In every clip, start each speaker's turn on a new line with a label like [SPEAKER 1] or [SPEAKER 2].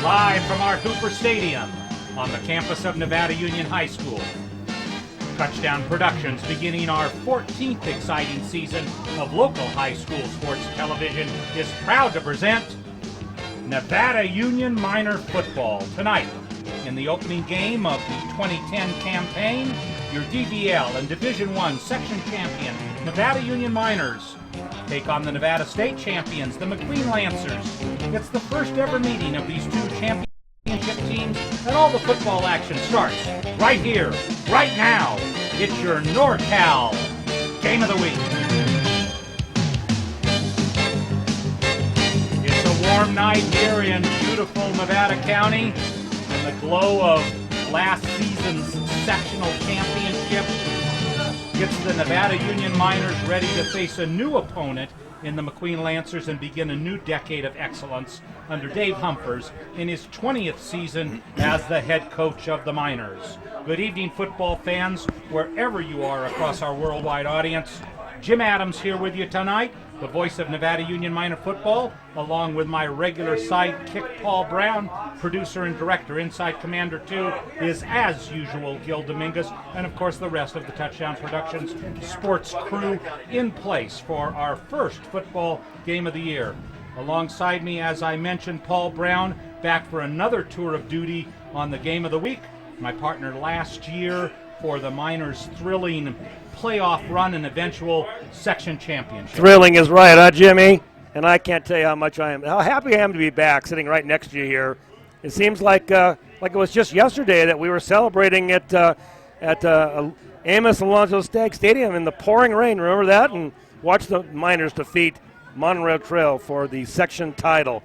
[SPEAKER 1] Live from our Hooper Stadium on the campus of Nevada Union High School. Touchdown Productions, beginning our 14th exciting season of local high school sports television, is proud to present Nevada Union Minor Football. Tonight, in the opening game of the 2010 campaign, your DVL and Division I section champion, Nevada Union Miners, take on the Nevada State champions, the McQueen Lancers. It's the first ever meeting of these two championship teams, and all the football action starts right here, right now. It's your NorCal Game of the Week. It's a warm night here in beautiful Nevada County, in the glow of last season's sectional championship. Gets the Nevada Union Miners ready to face a new opponent in the McQueen Lancers and begin a new decade of excellence under Dave Humphers in his 20th season as the head coach of the Miners. Good evening, football fans, wherever you are across our worldwide audience. Jim Adams here with you tonight, the voice of Nevada Union Minor Football, along with my regular sidekick, Paul Brown. Producer and director, Inside Commander 2, is, as usual, Gil Dominguez, and of course the rest of the Touchdown Productions sports crew in place for our first football game of the year. Alongside me, as I mentioned, Paul Brown, back for another tour of duty on the Game of the Week. My partner last year for the Miners' thrilling playoff run and eventual section championship.
[SPEAKER 2] Thrilling is right, huh, Jimmy? And I can't tell you how happy I am to be back, sitting right next to you here. It seems like it was just yesterday that we were celebrating at Amos Alonzo Stagg Stadium in the pouring rain. Remember that? And watch the Miners defeat Monorail Trail for the section title.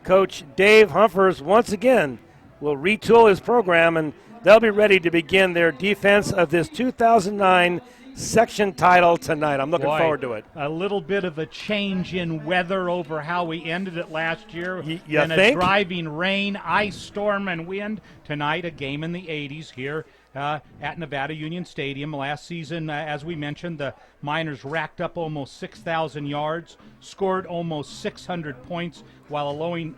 [SPEAKER 2] Coach Dave Humphers once again will retool his program, and they'll be ready to begin their defense of this 2009 section title tonight. I'm looking forward to it.
[SPEAKER 1] A little bit of a change in weather over how we ended it last year.
[SPEAKER 2] You
[SPEAKER 1] and
[SPEAKER 2] think?
[SPEAKER 1] A driving rain, ice, storm, and wind. Tonight, a game in the 80s here at Nevada Union Stadium. Last season, as we mentioned, the Miners racked up almost 6,000 yards, scored almost 600 points while allowing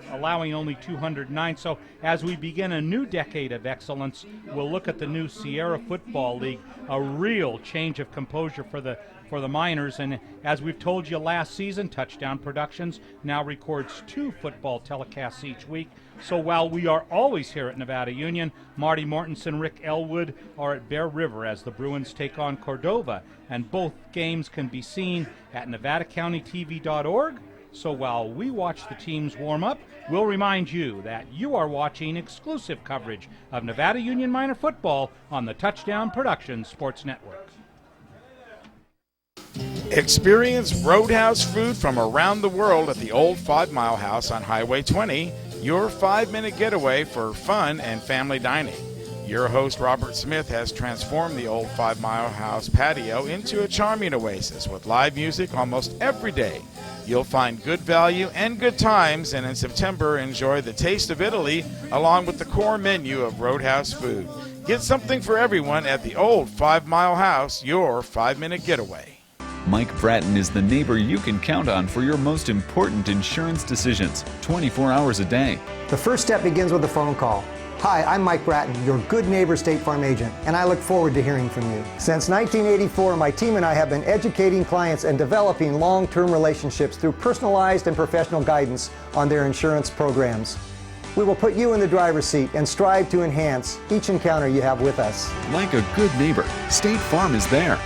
[SPEAKER 1] only 209. So as we begin a new decade of excellence, we'll look at the new Sierra Football League, a real change of composure for the Miners. And as we've told you last season, Touchdown Productions now records 2 football telecasts each week. So while we are always here at Nevada Union, Marty Mortensen, Rick Elwood are at Bear River as the Bruins take on Cordova, and both games can be seen at NevadaCountyTV.org. So while we watch the teams warm up, we'll remind you that you are watching exclusive coverage of Nevada Union Minor Football on the Touchdown Productions Sports Network.
[SPEAKER 3] Experience Roadhouse food from around the world at the Old 5 Mile House on Highway 20, your 5-minute getaway for fun and family dining. Your host, Robert Smith, has transformed the Old 5 Mile House patio into a charming oasis with live music almost every day. You'll find good value and good times, and in September, enjoy the taste of Italy along with the core menu of Roadhouse food. Get something for everyone at the Old 5 Mile House, your 5-minute getaway.
[SPEAKER 4] Mike Bratton is the neighbor you can count on for your most important insurance decisions, 24 hours a day.
[SPEAKER 5] The first step begins with a phone call. Hi, I'm Mike Bratton, your good neighbor State Farm agent, and I look forward to hearing from you. Since 1984, my team and I have been educating clients and developing long-term relationships through personalized and professional guidance on their insurance programs. We will put you in the driver's seat and strive to enhance each encounter you have with us.
[SPEAKER 4] Like a good neighbor, State Farm is there.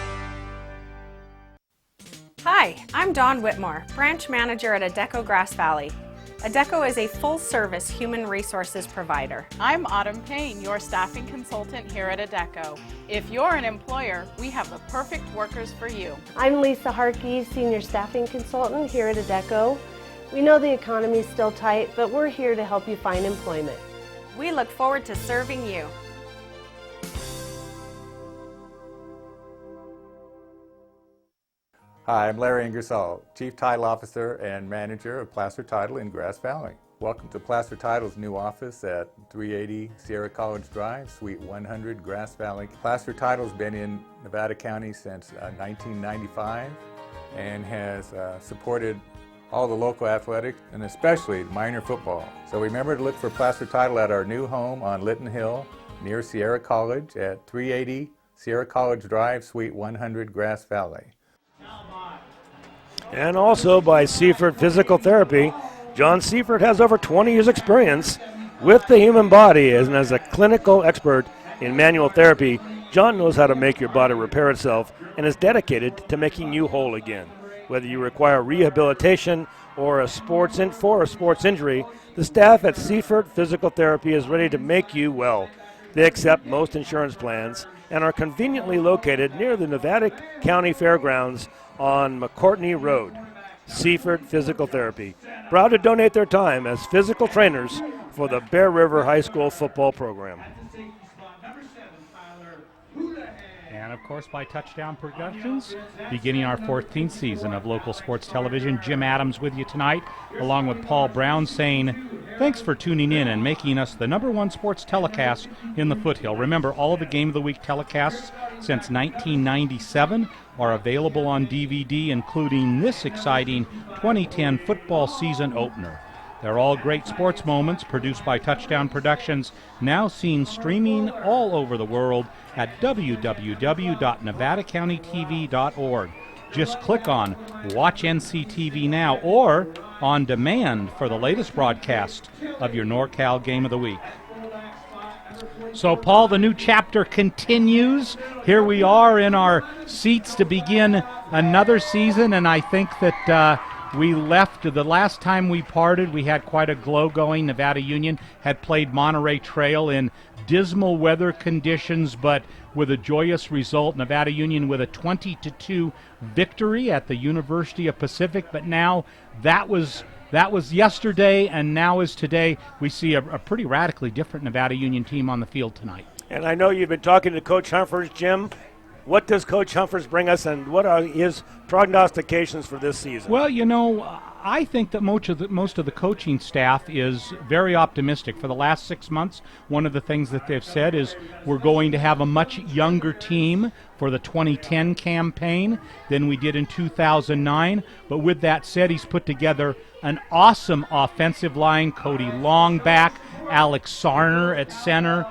[SPEAKER 6] Hi, I'm Dawn Whitmore, branch manager at Adecco Grass Valley. Adecco is a full-service human resources provider.
[SPEAKER 7] I'm Autumn Payne, your staffing consultant here at Adecco. If you're an employer, we have the perfect workers for you.
[SPEAKER 8] I'm Lisa Harkey, senior staffing consultant here at Adecco. We know the economy is still tight, but we're here to help you find employment.
[SPEAKER 6] We look forward to serving you.
[SPEAKER 9] Hi, I'm Larry Ingersoll, Chief Title Officer and Manager of Placer Title in Grass Valley. Welcome to Placer Title's new office at 380 Sierra College Drive, Suite 100, Grass Valley. Placer Title's been in Nevada County since 1995 and has supported all the local athletics, and especially minor football. So remember to look for Placer Title at our new home on Lytton Hill near Sierra College at 380 Sierra College Drive, Suite 100, Grass Valley.
[SPEAKER 2] And also by Seifert Physical Therapy. John Seifert has over 20 years experience with the human body, and as a clinical expert in manual therapy, John knows how to make your body repair itself and is dedicated to making you whole again. Whether you require rehabilitation or a sports injury, the staff at Seifert Physical Therapy is ready to make you well. They accept most insurance plans and are conveniently located near the Nevada County Fairgrounds on McCourtney Road. Seifert Physical Therapy, proud to donate their time as physical trainers for the Bear River High School football program.
[SPEAKER 1] And of course by Touchdown Productions, beginning our 14th season of local sports television. Jim Adams with you tonight, along with Paul Brown, saying thanks for tuning in and making us the #1 sports telecast in the Foothill. Remember, all of the Game of the Week telecasts since 1997 are available on DVD, including this exciting 2010 football season opener. They're all great sports moments produced by Touchdown Productions, now seen streaming all over the world at www.nevadacountytv.org. Just click on Watch NCTV Now or On Demand for the latest broadcast of your NorCal Game of the Week. So, Paul, the new chapter continues. Here we are in our seats to begin another season, and I think that we left, the last time we parted, we had quite a glow going. Nevada Union had played Monterey Trail in dismal weather conditions, but with a joyous result. Nevada Union with a 20-2 victory at the University of Pacific, but now that was yesterday, and now is today. We see a pretty radically different Nevada Union team on the field tonight.
[SPEAKER 2] And I know you've been talking to Coach Humphers, Jim. What does Coach Humphers bring us, and what are his prognostications for this season?
[SPEAKER 1] Well, you know, I think that most of the coaching staff is very optimistic. For the last 6 months, one of the things that they've said is we're going to have a much younger team for the 2010 campaign than we did in 2009. But with that said, he's put together an awesome offensive line. Cody Longback, Alex Sarner at center.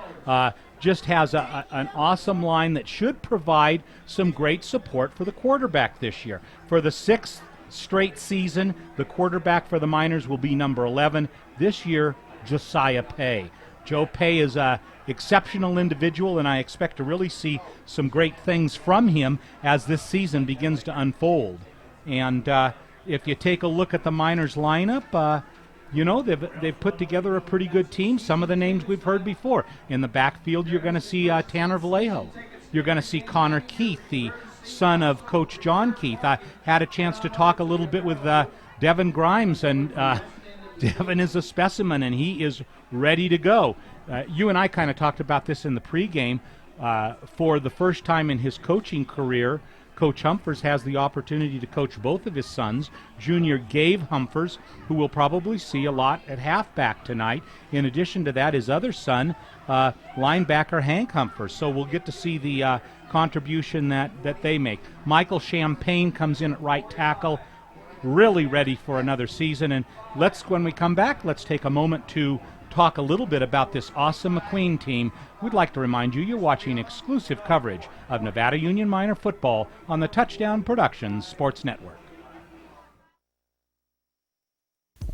[SPEAKER 1] Just has an awesome line that should provide some great support for the quarterback this year. For the 6th straight season, the quarterback for the Miners will be number 11. This year, Josiah Pay. Joe Pay is an exceptional individual, and I expect to really see some great things from him as this season begins to unfold. And if you take a look at the Miners lineup, you know, they've put together a pretty good team. Some of the names we've heard before. In the backfield, you're going to see Tanner Vallejo. You're going to see Connor Keith, the son of Coach John Keith. I had a chance to talk a little bit with Devin Grimes, and Devin is a specimen, and he is ready to go. You and I kind of talked about this in the pregame. For the first time in his coaching career, Coach Humphers has the opportunity to coach both of his sons, junior Dave Humphers, who will probably see a lot at halfback tonight. In addition to that, his other son, linebacker Hank Humphers. So we'll get to see the contribution that they make. Michael Champagne comes in at right tackle, really ready for another season. And when we come back, let's take a moment to talk a little bit about this awesome McQueen team. We'd like to remind you you're watching exclusive coverage of Nevada Union Miner football on the Touchdown Productions Sports Network.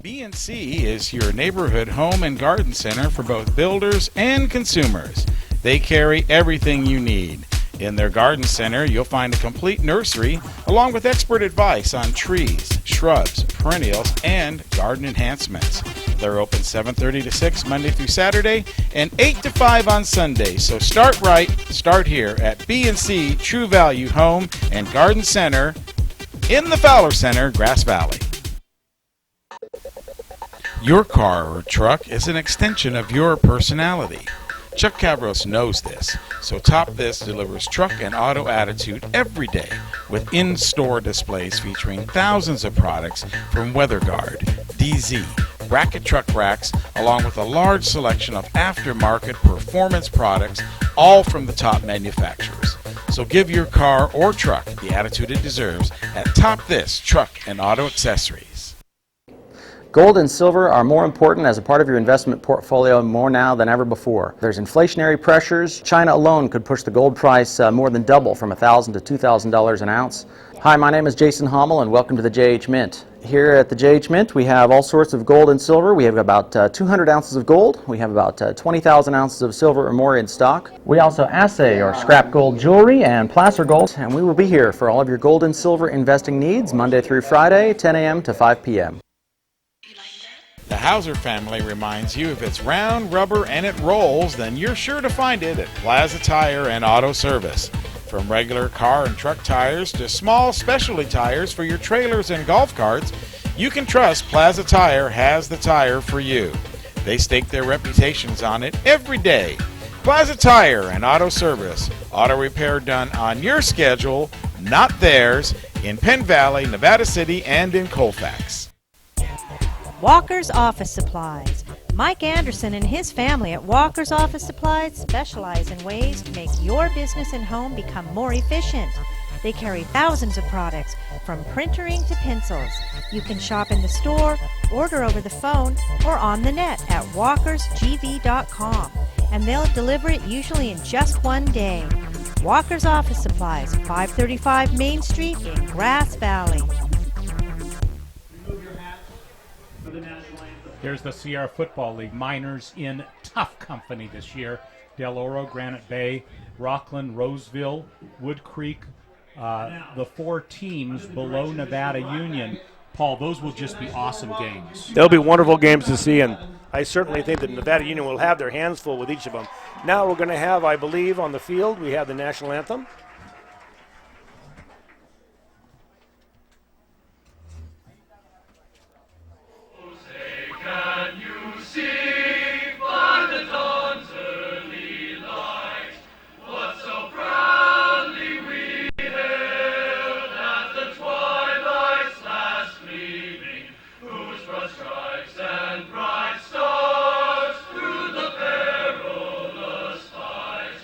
[SPEAKER 3] B&C is your neighborhood home and garden center for both builders and consumers. They carry everything you need. In their garden center, you'll find a complete nursery along with expert advice on trees, shrubs, perennials, and garden enhancements. They're open 7:30 to 6 Monday through Saturday and 8 to 5 on Sunday. So start right, start here at B&C True Value Home and Garden Center in the Fowler Center, Grass Valley. Your car or truck is an extension of your personality. Chuck Cavros knows this, so Top This delivers truck and auto attitude every day with in-store displays featuring thousands of products from WeatherGuard, DZ, bracket truck racks, along with a large selection of aftermarket performance products, all from the top manufacturers. So give your car or truck the attitude it deserves at Top This Truck and Auto Accessories.
[SPEAKER 10] Gold and silver are more important as a part of your investment portfolio more now than ever before. There's inflationary pressures. China alone could push the gold price more than double from $1,000 to $2,000 an ounce. Hi, my name is Jason Hommel and welcome to the JH Mint. Here at the JH Mint we have all sorts of gold and silver. We have about 200 ounces of gold. We have about 20,000 ounces of silver or more in stock. We also assay or scrap gold jewelry and placer gold, and we will be here for all of your gold and silver investing needs Monday through Friday, 10 a.m. to 5 p.m.
[SPEAKER 3] The Hauser family reminds you if it's round, rubber, and it rolls, then you're sure to find it at Plaza Tire and Auto Service. From regular car and truck tires to small specialty tires for your trailers and golf carts, you can trust Plaza Tire has the tire for you. They stake their reputations on it every day. Plaza Tire and Auto Service. Auto repair done on your schedule, not theirs, in Penn Valley, Nevada City, and in Colfax.
[SPEAKER 11] Walker's Office Supplies. Mike Anderson and his family at Walker's Office Supplies specialize in ways to make your business and home become more efficient. They carry thousands of products, from printering to pencils. You can shop in the store, order over the phone, or on the net at walkersgv.com, and they'll deliver it usually in just one day. Walker's Office Supplies, 535 Main Street in Grass Valley.
[SPEAKER 1] There's the Sierra Football League. Miners in tough company this year. Del Oro, Granite Bay, Rockland, Roseville, Wood Creek, the four teams below Nevada Union. Paul, those will just be awesome games.
[SPEAKER 2] They'll be wonderful games to see, and I certainly think that Nevada Union will have their hands full with each of them. Now we're going to have, I believe, on the field, we have the national anthem.
[SPEAKER 12] Can you see by the dawn's early light what so proudly we hailed at the twilight's last gleaming, whose broad stripes and bright stars through the perilous fight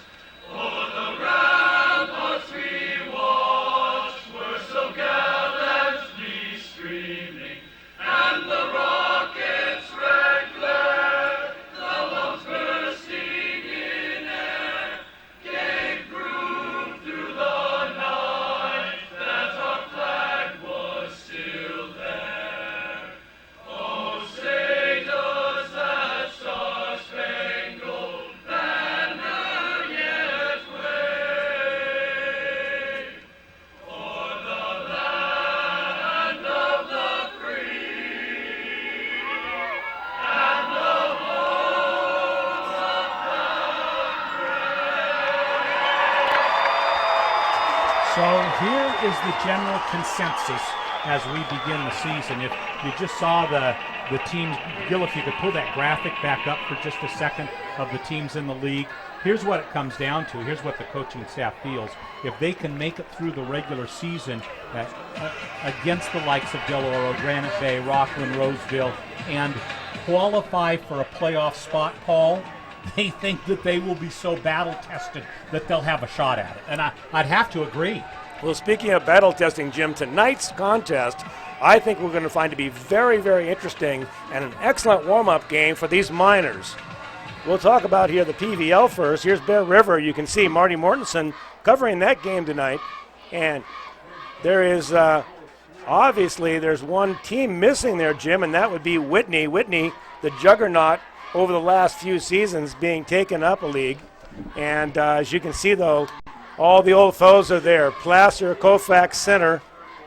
[SPEAKER 12] o'er the ramparts we watched were so gallantly streaming, and the rockets red glare, the bombs bursting in air, gave proof through the night that our flag was still there. Oh, say does that star-spangled banner yet wave o'er the land of the free and the homes of the
[SPEAKER 1] So here is the general consensus as we begin the season. If you just saw the teams, Gil, if you could pull that graphic back up for just a second of the teams in the league, here's what it comes down to. Here's what the coaching staff feels. If they can make it through the regular season against the likes of Del Oro, Granite Bay, Rockland, Roseville, and qualify for a playoff spot, Paul, they think that they will be so battle-tested that they'll have a shot at it. And I'd have to agree.
[SPEAKER 2] Well, speaking of battle testing, Jim, tonight's contest I think we're going to find to be very, very interesting and an excellent warm-up game for these Miners. We'll talk about here the PVL first. Here's Bear River. You can see Marty Mortensen covering that game tonight. And there is obviously there's one team missing there, Jim, and that would be Whitney. Whitney, the juggernaut over the last few seasons, being taken up a league. And as you can see, though, all the old foes are there. Placer, Colfax Center,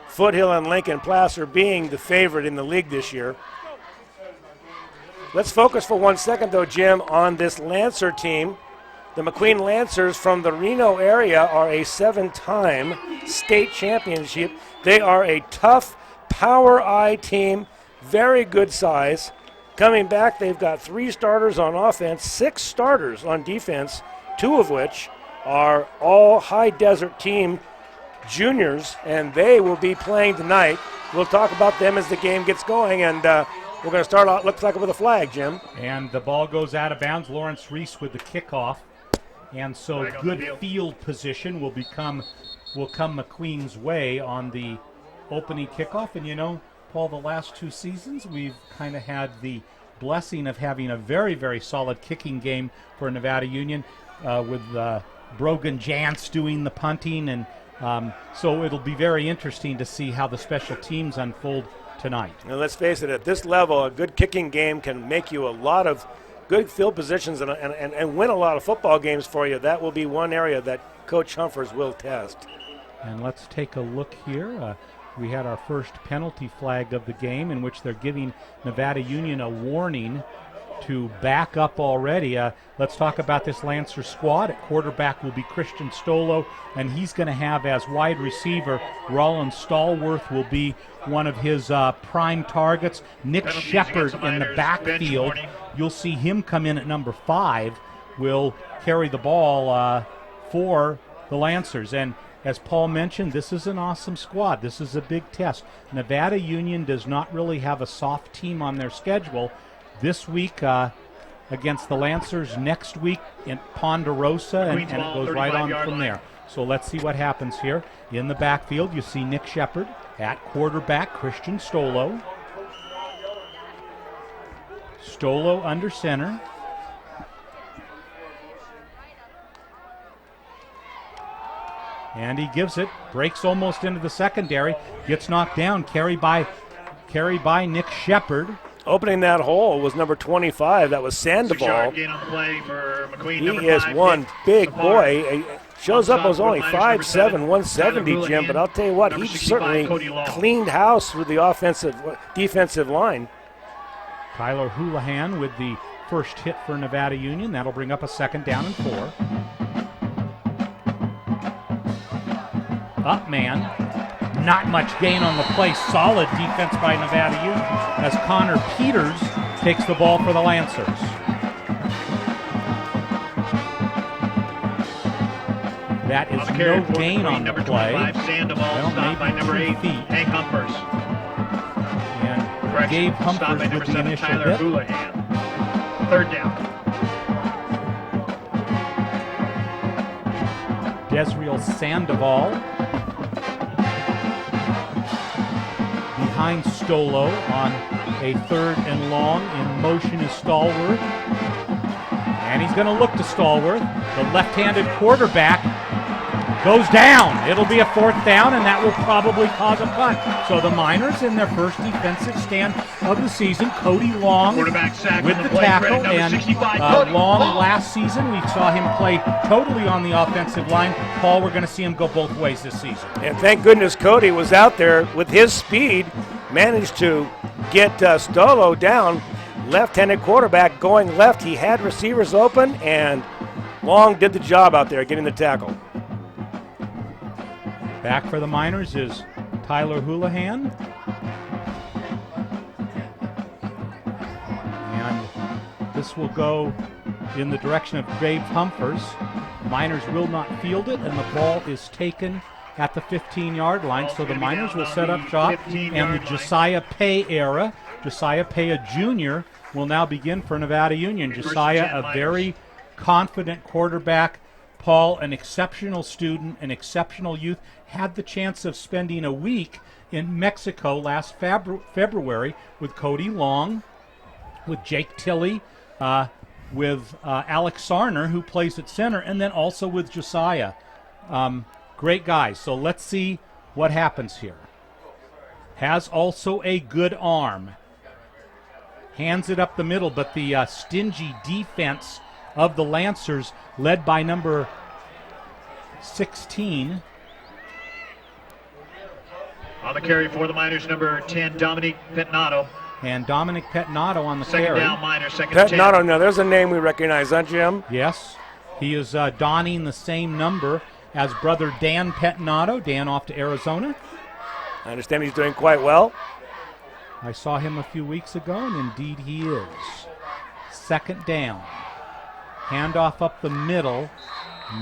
[SPEAKER 2] Foothill, and Lincoln. Placer being the favorite in the league this year. Let's focus for 1 second, though, Jim, on this Lancer team. The McQueen Lancers from the Reno area are a 7-time state championship. They are a tough, power eye team, very good size. Coming back, they've got 3 starters on offense, 6 starters on defense, 2 of which are all high desert team juniors, and they will be playing tonight. We'll talk about them as the game gets going, and we're going to start out, looks like, with a flag, Jim.
[SPEAKER 1] And the ball goes out of bounds. Lawrence Reese with the kickoff. And so good field position will come McQueen's way on the opening kickoff. And, you know, Paul, the last 2 seasons, we've kind of had the blessing of having a very, very solid kicking game for Nevada Union with Brogan Jantz doing the punting. And so it'll be very interesting to see how the special teams unfold tonight.
[SPEAKER 2] And let's face it, at this level, a good kicking game can make you a lot of good field positions and win a lot of football games for you. That will be one area that Coach Humphers will test.
[SPEAKER 1] And let's take a look here. We had our first penalty flag of the game, in which they're giving Nevada Union a warning to back up already. Let's talk about this Lancer squad. At quarterback will be Christian Stolo, and he's going to have as wide receiver Rollin Stallworth will be one of his prime targets. Nick Shepard in the backfield. You'll see him come in at number 5, will carry the ball for the Lancers. And as Paul mentioned, this is an awesome squad. This is a big test. Nevada Union does not really have a soft team on their schedule. This week against the Lancers, next week in Ponderosa, and it goes right on from there. So let's see what happens here. In the backfield, you see Nick Shepard. At quarterback, Christian Stolo. Stolo under center. And he gives it, breaks almost into the secondary, gets knocked down, carry by Nick Shepard.
[SPEAKER 2] Opening that hole was number 25. That was Sandoval.
[SPEAKER 13] Gain on the play for McQueen,
[SPEAKER 2] He is one big boy. Shows up as only 5'7", 170, Jim, but I'll tell you what, he certainly cleaned house with the defensive line.
[SPEAKER 1] Tyler Houlihan with the first hit for Nevada Union. That'll bring up a 2nd down and 4. Up man. Not much gain on the play. Solid defense by Nevada Union as Connor Peters takes the ball for the Lancers. That is no gain on the play.
[SPEAKER 13] Sandoval, stopped by number 8, Hank Humphers.
[SPEAKER 1] And Dave Humphers with the initial
[SPEAKER 13] Tyler
[SPEAKER 1] hit.
[SPEAKER 13] Houlihan. 3rd down.
[SPEAKER 1] Desriel Sandoval behind Stolo on a 3rd and long. In motion is Stallworth. And he's going to look to Stallworth. The left-handed quarterback goes down. It'll be a 4th down, and that will probably cause a punt. So the Miners in their first defensive stand of the season. Cody Long with the tackle, and Long last season we saw him play totally on the offensive line. Paul, we're going to see him go both ways this season.
[SPEAKER 2] And thank goodness Cody was out there with his speed, managed to get Stolo down. Left-handed quarterback going left. He had receivers open, and Long did the job out there getting the tackle.
[SPEAKER 1] Back for the Miners is Tyler Houlihan. And this will go in the direction of Dave Humphers. Miners will not field it, and the ball is taken at the 15-yard line. So the Miners will set up shop, and the Josiah Pay era, Josiah Pay, a junior, will now begin for Nevada Union. Josiah, a very confident quarterback. Paul, an exceptional student, an exceptional youth, had the chance of spending a week in Mexico last February with Cody Long, with Jake Tilley, with Alex Sarner, who plays at center, and then also with Josiah. Great guys. So let's see what happens here. Has also a good arm. Hands it up the middle, but the stingy defense of the Lancers, led by number 16.
[SPEAKER 13] On the carry for the Miners, number 10, Dominic Petnato.
[SPEAKER 1] And Dominic Petnato on the
[SPEAKER 13] Second
[SPEAKER 1] carry.
[SPEAKER 13] down, Miners, 2nd and 10.
[SPEAKER 2] Petnato, now there's a name we recognize, huh, Jim?
[SPEAKER 1] Yes. He is donning the same number as brother Dan Petnato. Dan off to Arizona.
[SPEAKER 2] I understand he's doing quite well.
[SPEAKER 1] I saw him a few weeks ago, and indeed he is. 2nd down. Handoff up the middle.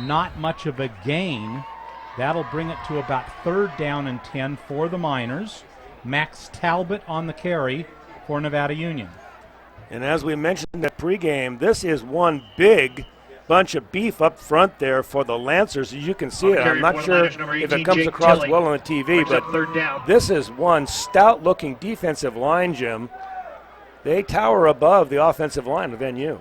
[SPEAKER 1] Not much of a gain. That'll bring it to about 3rd down and 10 for the Miners. Max Talbot on the carry for Nevada Union.
[SPEAKER 2] And as we mentioned at pregame, this is one big bunch of beef up front there for the Lancers. As you can see it, I'm not sure if it
[SPEAKER 13] 18,
[SPEAKER 2] comes
[SPEAKER 13] Jake
[SPEAKER 2] across
[SPEAKER 13] Tilley.
[SPEAKER 2] well on the TV,
[SPEAKER 13] Brings
[SPEAKER 2] but
[SPEAKER 13] up third down.
[SPEAKER 2] this is one stout-looking defensive line, Jim. They tower above the offensive line of NU.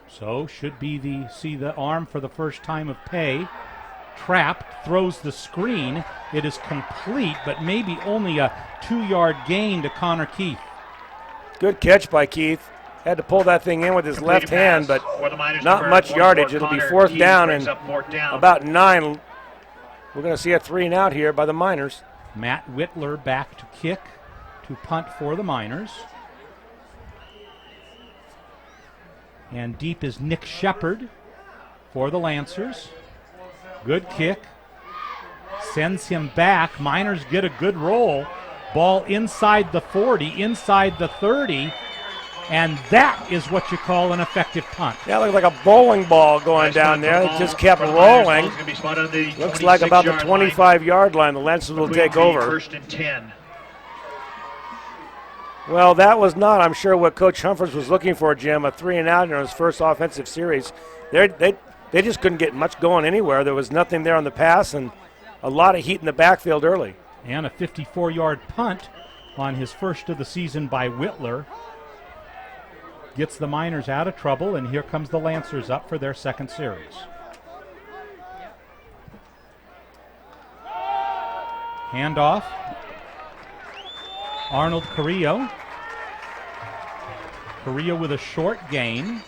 [SPEAKER 1] So should be see the arm for the first time of pay. Trapped, throws the screen. It is complete, but maybe only a 2-yard gain to Connor Keith.
[SPEAKER 2] Good catch by Keith. Had to pull that thing in with his left hand, but not much yardage. It'll be fourth down and about 9. We're going to see a 3 and out here by the Miners.
[SPEAKER 1] Matt Whitler back to kick, to punt for the Miners. And deep is Nick Shepard for the Lancers. Good kick. Sends him back. Miners get a good roll. Ball inside the 40, inside the 30. And that is what you call an effective punt.
[SPEAKER 2] Yeah, looked like a bowling ball going down there. It just kept rolling. Looks like about the 25-yard line. The Lancers will take over.
[SPEAKER 13] First and 10.
[SPEAKER 2] Well, that was not, I'm sure, what Coach Humphers was looking for, Jim, a 3 and out in his first offensive series. They just couldn't get much going anywhere. There was nothing there on the pass and a lot of heat in the backfield early.
[SPEAKER 1] And a 54-yard punt on his first of the season by Whitler. Gets the Miners out of trouble, and here comes the Lancers up for their second series. Handoff. Arnold Carrillo. Carrillo with a short gain.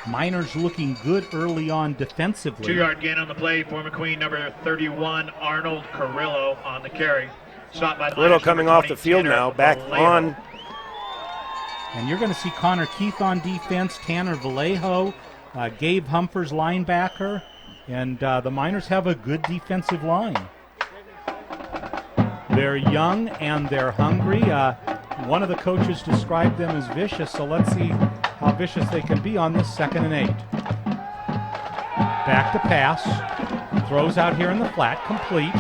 [SPEAKER 1] Miners looking good early on defensively.
[SPEAKER 13] 2-yard gain on the play for McQueen, number 31, Arnold Carrillo on the carry. Stopped by the
[SPEAKER 2] Carrillo
[SPEAKER 13] Miners,
[SPEAKER 2] coming
[SPEAKER 13] number
[SPEAKER 2] off the
[SPEAKER 13] 20,
[SPEAKER 2] field
[SPEAKER 13] Tanner
[SPEAKER 2] now, back
[SPEAKER 13] Vallejo.
[SPEAKER 2] on.
[SPEAKER 1] And you're going to see Connor Keith on defense, Tanner Vallejo, Gabe Humphers, linebacker, and the Miners have a good defensive line. They're young and they're hungry. One of the coaches described them as vicious, so let's see how vicious they can be on this 2nd and 8. Back to pass. Throws out here in the flat, complete.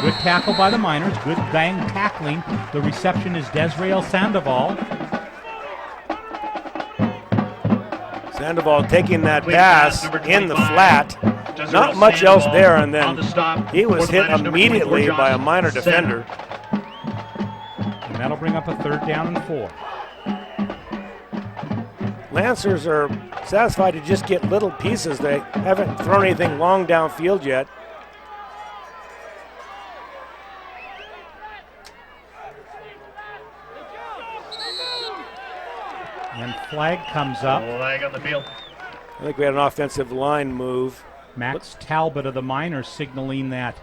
[SPEAKER 1] Good tackle by the Miners, good bang tackling. The reception is Desrael Sandoval.
[SPEAKER 2] Sandoval taking that pass in the flat. Not much else there, and then he was hit immediately by a Miner defender.
[SPEAKER 1] And that'll bring up a 3rd down and 4.
[SPEAKER 2] Lancers are satisfied to just get little pieces. They haven't thrown anything long downfield yet.
[SPEAKER 1] And flag comes up.
[SPEAKER 13] Flag on the field.
[SPEAKER 2] I think we had an offensive line move.
[SPEAKER 1] Max Talbot of the Miners signaling that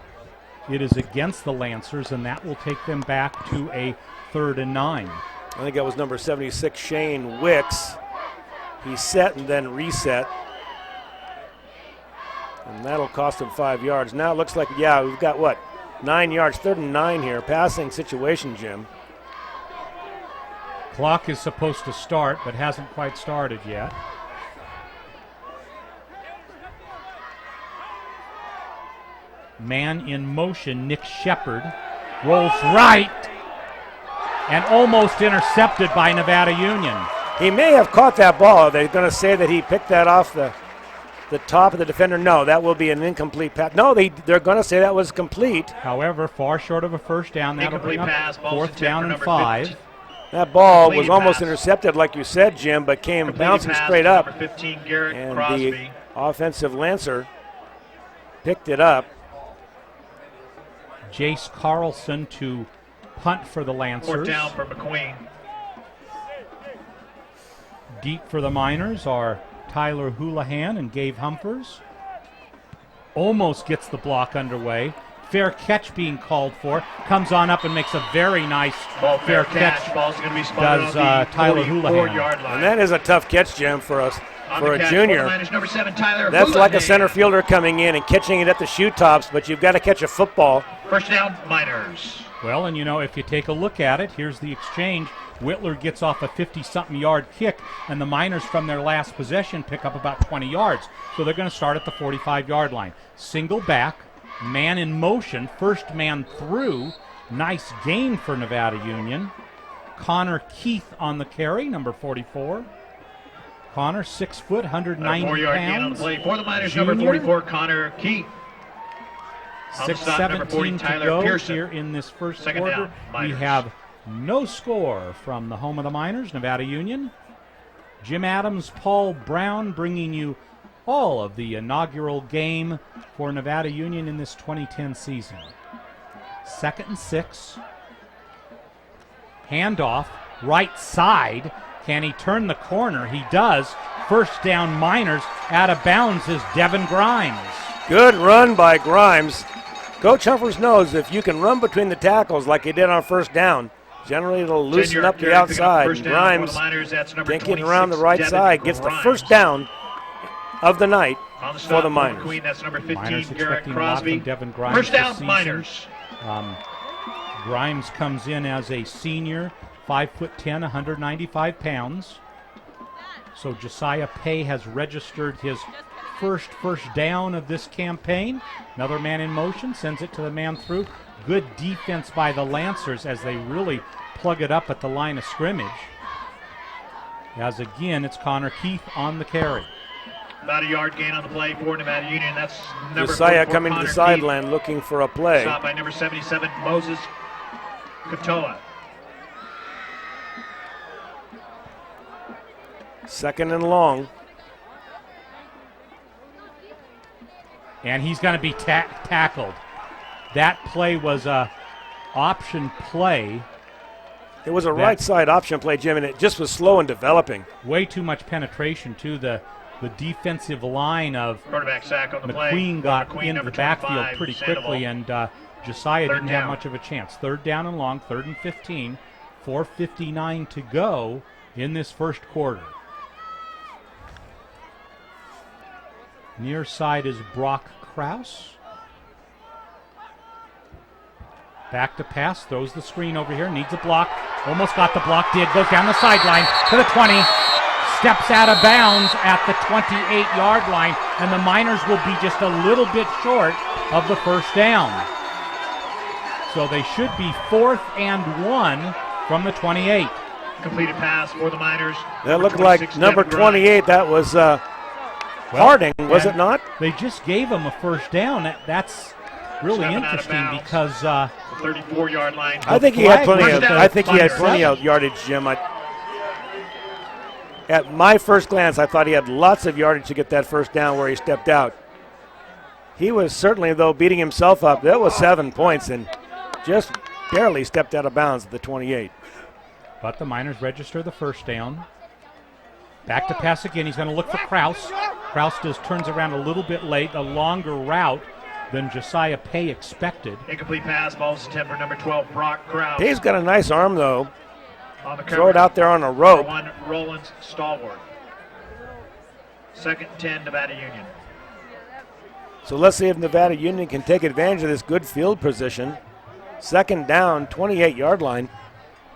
[SPEAKER 1] it is against the Lancers, and that will take them back to a 3rd and 9.
[SPEAKER 2] I think that was number 76, Shane Wicks. He set and then reset. And that'll cost him 5 yards. Now it looks like, yeah, we've got what? 9 yards, 3rd and 9 here. Passing situation, Jim.
[SPEAKER 1] Clock is supposed to start, but hasn't quite started yet. Man in motion, Nick Shepard rolls right and almost intercepted by Nevada Union.
[SPEAKER 2] He may have caught that ball. They're going to say that he picked that off the top of the defender. No, that will be an incomplete pass. No, they're going to say that was complete.
[SPEAKER 1] However, far short of a first down. That'll bring up
[SPEAKER 13] pass,
[SPEAKER 1] 4th down and 5.
[SPEAKER 2] That ball was
[SPEAKER 13] Completed
[SPEAKER 2] almost
[SPEAKER 13] pass.
[SPEAKER 2] intercepted, like you said, Jim, but came
[SPEAKER 13] Completed
[SPEAKER 2] bouncing
[SPEAKER 13] pass
[SPEAKER 2] straight
[SPEAKER 13] to
[SPEAKER 2] up.
[SPEAKER 13] number 15, Garrett
[SPEAKER 2] And
[SPEAKER 13] Crosby.
[SPEAKER 2] the offensive Lancer picked it up.
[SPEAKER 1] Jace Carlson to punt for the Lancers.
[SPEAKER 13] 4th down for McQueen.
[SPEAKER 1] Deep for the Miners are Tyler Houlihan and Gabe Humphers. Almost gets the block underway. Fair catch being called for. Comes on up and makes a very nice
[SPEAKER 13] Ball
[SPEAKER 1] fair catch.
[SPEAKER 13] Ball's going to be spotted
[SPEAKER 1] Does
[SPEAKER 13] on the
[SPEAKER 1] Tyler Houlihan.
[SPEAKER 13] 44-yard line.
[SPEAKER 2] And that is a tough catch, Jim, for us.
[SPEAKER 13] On
[SPEAKER 2] For
[SPEAKER 13] the
[SPEAKER 2] a
[SPEAKER 13] catch,
[SPEAKER 2] junior.
[SPEAKER 13] Miners, number 7, Tyler
[SPEAKER 2] That's like a
[SPEAKER 13] Houlihan.
[SPEAKER 2] center fielder coming in and catching it at the shoe tops, but you've got to catch a football.
[SPEAKER 13] First down, Miners.
[SPEAKER 1] Well, and you know, if you take a look at it, here's the exchange. Whitler gets off a 50-something yard kick, and the Miners from their last possession pick up about 20 yards. So they're going to start at the 45-yard line. Single back, man in motion, first man through. Nice gain for Nevada Union. Connor Keith on the carry, number 44. Connor, 6 foot, 190
[SPEAKER 13] 4-yard gain on the
[SPEAKER 1] pounds.
[SPEAKER 13] play for the Miners,
[SPEAKER 1] Junior.
[SPEAKER 13] number 44, Connor Keith. On the stop, number 40,
[SPEAKER 1] 6:17 to
[SPEAKER 13] Tyler
[SPEAKER 1] go
[SPEAKER 13] Pearson.
[SPEAKER 1] here in this first
[SPEAKER 13] Second
[SPEAKER 1] quarter.
[SPEAKER 13] down,
[SPEAKER 1] We
[SPEAKER 13] Miners.
[SPEAKER 1] have no score from the home of the Miners, Nevada Union. Jim Adams, Paul Brown bringing you all of the inaugural game for Nevada Union in this 2010 season. 2nd and 6. Handoff, right side. Can he turn the corner? He does. First down, Miners. Out of bounds is Devin Grimes.
[SPEAKER 2] Good run by Grimes. Coach Humphers knows if you can run between the tackles like he did on first down, generally it'll loosen
[SPEAKER 13] Senior
[SPEAKER 2] up the
[SPEAKER 13] carry picking up
[SPEAKER 2] outside.
[SPEAKER 13] first
[SPEAKER 2] And
[SPEAKER 13] down for
[SPEAKER 2] Grimes,
[SPEAKER 13] the Miners. That's number
[SPEAKER 2] thinking around the
[SPEAKER 13] 26,
[SPEAKER 2] right
[SPEAKER 13] Devin
[SPEAKER 2] side, gets the
[SPEAKER 13] Grimes.
[SPEAKER 2] first down of the night
[SPEAKER 13] On the
[SPEAKER 2] for
[SPEAKER 13] stop,
[SPEAKER 2] the Miners.
[SPEAKER 13] McQueen, that's number 15,
[SPEAKER 1] Miners
[SPEAKER 13] Garrett
[SPEAKER 1] expecting a lot
[SPEAKER 13] Crosby.
[SPEAKER 1] from Devin Grimes
[SPEAKER 13] First
[SPEAKER 1] this
[SPEAKER 13] down,
[SPEAKER 1] season.
[SPEAKER 13] Miners.
[SPEAKER 1] Grimes comes in as a senior, 5'10", 195 pounds. So Josiah Pay has registered his first down of this campaign. Another man in motion, sends it to the man through. Good defense by the Lancers as they really plug it up at the line of scrimmage. As again, it's Connor Keith on the carry.
[SPEAKER 13] About a yard gain on the play for Nevada Union. That's number
[SPEAKER 2] Josiah
[SPEAKER 13] 44,
[SPEAKER 2] coming to
[SPEAKER 13] Connor
[SPEAKER 2] the
[SPEAKER 13] Keith.
[SPEAKER 2] sideline looking for a play.
[SPEAKER 13] Stopped by number 77, Moses Katoa.
[SPEAKER 2] 2nd and long.
[SPEAKER 1] And he's going to be tackled. That play was a option play.
[SPEAKER 2] It was a right side option play, Jim, and it just was slow in developing.
[SPEAKER 1] Way too much penetration to the defensive line of
[SPEAKER 13] Quarterback sack on the play.
[SPEAKER 1] McQueen got
[SPEAKER 13] McQueen,
[SPEAKER 1] into
[SPEAKER 13] number
[SPEAKER 1] the backfield
[SPEAKER 13] 25,
[SPEAKER 1] pretty
[SPEAKER 13] Sandoval.
[SPEAKER 1] quickly, and Josiah
[SPEAKER 13] Third
[SPEAKER 1] didn't
[SPEAKER 13] down.
[SPEAKER 1] have much of a chance. 3rd down and long, 3rd and 15, 4:59 to go in this first quarter. Near side is Brock Kraus. Back to pass, throws the screen over here, needs a block. Almost got the block, goes down the sideline to the 20. Steps out of bounds at the 28-yard line, and the Miners will be just a little bit short of the first down. So they should be 4th and 1 from the 28.
[SPEAKER 13] Completed pass for the Miners.
[SPEAKER 2] That looked like number 28. That was Harding, was it not?
[SPEAKER 1] They just gave him a first down. That's really
[SPEAKER 13] Stepping out of
[SPEAKER 1] interesting
[SPEAKER 13] bounds.
[SPEAKER 1] because
[SPEAKER 13] The 34-yard line.
[SPEAKER 2] I think he had plenty of.
[SPEAKER 13] First down,
[SPEAKER 2] I think he had
[SPEAKER 13] Miners.
[SPEAKER 2] plenty of yardage, Jim. At my first glance, I thought he had lots of yardage to get that first down where he stepped out. He was certainly, though, beating himself up. That was 7 points and just barely stepped out of bounds at the 28.
[SPEAKER 1] But the Miners register the first down. Back to pass again. He's going to look for Kraus. Kraus just turns around a little bit late, a longer route than Josiah Pay expected.
[SPEAKER 13] Incomplete pass, ball's attempt for number 12, Brock Kraus.
[SPEAKER 2] Dave's got a nice arm, though.
[SPEAKER 13] On the
[SPEAKER 2] Throw it out there on a rope.
[SPEAKER 13] Number 1, Roland Stallworth. 2nd and 10, Nevada Union.
[SPEAKER 2] So let's see if Nevada Union can take advantage of this good field position. 2nd down, 28-yard line.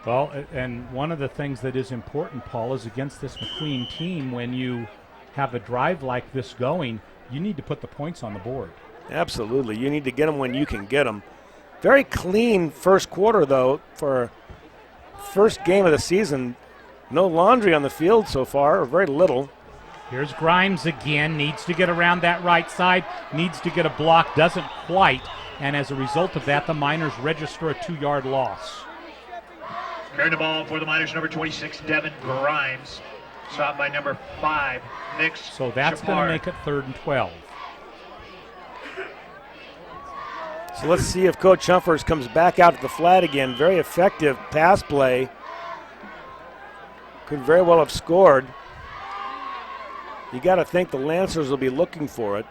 [SPEAKER 1] Well, and one of the things that is important, Paul, is against this McQueen team, when you have a drive like this going, you need to put the points on the board.
[SPEAKER 2] Absolutely. You need to get them when you can get them. Very clean first quarter, though, for first game of the season. No laundry on the field so far, or very little.
[SPEAKER 1] Here's Grimes again, needs to get around that right side, needs to get a block, doesn't quite, and as a result of that, the Miners register a 2-yard loss.
[SPEAKER 13] Carrying the ball for the Miners, number 26, Devin Grimes. Stopped by number 5, Nick
[SPEAKER 1] So that's going to make it 3rd and 12.
[SPEAKER 2] So let's see if Coach Humphers comes back out to the flat again. Very effective pass play. Could very well have scored. You got to think the Lancers will be looking for it.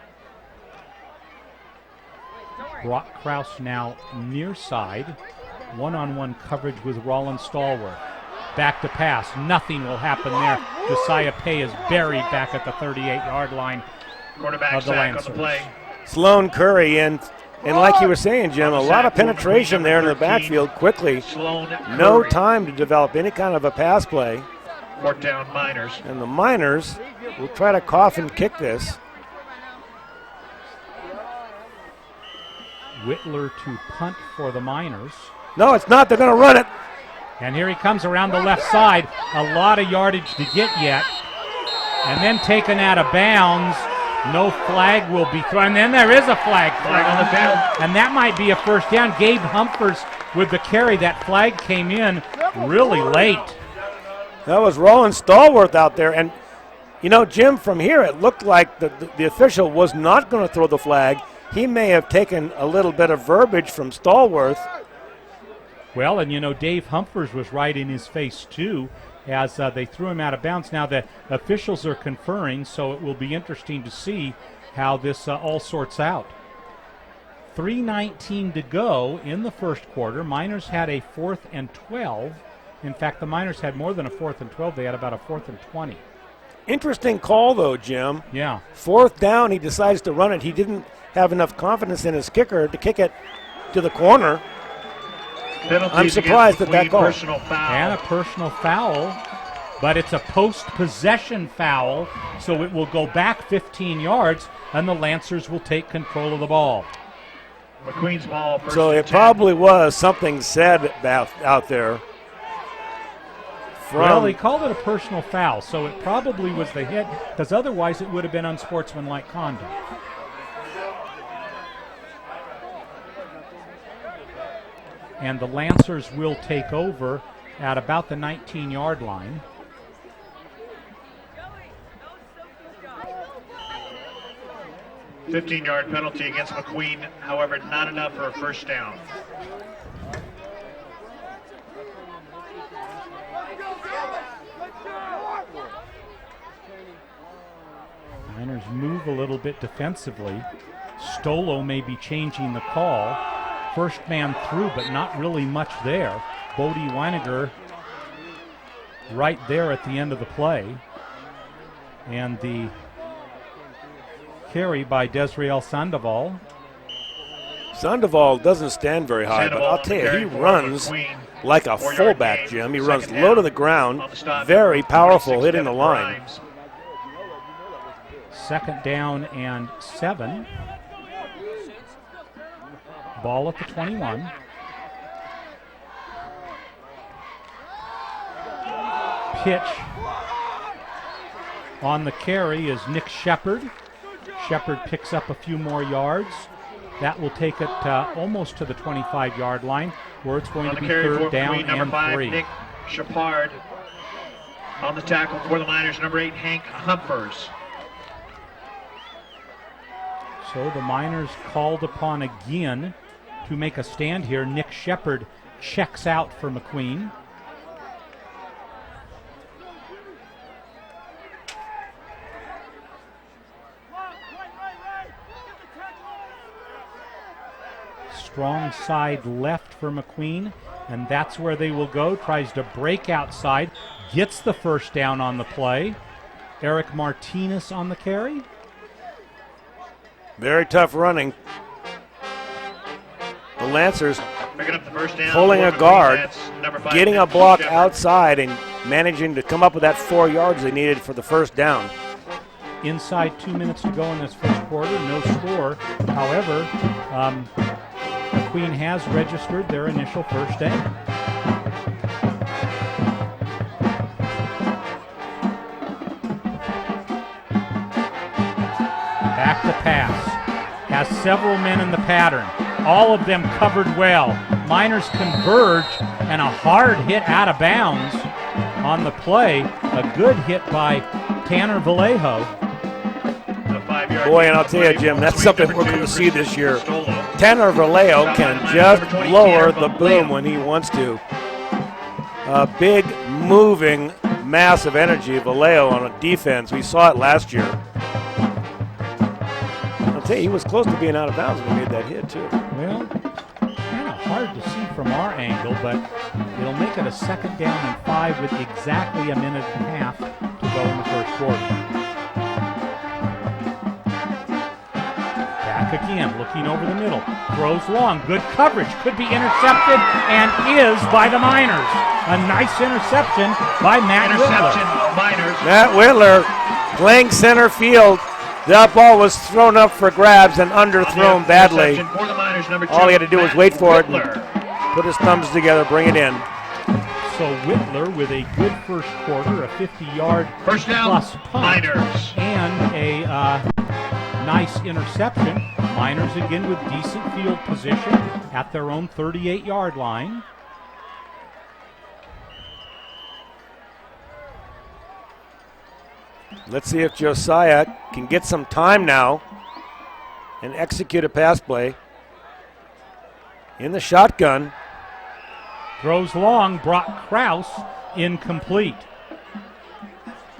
[SPEAKER 1] Brock Kraus now near side. One-on-one coverage with Roland Stallworth. Back to pass. Nothing will happen there. Josiah Pay is buried back at the 38-yard line
[SPEAKER 13] Quarterback
[SPEAKER 1] of the
[SPEAKER 13] sack
[SPEAKER 1] Lancers.
[SPEAKER 13] on the play.
[SPEAKER 2] Sloan Curry, and like you were saying, Jim, a lot of penetration there in the backfield quickly.
[SPEAKER 13] Sloan
[SPEAKER 2] No
[SPEAKER 13] Curry.
[SPEAKER 2] time to develop any kind of a pass play.
[SPEAKER 13] 4th down, Miners.
[SPEAKER 2] And the Miners will try to cough and kick this.
[SPEAKER 1] Whitler to punt for the Miners.
[SPEAKER 2] No, it's not. They're going to run it.
[SPEAKER 1] And here he comes around the left side. A lot of yardage to get yet. And then taken out of bounds. No flag will be thrown. And then there is a flag
[SPEAKER 13] on the field.
[SPEAKER 1] And that might be a first down. Gabe Humphers with the carry. That flag came in really late.
[SPEAKER 2] That was Roland Stallworth out there. And, you know, Jim, from here it looked like the official was not going to throw the flag. He may have taken a little bit of verbiage from Stallworth.
[SPEAKER 1] Well, and, you know, Dave Humphers was right in his face, too, as they threw him out of bounds. Now the officials are conferring, so it will be interesting to see how this all sorts out. 3:19 to go in the first quarter. Miners had a 4th and 12. In fact, the Miners had more than a 4th and 12. They had about a 4th and 20.
[SPEAKER 2] Interesting call, though, Jim.
[SPEAKER 1] Yeah.
[SPEAKER 2] 4th down, he decides to run it. He didn't have enough confidence in his kicker to kick it to the corner.
[SPEAKER 13] Penalties
[SPEAKER 2] I'm surprised at that call.
[SPEAKER 1] And a personal foul, but it's a post-possession foul, so it will go back 15 yards, and the Lancers will take control of the ball.
[SPEAKER 13] McQueen's ball.
[SPEAKER 2] So it probably was something said out there.
[SPEAKER 1] Well, he called it a personal foul, so it probably was the hit, because otherwise it would have been unsportsmanlike conduct. And the Lancers will take over at about the 19-yard line.
[SPEAKER 13] $15-yard penalty against McQueen, however, not enough for a first down.
[SPEAKER 1] Niners move a little bit defensively. Stolo may be changing the call. First man through, but not really much there. Bodie Weiniger right there at the end of the play. And the carry by Desriel Sandoval.
[SPEAKER 2] Sandoval doesn't stand very high, but I'll tell you, he runs like a fullback, Jim. He runs low to the ground, very powerful, hitting the line.
[SPEAKER 1] 2nd down and 7. Ball at the 21. Pitch on the carry is Nick Shepard. Shepard picks up a few more yards. That will take it almost to the 25-yard line, where it's going to be 3rd down and 3.
[SPEAKER 13] Nick Shepard on the tackle for the Miners. Number 8, Hank Humphers.
[SPEAKER 1] So the Miners called upon again to make a stand here. Nick Shepard checks out for McQueen. Strong side left for McQueen, and that's where they will go. Tries to break outside, gets the first down on the play. Eric Martinez on the carry.
[SPEAKER 2] Very tough running. The Lancers
[SPEAKER 13] picking up the first down,
[SPEAKER 2] pulling a guard, getting a block outside, and managing to come up with that 4 yards they needed for the first down.
[SPEAKER 1] Inside 2 minutes to go in this first quarter, no score. However, McQueen has registered their initial first down. Back to pass. Has several men in the pattern. All of them covered well. Miners converge, and a hard hit out of bounds on the play. A good hit by Tanner Vallejo.
[SPEAKER 2] Boy, and I'll tell you, Jim, that's something we're going to see this year. Tanner Vallejo can just lower the boom when he wants to. A big, moving, mass of energy, Vallejo on a defense. We saw it last year. I'll tell you, he was close to being out of bounds when he made that hit, too.
[SPEAKER 1] Well, kind of hard to see from our angle, but it'll make it a 2nd down and 5 with exactly a minute and a half to go in the first quarter. Back again, looking over the middle. Throws long. Good coverage. Could be intercepted, and is by the Miners. A nice interception by Matt Whitler.
[SPEAKER 2] Matt Whitler playing center field. That ball was thrown up for grabs and underthrown badly. All he had to do was wait for it and put his thumbs together, bring it in.
[SPEAKER 1] so Whitler with a good first quarter, a 50-yard
[SPEAKER 13] First down,
[SPEAKER 1] plus punt,
[SPEAKER 13] Miners.
[SPEAKER 1] and a nice interception. Miners again with decent field position at their own 38-yard line.
[SPEAKER 2] Let's see if Josiah can get some time now and execute a pass play. In the shotgun.
[SPEAKER 1] Throws long, Brock Krause incomplete.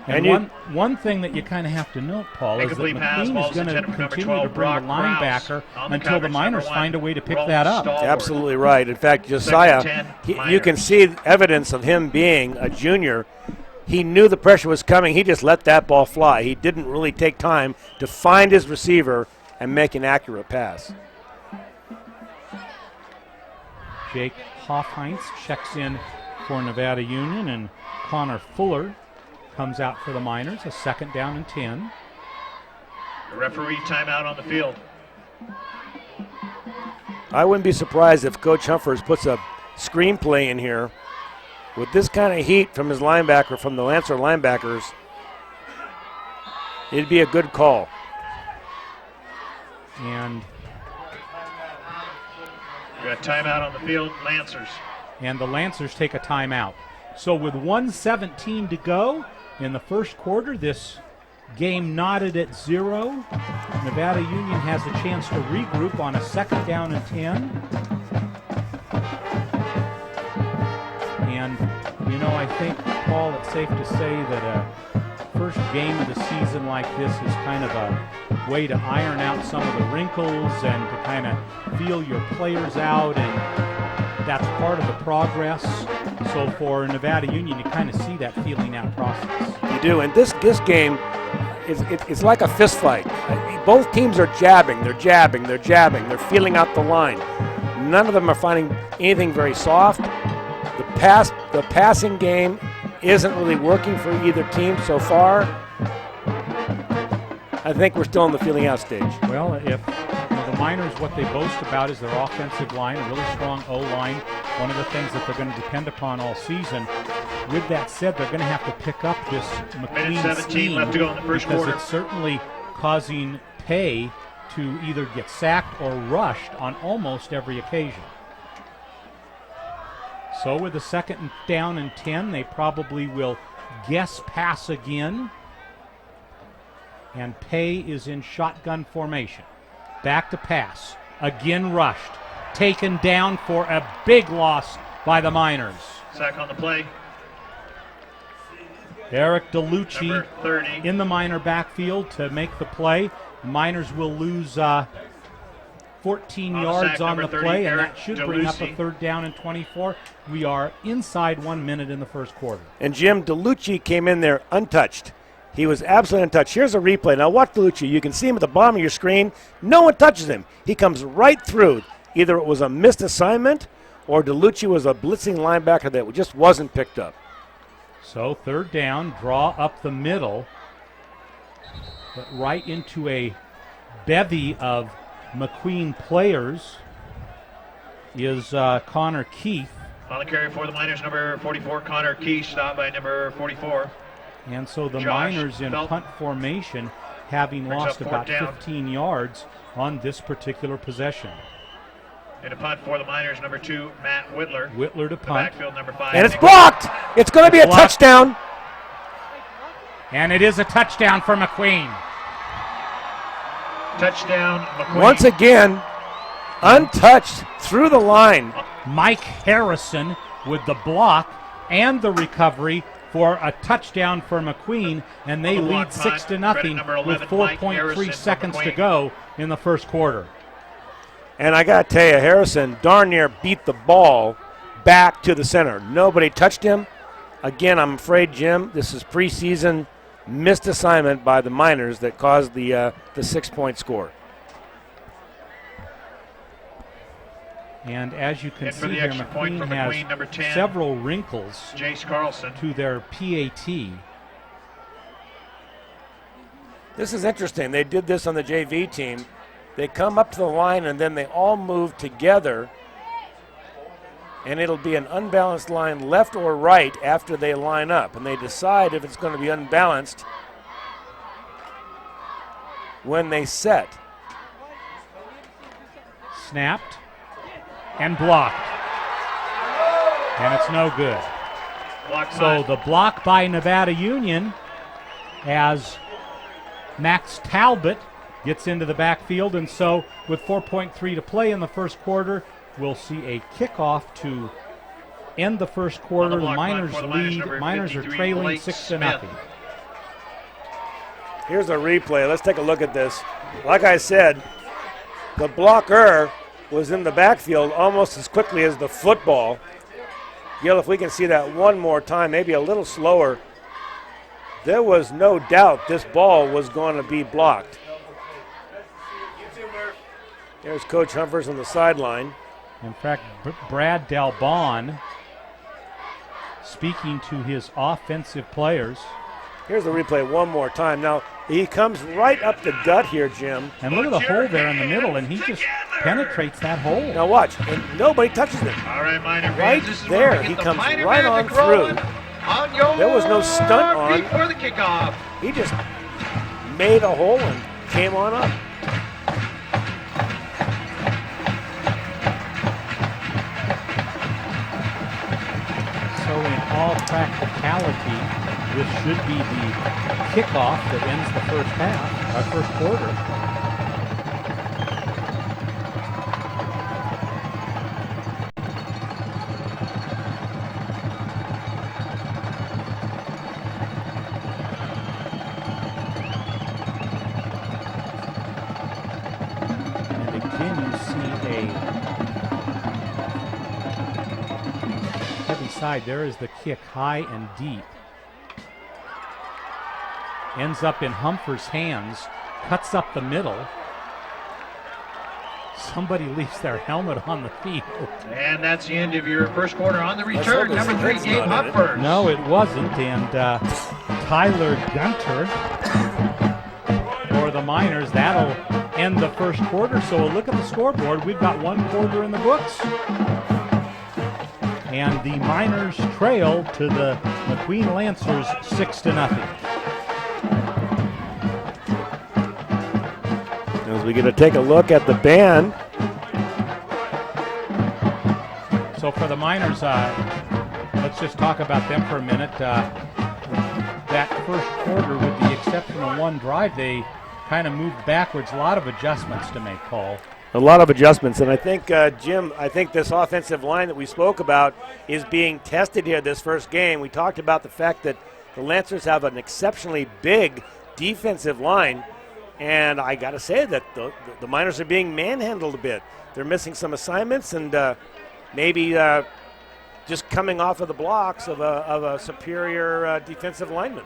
[SPEAKER 1] And one thing that you kind of have to note, Paul, is that McQueen is going to continue to bring the linebacker until the Miners find a way to pick that up.
[SPEAKER 2] Absolutely right. In fact, Josiah, you can see evidence of him being a junior. He knew the pressure was coming. He just let that ball fly. He didn't really take time to find his receiver and make an accurate pass.
[SPEAKER 1] Jake Hoffheinz checks in for Nevada Union, and Connor Fuller comes out for the Miners, a 2nd down and 10.
[SPEAKER 13] The referee timeout on the field.
[SPEAKER 2] I wouldn't be surprised if Coach Humphers puts a screenplay in here. With this kind of heat from his linebacker, from the Lancer linebackers, it'd be a good call.
[SPEAKER 1] And
[SPEAKER 13] we got timeout on the field, Lancers.
[SPEAKER 1] And the Lancers take a timeout. So with 1:17 to go in the first quarter, this game knotted at 0. Nevada Union has a chance to regroup on a 2nd down and 10. And, you know, I think, Paul, it's safe to say that a first game of the season like this is kind of a way to iron out some of the wrinkles and to kind of feel your players out, and that's part of the progress. So for Nevada Union, you kind of see that feeling out process.
[SPEAKER 2] You do, and this game it's like a fist fight. Both teams are jabbing, they're jabbing, they're jabbing, they're feeling out the line. None of them are finding anything very soft. The passing game isn't really working for either team so far. I think we're still in the feeling out stage.
[SPEAKER 1] Well, if the Miners, what they boast about is their offensive line, a really strong O-line, one of the things that they're going to depend upon all season. With that said, they're going to have to pick up this McQueen scheme
[SPEAKER 13] left to go in the first
[SPEAKER 1] because
[SPEAKER 13] quarter.
[SPEAKER 1] It's certainly causing Pay to either get sacked or rushed on almost every occasion. So with a 2nd down and 10, they probably will guess pass again. And Pay is in shotgun formation. Back to pass. Again rushed. Taken down for a big loss by the Miners.
[SPEAKER 13] Sack on the play.
[SPEAKER 1] Eric DeLucci
[SPEAKER 13] Number 30.
[SPEAKER 1] in the Miner backfield to make the play. Miners will lose 14 yards on the
[SPEAKER 13] 30,
[SPEAKER 1] play, and
[SPEAKER 13] Eric
[SPEAKER 1] that should bring up a
[SPEAKER 13] DeLucci.
[SPEAKER 1] 3rd down and 24. We are inside 1 minute in the first quarter.
[SPEAKER 2] And Jim, DeLucci came in there untouched. He was absolutely untouched. Here's a replay. Now watch DeLucci. You can see him at the bottom of your screen. No one touches him. He comes right through. Either it was a missed assignment or DeLucci was a blitzing linebacker that just wasn't picked up.
[SPEAKER 1] So 3rd down, draw up the middle, but right into a bevy of McQueen players is Connor Keith.
[SPEAKER 13] On the carry for the Miners, number 44, Connor Keith, stopped by number 44.
[SPEAKER 1] And so the
[SPEAKER 13] Josh
[SPEAKER 1] Miners in
[SPEAKER 13] Felt.
[SPEAKER 1] punt formation, having
[SPEAKER 13] Brings
[SPEAKER 1] lost
[SPEAKER 13] up
[SPEAKER 1] about
[SPEAKER 13] 4th down.
[SPEAKER 1] 15 yards on this particular possession.
[SPEAKER 13] And a punt for the Miners, number 2, Matt Whitler.
[SPEAKER 1] Whitler to
[SPEAKER 13] The
[SPEAKER 1] punt.
[SPEAKER 13] backfield, number 5.
[SPEAKER 2] And it's blocked. It's going to be a
[SPEAKER 1] Blocked.
[SPEAKER 2] touchdown.
[SPEAKER 1] And it is a touchdown for McQueen.
[SPEAKER 13] Touchdown, McQueen.
[SPEAKER 2] Once again, untouched through the line.
[SPEAKER 1] Mike Harrison with the block and the recovery for a touchdown for McQueen, and they
[SPEAKER 13] On the block
[SPEAKER 1] lead
[SPEAKER 13] punt,
[SPEAKER 1] 6-0
[SPEAKER 13] credit number 11,
[SPEAKER 1] with
[SPEAKER 13] Mike
[SPEAKER 1] 4.3
[SPEAKER 13] Harrison for
[SPEAKER 1] seconds to
[SPEAKER 13] McQueen.
[SPEAKER 1] go in the first quarter.
[SPEAKER 2] And I got to tell you, Harrison darn near beat the ball back to the center. Nobody touched him. Again, I'm afraid, Jim, this is preseason missed assignment by the Miners that caused the 6-point score.
[SPEAKER 1] And as you can
[SPEAKER 13] And for
[SPEAKER 1] see
[SPEAKER 13] the
[SPEAKER 1] here,
[SPEAKER 13] extra point
[SPEAKER 1] McQueen
[SPEAKER 13] for
[SPEAKER 1] has
[SPEAKER 13] McQueen, number 10,
[SPEAKER 1] several wrinkles
[SPEAKER 13] Jace Carlson.
[SPEAKER 1] to their PAT.
[SPEAKER 2] This is interesting. They did this on the JV team. They come up to the line and then they all move together and it'll be an unbalanced line left or right after they line up, and they decide if it's going to be unbalanced when they set.
[SPEAKER 1] Snapped and blocked. And it's no good. So the block by Nevada Union as Max Talbot gets into the backfield, and so with 4.3 to play in the first quarter, we'll see a kickoff to end the first quarter. The Miners lead. Miners are trailing 6-0.
[SPEAKER 2] Here's a replay. Let's take a look at this. Like I said, the blocker was in the backfield almost as quickly as the football. Gil, if we can see that one more time, maybe a little slower. There was no doubt this ball was going to be blocked. There's Coach Humphers on the sideline.
[SPEAKER 1] In fact, Brad Dalbon speaking to his offensive players.
[SPEAKER 2] Here's the replay one more time. Now, he comes right up the gut here, Jim.
[SPEAKER 1] And look at the hole there in the middle, and he just penetrates that hole.
[SPEAKER 2] Now watch, and nobody touches him.
[SPEAKER 13] All right, Miner
[SPEAKER 2] right
[SPEAKER 13] fans,
[SPEAKER 2] there, he comes right on through. There was no stunt on.
[SPEAKER 13] For the kickoff.
[SPEAKER 2] He just made a hole and came on up.
[SPEAKER 1] So in all practicality, this should be the kickoff that ends the first half, first quarter. And again, you see a heavy side. There is the kick, high and deep. Ends up in Humphers' hands, cuts up the middle. Somebody leaves their helmet on the field.
[SPEAKER 13] And that's the end of your first quarter. On the return, number 3, Dave Humphers.
[SPEAKER 1] No, it wasn't. And Tyler Gunter for the Miners. That'll end the first quarter. So look at the scoreboard. We've got 1 quarter in the books. And the Miners trail to the McQueen Lancers 6-0.
[SPEAKER 2] As we get to take a look at the band.
[SPEAKER 1] So for the Miners, let's just talk about them for a minute. That first quarter, with the exception of one drive, they kind of moved backwards. A lot of adjustments to make, Paul.
[SPEAKER 2] A lot of adjustments, and I think, Jim, I think this offensive line that we spoke about is being tested here this first game. We talked about the fact that the Lancers have an exceptionally big defensive line, and I got to say that the Miners are being manhandled a bit. They're missing some assignments, and maybe just coming off of the blocks of a superior defensive lineman.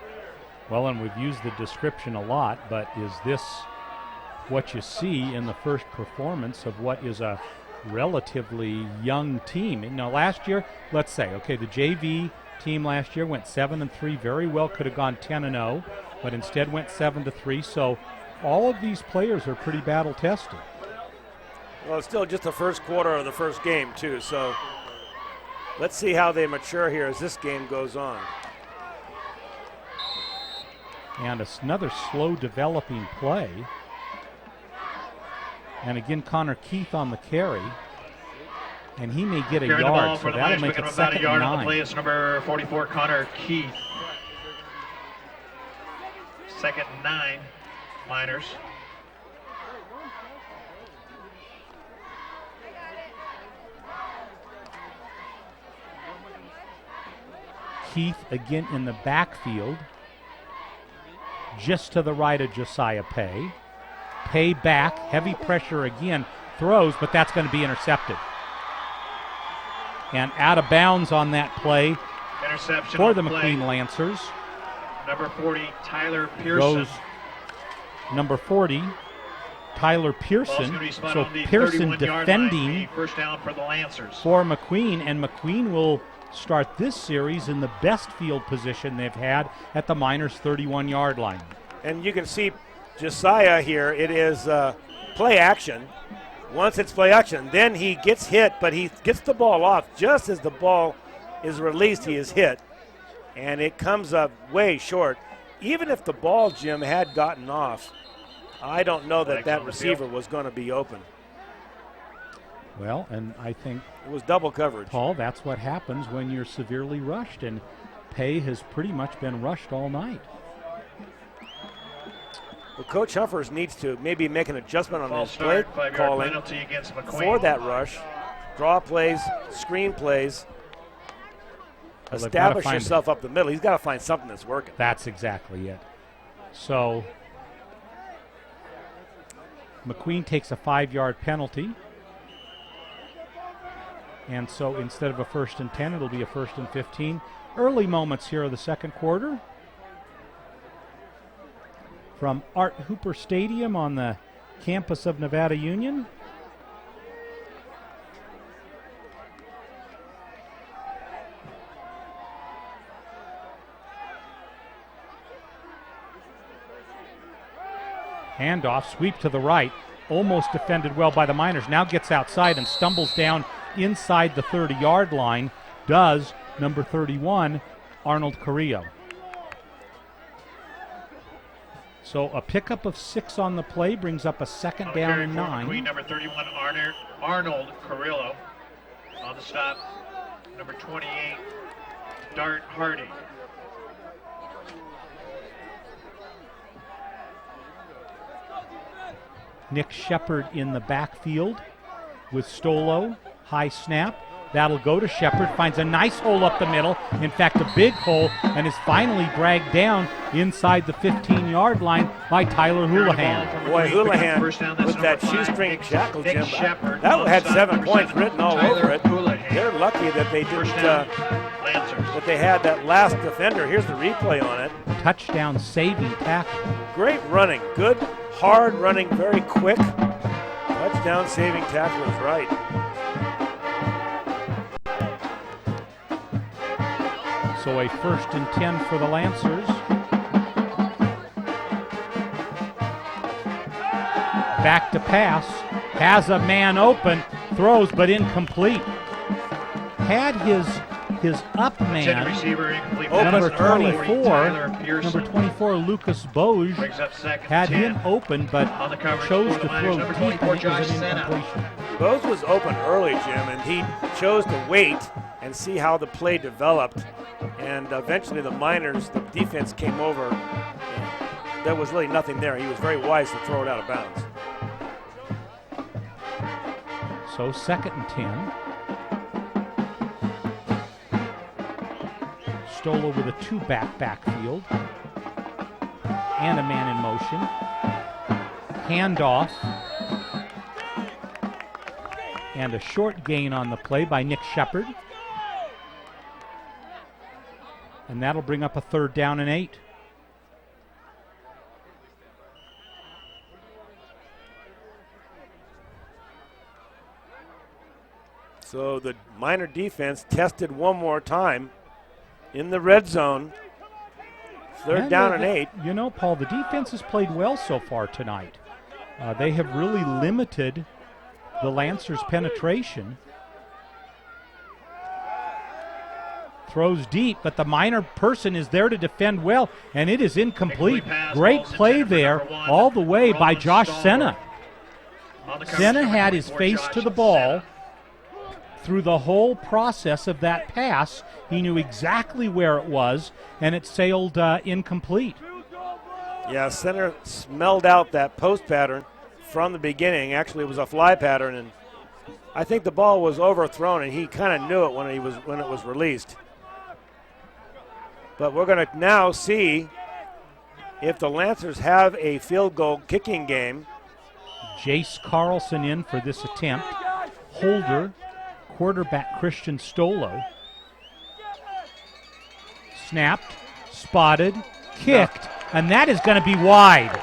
[SPEAKER 1] Well, and we've used the description a lot, but is this what you see in the first performance of what is a relatively young team? You know, last year, let's say, okay, the JV team last year went 7-3, very well could have gone 10-0, but instead went 7-3. So all of these players are pretty battle tested.
[SPEAKER 2] Well, it's still just the first quarter of the first game, too, so let's see how they mature here as this game goes on.
[SPEAKER 1] And another slow developing play. And again, Connor Keith on the carry. And he may get a yard, so that'll make it 2nd and 9.
[SPEAKER 13] On the play is number 44, Connor Keith. 2nd and 9, Miners.
[SPEAKER 1] Keith again in the backfield, just to the right of Josiah Pay. Pay back, heavy pressure again, throws, but that's going to be intercepted. And out of bounds on that play
[SPEAKER 13] Interception
[SPEAKER 1] for the
[SPEAKER 13] play.
[SPEAKER 1] McQueen Lancers.
[SPEAKER 13] Number 40, Tyler Pearson.
[SPEAKER 1] Goes number 40, Tyler Pearson. So Pearson defending
[SPEAKER 13] first down for the Lancers.
[SPEAKER 1] for McQueen, and McQueen will start this series in the best field position they've had at the Miners' 31-yard line.
[SPEAKER 2] And you can see Josiah here. It is play action. Once it's play action, then he gets hit, but he gets the ball off. Just as the ball is released, he is hit, and it comes up way short. Even if the ball, Jim, had gotten off, I don't know that that receiver was going to be open.
[SPEAKER 1] Well, and I think
[SPEAKER 2] it was double coverage.
[SPEAKER 1] Paul, that's what happens when you're severely rushed, and Pay has pretty much been rushed all night.
[SPEAKER 2] Well, Coach Humphers needs to maybe make an adjustment on his play
[SPEAKER 13] start, 5-yard
[SPEAKER 2] calling
[SPEAKER 13] penalty against McQueen.
[SPEAKER 2] for that rush. Draw plays, screen plays.
[SPEAKER 1] Well,
[SPEAKER 2] establish yourself up the middle. He's got to find something that's working.
[SPEAKER 1] That's exactly it. So McQueen takes a 5-yard penalty. And so instead of a 1st and 10, it'll be a 1st and 15. Early moments here of the second quarter. From Art Hooper Stadium on the campus of Nevada Union. Handoff, sweep to the right, almost defended well by the Miners. Now gets outside and stumbles down inside the 30-yard line. Does number 31, Arnold Carrillo. So a pickup of 6 on the play brings up a second down and 9.
[SPEAKER 13] McQueen, number 31, Arnold Carrillo. On the stop, number 28, Dart Hardy.
[SPEAKER 1] Nick Shepard in the backfield with Stolo. High snap. That'll go to Shepard. Finds a nice hole up the middle. In fact, a big hole, and is finally dragged down inside the 15-yard line by Tyler Houlihan.
[SPEAKER 2] Boy, Houlihan with that shoestring shackle, Jim. That had 7 points written all over it. They're lucky that they didn't. That they had that last defender. Here's the replay on it.
[SPEAKER 1] Touchdown saving tackle.
[SPEAKER 2] Great running. Good, hard running, very quick. Touchdown saving tackle is right.
[SPEAKER 1] So a 1st and 10 for the Lancers. Back to pass. Has a man open. Throws, but incomplete. Had his up man, number 24, Lucas Boge, had him open, but chose to throw deep, and it was an incompletion.
[SPEAKER 2] Boge was open early, Jim, and he chose to wait and see how the play developed. And eventually the Miners, the defense came over. And there was really nothing there. He was very wise to throw it out of bounds.
[SPEAKER 1] So 2nd and 10. Stolo with a 2-back backfield. And a man in motion. Handoff. And a short gain on the play by Nick Shepard. And that'll bring up a 3rd down and 8.
[SPEAKER 2] So the Miner defense tested one more time in the red zone. 3rd down and 8.
[SPEAKER 1] You know, Paul, the defense has played well so far tonight. They have really limited the Lancers' penetration. Throws deep, but the Miner person is there to defend well, and it is incomplete. Great play there all the way by Josh Senna. Senna had his face to the ball through the whole process of that pass. He knew exactly where it was, and it sailed incomplete.
[SPEAKER 2] Yeah, Senna smelled out that post pattern from the beginning. Actually, it was a fly pattern, and I think the ball was overthrown, and he kind of knew it when it was released. But we're going to now see if the Lancers have a field goal kicking game.
[SPEAKER 1] Jace Carlson in for this attempt. Holder, quarterback Christian Stolo. Snapped, spotted, kicked, and that is going to be wide.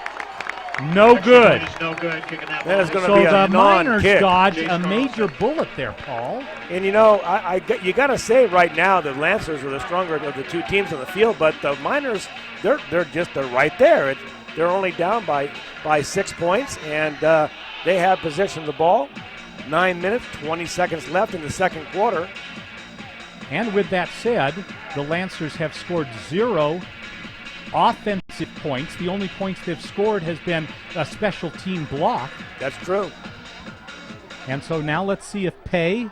[SPEAKER 1] No good.
[SPEAKER 2] That is going to
[SPEAKER 1] so
[SPEAKER 2] be a
[SPEAKER 1] the
[SPEAKER 2] non-kick.
[SPEAKER 1] Miners dodge a major bullet there, Paul.
[SPEAKER 2] And you know, you got to say right now the Lancers are the stronger of the two teams on the field, but the Miners, they're right there. They're only down by 6 points, and They have possession of the ball. 9 minutes, 20 seconds left in the second quarter.
[SPEAKER 1] And with that said, the Lancers have scored 0 offensive points. The only points they've scored has been a special team block.
[SPEAKER 2] That's true.
[SPEAKER 1] And so now let's see if Pay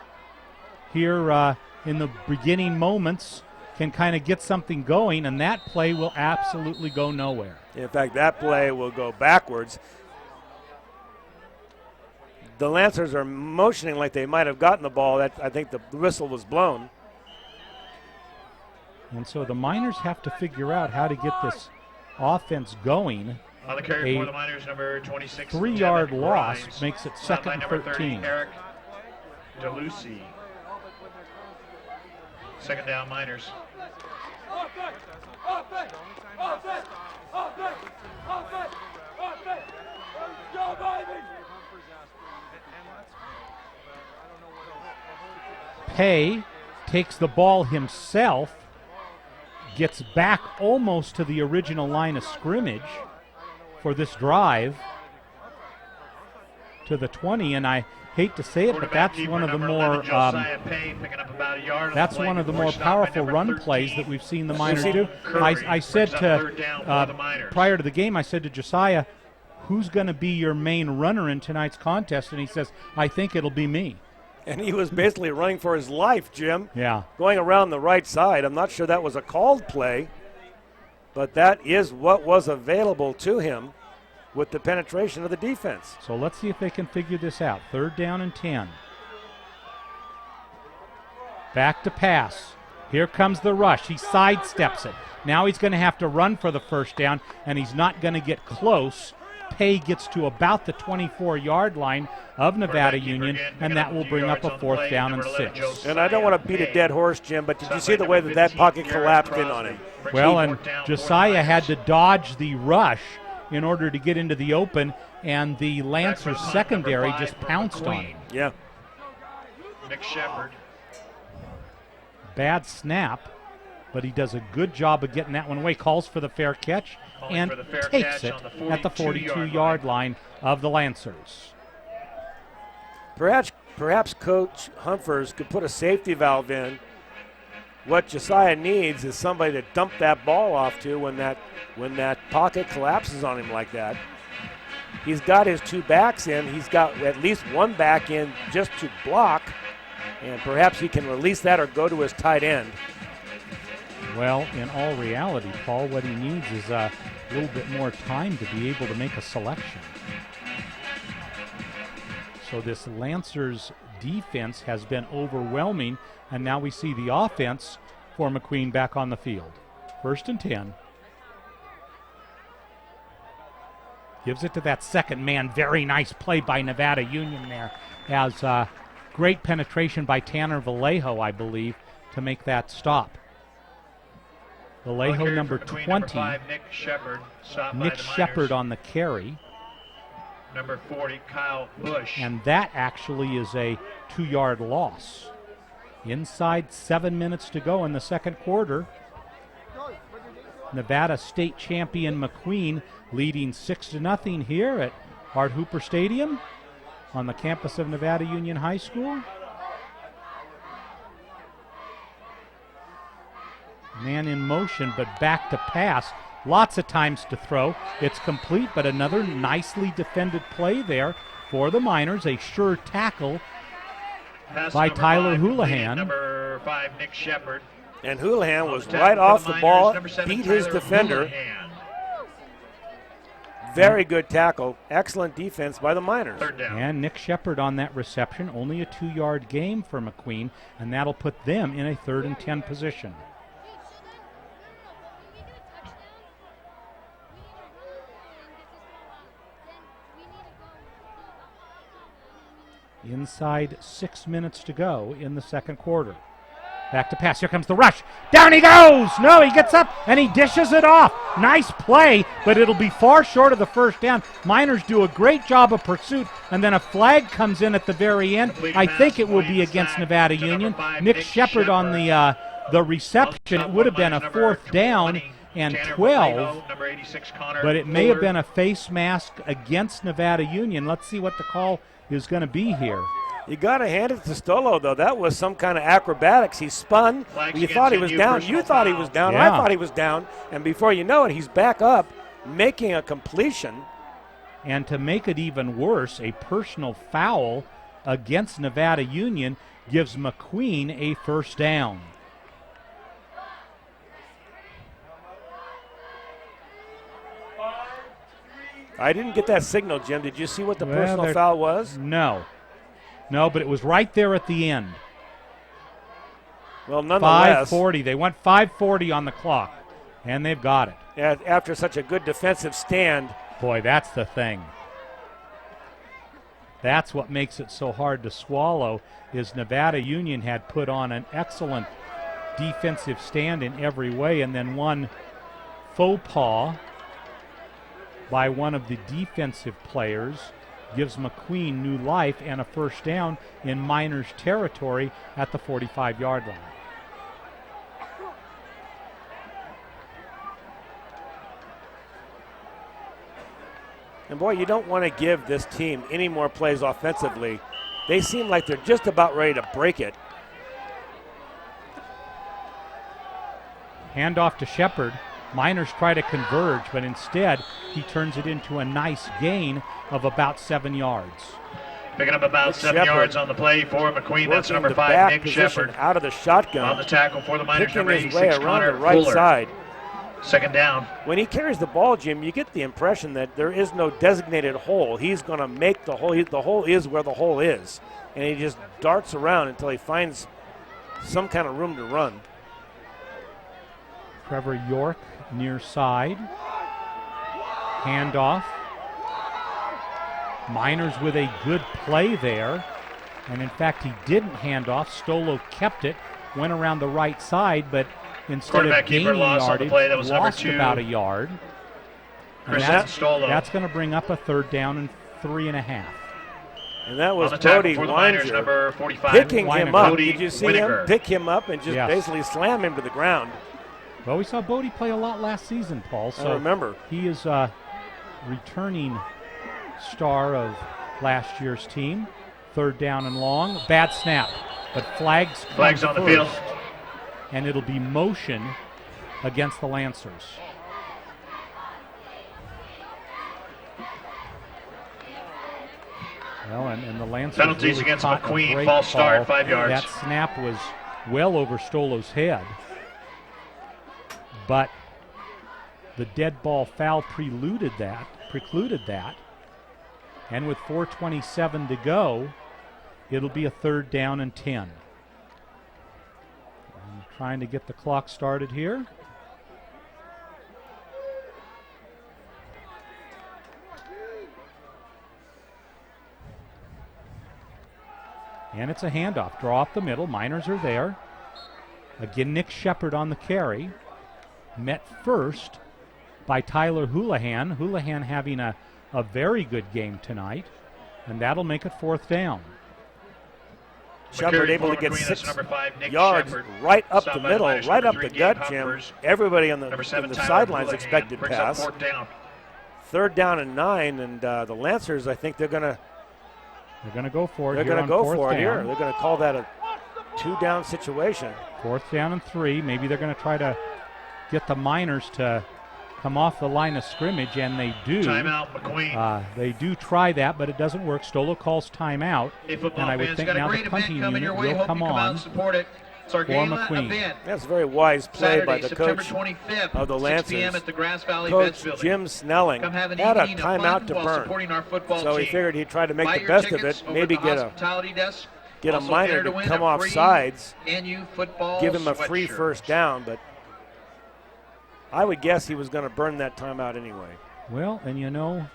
[SPEAKER 1] here in the beginning moments can kind of get something going, and that play will absolutely go nowhere.
[SPEAKER 2] In fact, that play will go backwards. The Lancers are motioning like they might have gotten the ball. I think the whistle was blown.
[SPEAKER 1] And so the Miners have to figure out how to get this offense going.
[SPEAKER 13] On the carry for the Miners, number 26.
[SPEAKER 1] 3-yard loss
[SPEAKER 13] Grimes.
[SPEAKER 1] makes it
[SPEAKER 13] Stopped by
[SPEAKER 1] second and
[SPEAKER 13] number
[SPEAKER 1] 13.
[SPEAKER 13] 30, Eric DeLucy. Second down, Miners.
[SPEAKER 1] Pay takes the ball himself, gets back almost to the original line of scrimmage for this drive to the 20, and I hate to say it, but that's one of the more powerful run plays that we've seen the Miners do. I said to prior to the game, I said to Josiah, who's going to be your main runner in tonight's contest? And he says, I think it'll be me.
[SPEAKER 2] And he was basically running for his life, Jim.
[SPEAKER 1] Yeah.
[SPEAKER 2] Going around the right side. I'm not sure that was a called play, but that is what was available to him with the penetration of the defense.
[SPEAKER 1] So let's see if they can figure this out. 3rd down and 10. Back to pass. Here comes the rush. He sidesteps it. Now he's going to have to run for the first down, and he's not going to get close. Pay gets to about the 24-yard line of Nevada Union, and that will bring up a 4th down and 6.
[SPEAKER 2] And I don't want to beat a dead horse, Jim, but did you see the way that pocket collapsed in on him?
[SPEAKER 1] Well, and Josiah had to dodge the rush in order to get into the open, and the Lancers secondary just pounced on him.
[SPEAKER 2] Yeah.
[SPEAKER 13] Nick Shepard.
[SPEAKER 1] Bad snap, but he does a good job of getting that one away. Calls for the fair catch and takes it at the 42-yard line of the Lancers.
[SPEAKER 2] Perhaps Coach Humphers could put a safety valve in. What Josiah needs is somebody to dump that ball off to when that pocket collapses on him like that. He's got his 2 backs in. He's got at least 1 back in just to block, and perhaps he can release that or go to his tight end.
[SPEAKER 1] Well, in all reality, Paul, what he needs is a little bit more time to be able to make a selection. So this Lancers defense has been overwhelming, and now we see the offense for McQueen back on the field. 1st and 10. Gives it to that second man. Very nice play by Nevada Union there. Has great penetration by Tanner Vallejo, I believe, to make that stop. Vallejo number 20.
[SPEAKER 13] Nick Shepard.
[SPEAKER 1] Nick Shepard on the carry.
[SPEAKER 13] Number 40, Kyle Bush.
[SPEAKER 1] And that actually is a 2-yard loss. Inside 7 minutes to go in the second quarter. Nevada state champion McQueen leading 6-0 here at Art Hooper Stadium on the campus of Nevada Union High School. Man in motion, but back to pass. Lots of times to throw. It's complete, but another nicely defended play there for the Miners. A sure tackle by Tyler Houlihan.
[SPEAKER 13] Number 5, Nick Shepard.
[SPEAKER 2] And Houlihan was right off the ball, beat his defender. Very good tackle. Excellent defense by the Miners.
[SPEAKER 1] And Nick Shepard on that reception. Only a 2-yard gain for McQueen, and that'll put them in a 3rd and 10 position. Inside 6 minutes to go in the second quarter. Back to pass. Here comes the rush. Down he goes. No, he gets up and he dishes it off. Nice play, but it'll be far short of the first down. Miners do a great job of pursuit, and then a flag comes in at the very end. I think it will be against Nevada Union. Nick Shepard on the reception. It would have been a 4th down, and
[SPEAKER 13] Tanner
[SPEAKER 1] 12,
[SPEAKER 13] Vallejo, number 86, Connor
[SPEAKER 1] but it may have
[SPEAKER 13] Fuller.
[SPEAKER 1] been a face mask against Nevada Union. Let's see what the call is going to be here.
[SPEAKER 2] You got to hand it to Stolo, though. That was some kind of acrobatics. He spun.
[SPEAKER 13] Flags
[SPEAKER 2] You thought he
[SPEAKER 13] against
[SPEAKER 2] was
[SPEAKER 13] you,
[SPEAKER 2] down.
[SPEAKER 13] personal
[SPEAKER 2] You thought he
[SPEAKER 13] foul.
[SPEAKER 2] was down.
[SPEAKER 1] Yeah.
[SPEAKER 2] I thought he was down. And before you know it, he's back up, making a completion.
[SPEAKER 1] And to make it even worse, a personal foul against Nevada Union gives McQueen a first down.
[SPEAKER 2] I didn't get that signal, Jim. Did you see what the
[SPEAKER 1] Well,
[SPEAKER 2] personal
[SPEAKER 1] they're-
[SPEAKER 2] foul was?
[SPEAKER 1] No, but it was right there at the end.
[SPEAKER 2] Well, nonetheless,
[SPEAKER 1] 5:40. They went 5:40 on the clock, and they've got it.
[SPEAKER 2] after such a good defensive stand,
[SPEAKER 1] Boy, that's the thing. That's what makes it so hard to swallow, is Nevada Union had put on an excellent defensive stand in every way, and then one faux pas by one of the defensive players gives McQueen new life and a first down in Miners territory at the 45-yard line.
[SPEAKER 2] and boy, you don't want to give this team any more plays offensively. They seem like they're just about ready to break it.
[SPEAKER 1] Handoff to Shepard. Miners try to converge, but instead he turns it into a nice gain of about 7 yards.
[SPEAKER 13] Picking up about
[SPEAKER 2] Nick
[SPEAKER 13] 7
[SPEAKER 2] Shepard
[SPEAKER 13] yards on the play for McQueen. That's
[SPEAKER 2] working
[SPEAKER 13] number
[SPEAKER 2] the
[SPEAKER 13] 5,
[SPEAKER 2] back
[SPEAKER 13] Nick
[SPEAKER 2] position
[SPEAKER 13] Shepard.
[SPEAKER 2] out of the shotgun,
[SPEAKER 13] On the tackle for the Miners,
[SPEAKER 2] picking
[SPEAKER 13] number
[SPEAKER 2] his way
[SPEAKER 13] 86,
[SPEAKER 2] around
[SPEAKER 13] Connor
[SPEAKER 2] the right
[SPEAKER 13] Fuller.
[SPEAKER 2] side.
[SPEAKER 13] Second down.
[SPEAKER 2] When he carries the ball, Jim, you get the impression that there is no designated hole. He's going to make the hole. The hole is where the hole is. And he just darts around until he finds some kind of room to run.
[SPEAKER 1] Trevor York near side. Handoff. Miners with a good play there. And in fact, he didn't hand off. Stolo kept it, went around the right side, but instead of
[SPEAKER 13] Quarterback keeper
[SPEAKER 1] gaining
[SPEAKER 13] loss on the
[SPEAKER 1] yardage,
[SPEAKER 13] play. That was number
[SPEAKER 1] lost
[SPEAKER 13] 2.
[SPEAKER 1] about a yard. And
[SPEAKER 13] Chris
[SPEAKER 1] that's
[SPEAKER 13] Stolo.
[SPEAKER 1] going to bring up a third down and 3.5.
[SPEAKER 2] And that was
[SPEAKER 13] On the tackle
[SPEAKER 2] Brody
[SPEAKER 13] for the Miners,
[SPEAKER 2] Weininger
[SPEAKER 13] number 45.
[SPEAKER 2] picking him up.
[SPEAKER 13] Cody
[SPEAKER 2] Did you see
[SPEAKER 13] Winiger.
[SPEAKER 2] him pick him up and just
[SPEAKER 1] Yes.
[SPEAKER 2] basically slam him to the ground?
[SPEAKER 1] Well, we saw Bodie play a lot last season, Paul. So
[SPEAKER 2] I remember.
[SPEAKER 1] He is a returning star of last year's team. Third down and long. Bad snap, but flags
[SPEAKER 13] on the field.
[SPEAKER 1] And it'll be motion against the Lancers. Well, and the Lancers
[SPEAKER 13] Penalties
[SPEAKER 1] really
[SPEAKER 13] against
[SPEAKER 1] caught a
[SPEAKER 13] McQueen.
[SPEAKER 1] break
[SPEAKER 13] False start,
[SPEAKER 1] call.
[SPEAKER 13] 5 yards.
[SPEAKER 1] That snap was well over Stolo's head. But the dead ball foul precluded that. And with 4:27 to go, it'll be a third down and 10. I'm trying to get the clock started here. And it's a handoff. Draw up the middle. Miners are there. Again, Nick Shepard on the carry. Met first by Tyler Houlihan. Houlihan having a very good game tonight. And that'll make it fourth down.
[SPEAKER 2] Shepard able to get 6 yards right up the middle, right up the gut, Jim. Everybody on the sidelines expected pass. Third down and 9, and the Lancers, I think they're going to
[SPEAKER 1] go for it.
[SPEAKER 2] They're going to go for it here. They're going to call that a 2-down situation.
[SPEAKER 1] Fourth down and 3. Maybe they're going to try to get the Miners to come off the line of scrimmage, and they do.
[SPEAKER 13] Timeout, McQueen.
[SPEAKER 1] They do try that, but it doesn't work. Stolo calls timeout, and I would think now the punting unit will come on
[SPEAKER 13] support it.
[SPEAKER 1] for McQueen.
[SPEAKER 2] That's a very wise play
[SPEAKER 13] Saturday,
[SPEAKER 2] by the
[SPEAKER 13] September
[SPEAKER 2] coach
[SPEAKER 13] 25th,
[SPEAKER 2] of the
[SPEAKER 13] 6 p.m.
[SPEAKER 2] Lancers.
[SPEAKER 13] at the Grass Valley
[SPEAKER 2] Coach
[SPEAKER 13] Vets Building.
[SPEAKER 2] Jim Snelling
[SPEAKER 13] Come have an
[SPEAKER 2] had a
[SPEAKER 13] evening of fun
[SPEAKER 2] timeout to
[SPEAKER 13] while
[SPEAKER 2] burn,
[SPEAKER 13] supporting our football
[SPEAKER 2] so he
[SPEAKER 13] team.
[SPEAKER 2] figured he'd try to make
[SPEAKER 13] Buy
[SPEAKER 2] the
[SPEAKER 13] your
[SPEAKER 2] best of
[SPEAKER 13] tickets
[SPEAKER 2] it,
[SPEAKER 13] over
[SPEAKER 2] maybe
[SPEAKER 13] at the
[SPEAKER 2] get a
[SPEAKER 13] hospitality desk.
[SPEAKER 2] get a
[SPEAKER 13] Also
[SPEAKER 2] Miner
[SPEAKER 13] enter
[SPEAKER 2] to
[SPEAKER 13] win
[SPEAKER 2] come
[SPEAKER 13] a
[SPEAKER 2] off
[SPEAKER 13] free
[SPEAKER 2] sides,
[SPEAKER 13] NU football
[SPEAKER 2] give him a free
[SPEAKER 13] sweatshirt.
[SPEAKER 2] first down, but I would guess he was going to burn that timeout anyway.
[SPEAKER 1] Well, and you know,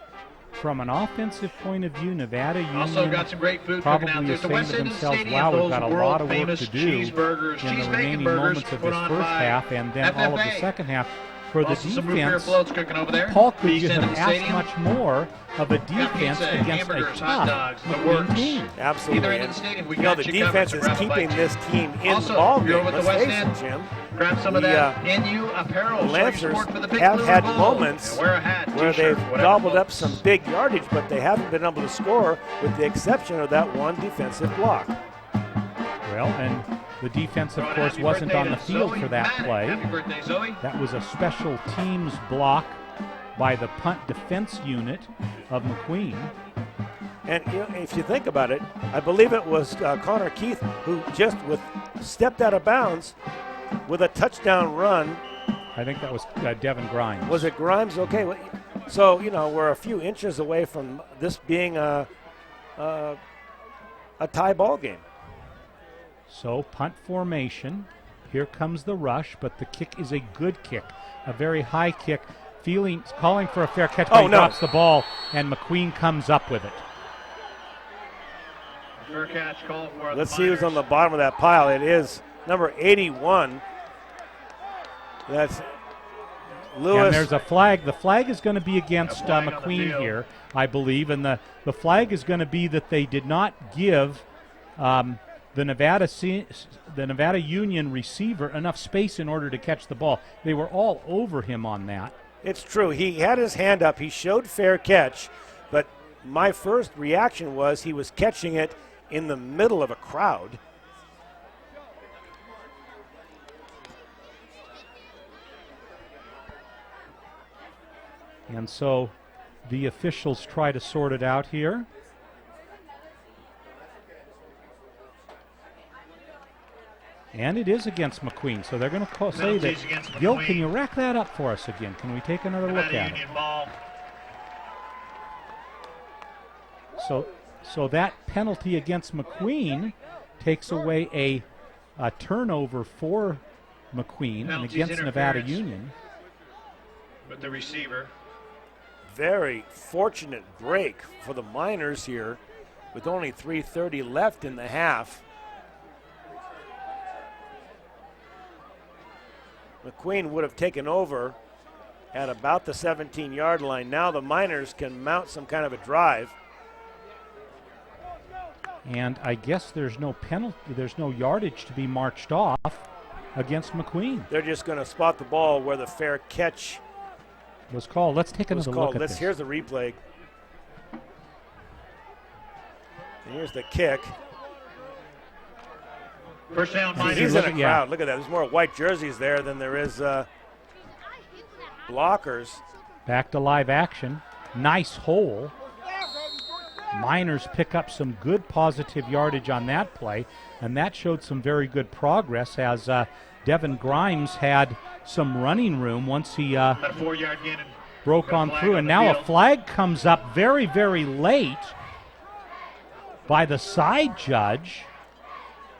[SPEAKER 1] from an offensive point of view, Nevada Union
[SPEAKER 13] Also got some great food
[SPEAKER 1] probably
[SPEAKER 13] cooking out there
[SPEAKER 1] is
[SPEAKER 13] at the
[SPEAKER 1] saying
[SPEAKER 13] West
[SPEAKER 1] to
[SPEAKER 13] End of the
[SPEAKER 1] themselves,
[SPEAKER 13] stadium.
[SPEAKER 1] wow, we've
[SPEAKER 13] Those
[SPEAKER 1] got a lot of work
[SPEAKER 13] world-famous
[SPEAKER 1] to do
[SPEAKER 13] cheeseburgers,
[SPEAKER 1] in
[SPEAKER 13] cheese
[SPEAKER 1] the
[SPEAKER 13] bacon
[SPEAKER 1] remaining
[SPEAKER 13] burgers
[SPEAKER 1] moments of
[SPEAKER 13] put
[SPEAKER 1] this
[SPEAKER 13] on
[SPEAKER 1] first
[SPEAKER 13] by
[SPEAKER 1] half, and then all of a
[SPEAKER 13] FFA.
[SPEAKER 1] second half. for the
[SPEAKER 13] Also some root beer
[SPEAKER 1] defense,
[SPEAKER 13] floats cooking over there.
[SPEAKER 1] Paul could
[SPEAKER 13] Beast
[SPEAKER 1] have
[SPEAKER 13] end of the
[SPEAKER 1] asked
[SPEAKER 13] stadium.
[SPEAKER 1] much more of a defense
[SPEAKER 13] pizza,
[SPEAKER 1] against a
[SPEAKER 13] hamburgers, hot
[SPEAKER 1] tough
[SPEAKER 13] dogs, the
[SPEAKER 1] McQueen
[SPEAKER 13] works.
[SPEAKER 1] team.
[SPEAKER 2] Absolutely.
[SPEAKER 13] Either end of
[SPEAKER 2] And,
[SPEAKER 13] the stadium, we
[SPEAKER 2] you know,
[SPEAKER 13] got
[SPEAKER 2] the
[SPEAKER 13] you covered,
[SPEAKER 2] defense
[SPEAKER 13] so
[SPEAKER 2] is
[SPEAKER 13] grab a
[SPEAKER 2] keeping
[SPEAKER 13] bite.
[SPEAKER 2] this team in
[SPEAKER 13] Also,
[SPEAKER 2] the ball
[SPEAKER 13] if you're
[SPEAKER 2] game.
[SPEAKER 13] over at the
[SPEAKER 2] Let's
[SPEAKER 13] West
[SPEAKER 2] face
[SPEAKER 13] End,
[SPEAKER 2] it, Jim.
[SPEAKER 13] grab some of that NU apparel.
[SPEAKER 2] The
[SPEAKER 13] show your
[SPEAKER 2] Lancers
[SPEAKER 13] support for the big
[SPEAKER 2] have
[SPEAKER 13] blue
[SPEAKER 2] had
[SPEAKER 13] and gold.
[SPEAKER 2] moments
[SPEAKER 13] And wear a hat,
[SPEAKER 2] where
[SPEAKER 13] t-shirt,
[SPEAKER 2] they've
[SPEAKER 13] whatever
[SPEAKER 2] gobbled up
[SPEAKER 13] floats.
[SPEAKER 2] some big yardage, but they haven't been able to score with the exception of that one defensive block.
[SPEAKER 1] Well, and the defense, of
[SPEAKER 13] Well,
[SPEAKER 1] course,
[SPEAKER 13] happy
[SPEAKER 1] wasn't
[SPEAKER 13] birthday
[SPEAKER 1] on the
[SPEAKER 13] to
[SPEAKER 1] field
[SPEAKER 13] Zoe
[SPEAKER 1] for that
[SPEAKER 13] Maddox.
[SPEAKER 1] play.
[SPEAKER 13] Happy birthday, Zoe.
[SPEAKER 1] That was a special teams block by the punt defense unit of McQueen.
[SPEAKER 2] And you know, if you think about it, I believe it was Connor Keith who just stepped out of bounds with a touchdown run.
[SPEAKER 1] I think that was Devin Grimes.
[SPEAKER 2] Was it Grimes? Okay. Well, so, you know, we're a few inches away from this being a tie ball game.
[SPEAKER 1] So punt formation. Here comes the rush, but the kick is a good kick, a very high kick. Calling for a fair catch, but he drops the ball, and McQueen comes up with it.
[SPEAKER 13] Fair catch call for
[SPEAKER 2] Let's
[SPEAKER 13] the
[SPEAKER 2] see who's on the bottom of that pile. It is number 81. That's Lewis.
[SPEAKER 1] And there's a flag. The flag is going to be against
[SPEAKER 13] flag on the
[SPEAKER 1] McQueen
[SPEAKER 13] field.
[SPEAKER 1] here, I believe. And the flag is going to be that they did not give the Nevada Union receiver enough space in order to catch the ball. They were all over him on that.
[SPEAKER 2] It's true. He had his hand up. He showed fair catch, but my first reaction was he was catching it in the middle of a crowd.
[SPEAKER 1] And so the officials try to sort it out here. And it is against McQueen, so they're going to say that.
[SPEAKER 13] Penalties against
[SPEAKER 1] Gil,
[SPEAKER 13] McQueen.
[SPEAKER 1] can you rack that up for us again? Can we take another look
[SPEAKER 13] Nevada
[SPEAKER 1] at it?
[SPEAKER 13] Union ball.
[SPEAKER 1] So that penalty against McQueen takes away a turnover for McQueen and
[SPEAKER 13] Penalties,
[SPEAKER 1] against Nevada
[SPEAKER 13] interference.
[SPEAKER 1] Union.
[SPEAKER 13] With the receiver.
[SPEAKER 2] Very fortunate break for the Miners here with only 3:30 left in the half. McQueen would have taken over at about the 17-yard line. Now the Miners can mount some kind of a drive.
[SPEAKER 1] And I guess there's no penalty, there's no yardage to be marched off against McQueen.
[SPEAKER 2] They're just going to spot the ball where the fair catch
[SPEAKER 1] Was called. Let's take
[SPEAKER 2] was
[SPEAKER 1] another
[SPEAKER 2] called.
[SPEAKER 1] look at this.
[SPEAKER 2] Here's the replay. And here's the kick.
[SPEAKER 13] First down, Miners.
[SPEAKER 2] He's in a crowd. Look at that. There's more white jerseys there than there is blockers.
[SPEAKER 1] Back to live action. Nice hole. Miners pick up some good positive yardage on that play, and that showed some very good progress as Devin Grimes had some running room once he
[SPEAKER 13] About a 4-yard gain. And
[SPEAKER 1] broke on
[SPEAKER 13] flag
[SPEAKER 1] through.
[SPEAKER 13] on
[SPEAKER 1] And
[SPEAKER 13] the
[SPEAKER 1] now a
[SPEAKER 13] field.
[SPEAKER 1] flag comes up very, very late by the side judge.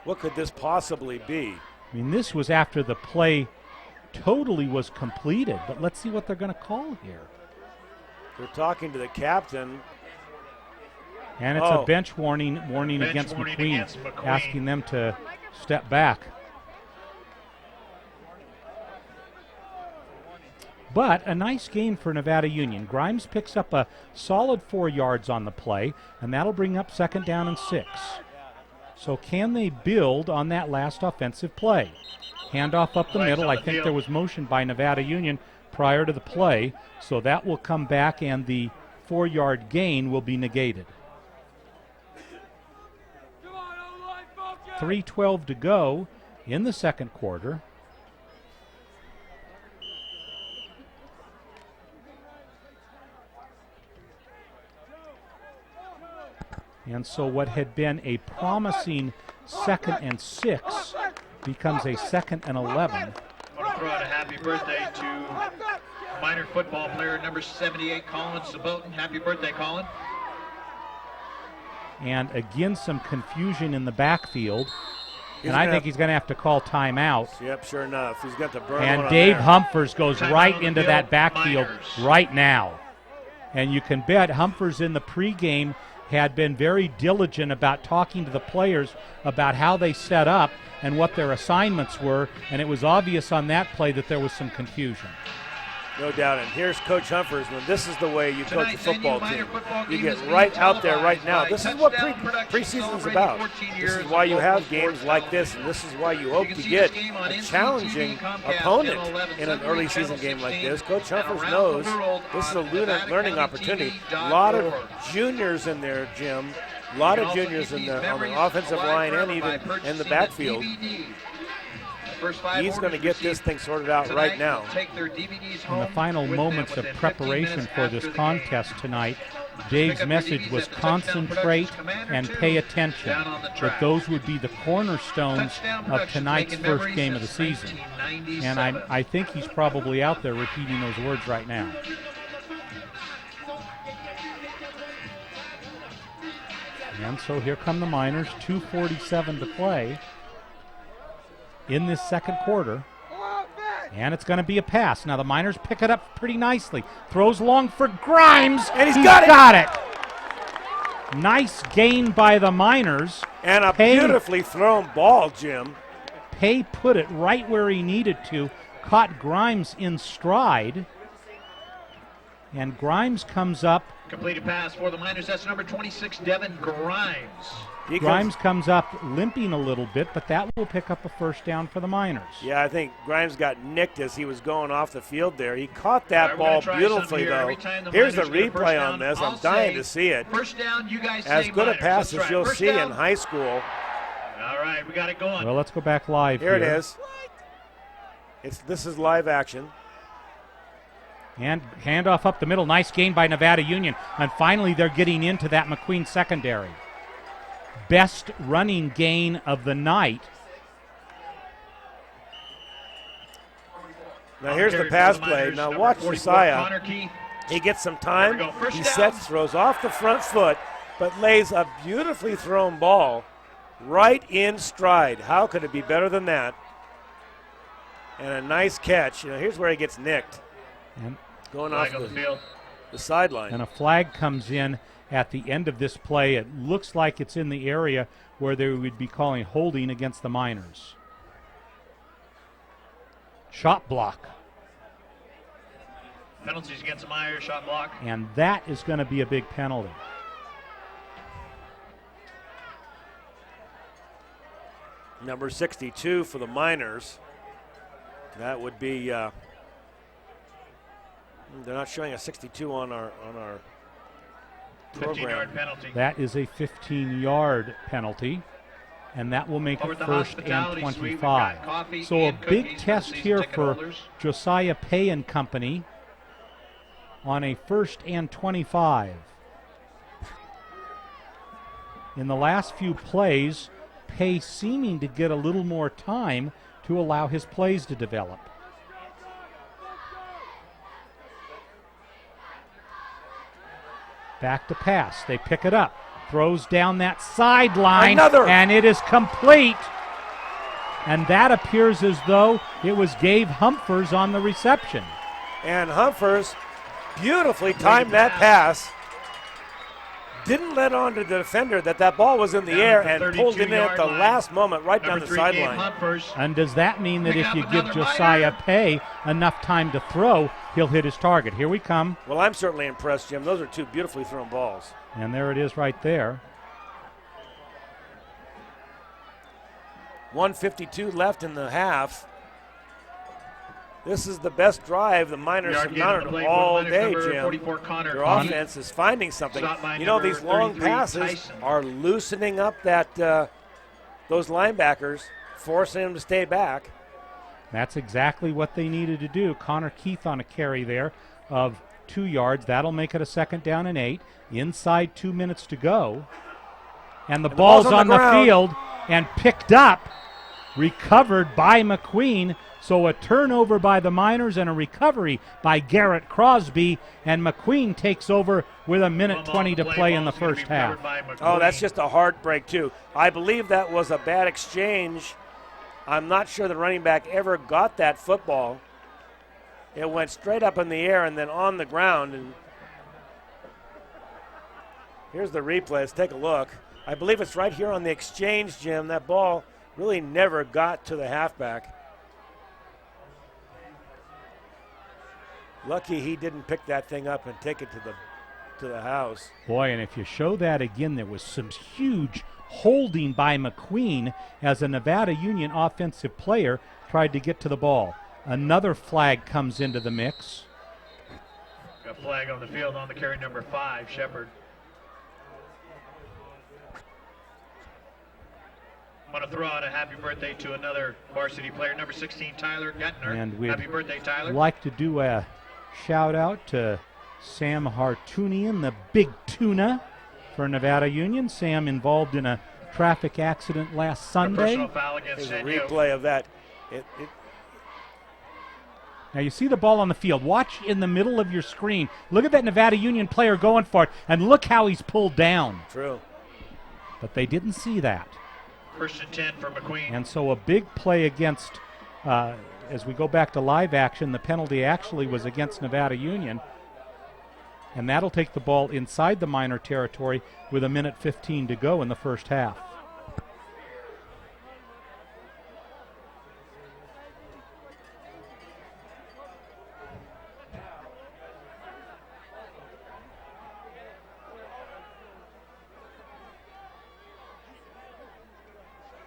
[SPEAKER 2] What could this possibly be?
[SPEAKER 1] I mean, this was after the play totally was completed, but let's see what they're going to call here.
[SPEAKER 2] They're talking to the captain.
[SPEAKER 1] And it's a bench warning
[SPEAKER 13] Bench
[SPEAKER 1] against
[SPEAKER 13] warning
[SPEAKER 1] McQueen,
[SPEAKER 13] against McQueen.
[SPEAKER 1] asking them to step back. But a nice gain for Nevada Union. Grimes picks up a solid 4 yards on the play, and that'll bring up 2nd down and 6. So can they build on that last offensive play? Handoff up the
[SPEAKER 13] Flags
[SPEAKER 1] middle.
[SPEAKER 13] on
[SPEAKER 1] I
[SPEAKER 13] the
[SPEAKER 1] think
[SPEAKER 13] field.
[SPEAKER 1] there was motion by Nevada Union prior to the play, so that will come back, and the 4-yard gain will be negated. 3:12 to go in the second quarter. And so what had been a promising 2nd and 6 becomes a 2nd and 11.
[SPEAKER 13] I want to throw out a happy birthday to minor football player number 78, Colin Sabotin. Happy birthday, Colin.
[SPEAKER 1] And again, some confusion in the backfield.
[SPEAKER 2] He's
[SPEAKER 1] And I
[SPEAKER 2] gonna
[SPEAKER 1] think he's going to have to call timeout.
[SPEAKER 2] Yep, sure enough. He's got the burn one
[SPEAKER 1] And
[SPEAKER 2] on
[SPEAKER 1] Dave
[SPEAKER 2] there.
[SPEAKER 1] Humphers goes
[SPEAKER 13] Timeout
[SPEAKER 1] right
[SPEAKER 13] on the
[SPEAKER 1] into
[SPEAKER 13] field,
[SPEAKER 1] that backfield
[SPEAKER 13] Miners.
[SPEAKER 1] right now. And you can bet Humphers in the pregame had been very diligent about talking to the players about how they set up and what their assignments were, and it was obvious on that play that there was some confusion.
[SPEAKER 2] No doubt. And here's Coach Humphers. When this is the way you coach a football team, you get right out there right now. This is what preseason is about. This is why you have games like this, and this is why you hope to get a challenging opponent in an early season game like this. Coach Humphers knows this is a learning opportunity. A lot of juniors in there, Jim. A lot of juniors on the offensive line and even in the backfield. He's going to get this thing sorted out right now.
[SPEAKER 1] In the final moments of preparation for this contest tonight, Dave's message was concentrate and pay attention, that those would be the cornerstones of tonight's first game of the season. And I think he's probably out there repeating those words right now. And so here come the Miners, 2:47 to play in this second quarter. And it's going to be a pass. Now the Miners pick it up pretty nicely. Throws long for Grimes.
[SPEAKER 2] And he's got it.
[SPEAKER 1] Nice gain by the Miners.
[SPEAKER 2] And a beautifully thrown ball, Jim.
[SPEAKER 1] Pay put it right where he needed to. Caught Grimes in stride. And Grimes comes up.
[SPEAKER 13] Completed pass for the Miners. That's number 26, Devin Grimes.
[SPEAKER 1] Grimes comes up limping a little bit, but that will pick up a first down for the Miners.
[SPEAKER 2] Yeah, I think Grimes got nicked as he was going off the field there. He caught that ball beautifully, though. Here's the replay on this. I'm dying to see it.
[SPEAKER 13] First down, you guys
[SPEAKER 2] as good a pass as you'll see in high school.
[SPEAKER 13] All right, we got it going.
[SPEAKER 1] Well, let's go back live
[SPEAKER 2] here. It is. This is live action.
[SPEAKER 1] And handoff up the middle. Nice gain by Nevada Union. And finally, they're getting into that McQueen secondary. Best running gain of the night.
[SPEAKER 2] Now here's the pass play. Now watch Josiah. He gets some time. He sets, throws off the front foot, but lays a beautifully thrown ball right in stride. How could it be better than that? And a nice catch. Here's where he gets nicked.
[SPEAKER 1] And
[SPEAKER 2] going off the sideline.
[SPEAKER 1] And a flag comes in at the end of this play. It looks like it's in the area where they would be calling holding against the Miners. Shot block.
[SPEAKER 13] Penalties against the Miners, shot block.
[SPEAKER 1] And that is going to be a big penalty.
[SPEAKER 2] Number 62 for the Miners. That would be they're not showing a 62 on our program.
[SPEAKER 13] 15-yard penalty.
[SPEAKER 1] That is a 15-yard penalty, and that will make it first and 25. So a big test here for Josiah Pay and Company on a first and 25. In the last few plays, Pay seeming to get a little more time to allow his plays to develop. Back to pass. They pick it up. Throws down that sideline. And it is complete. And that appears as though it was Dave Humphers on the reception.
[SPEAKER 2] And Humphers beautifully timed that pass. Didn't let on to the defender that ball was in the air and pulled it in at the last moment right down the sideline.
[SPEAKER 1] And does that mean that if you give Josiah Pay enough time to throw, he'll hit his target? Here we come.
[SPEAKER 2] Well, I'm certainly impressed, Jim. Those are two beautifully thrown balls.
[SPEAKER 1] And there it is right there.
[SPEAKER 2] 1:52 left in the half. This is the best drive the Miners have mounted all day, Jim. Their offense is finding something. These long passes are loosening up those linebackers, forcing them to stay back.
[SPEAKER 1] That's exactly what they needed to do. Connor Keith on a carry there of 2 yards. That'll make it a 2nd down and 8. Inside 2 minutes to go. And the ball's on the field and picked up, recovered by McQueen. So a turnover by the Miners and a recovery by Garrett Crosby, and McQueen takes over with 1:20 to play in the first half.
[SPEAKER 2] Oh, that's just a heartbreak, too. I believe that was a bad exchange. I'm not sure the running back ever got that football. It went straight up in the air and then on the ground. And here's the replay. Let's take a look. I believe it's right here on the exchange, Jim. That ball really never got to the halfback. Lucky he didn't pick that thing up and take it to the house.
[SPEAKER 1] Boy, and if you show that again, there was some huge holding by McQueen as a Nevada Union offensive player tried to get to the ball. Another flag comes into the mix.
[SPEAKER 13] Got flag on the field on the carry number 5, Shepard. I'm going to throw out a happy birthday to another varsity player, number 16, Tyler Gettner.
[SPEAKER 1] And we'd
[SPEAKER 13] happy birthday, Tyler.
[SPEAKER 1] like to do a shout out to Sam Hartunian, the big tuna for Nevada Union. Sam involved in a traffic accident last Sunday.
[SPEAKER 13] Personal foul against
[SPEAKER 2] There's a
[SPEAKER 13] Senyo.
[SPEAKER 2] replay of that.
[SPEAKER 1] Now you see the ball on the field. Watch in the middle of your screen. Look at that Nevada Union player going for it, and look how he's pulled down.
[SPEAKER 2] True.
[SPEAKER 1] But they didn't see that.
[SPEAKER 13] First and 10 for McQueen.
[SPEAKER 1] And so a big play against, as we go back to live action, the penalty actually was against Nevada Union. And that'll take the ball inside the Miner territory with 1:15 to go in the first half.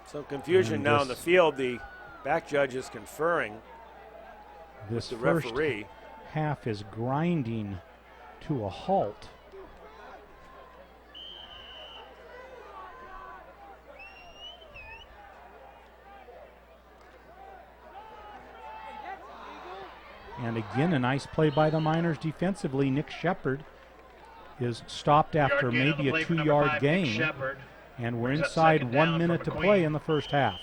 [SPEAKER 2] Some confusion
[SPEAKER 1] And
[SPEAKER 2] now in the
[SPEAKER 1] this-
[SPEAKER 2] field. The back judge is conferring
[SPEAKER 1] This
[SPEAKER 2] with the
[SPEAKER 1] first
[SPEAKER 2] referee.
[SPEAKER 1] half is grinding to a halt. And again, a nice play by the Miners defensively. Nick Shepard is stopped after
[SPEAKER 13] gain on the
[SPEAKER 1] maybe
[SPEAKER 13] play
[SPEAKER 1] a
[SPEAKER 13] for number
[SPEAKER 1] 2-yard
[SPEAKER 13] 5, Nick
[SPEAKER 1] gain.
[SPEAKER 13] Shepard.
[SPEAKER 1] And we're
[SPEAKER 13] Brings up
[SPEAKER 1] inside
[SPEAKER 13] second
[SPEAKER 1] 1
[SPEAKER 13] down
[SPEAKER 1] minute
[SPEAKER 13] for
[SPEAKER 1] to play
[SPEAKER 13] McQueen.
[SPEAKER 1] in the first half.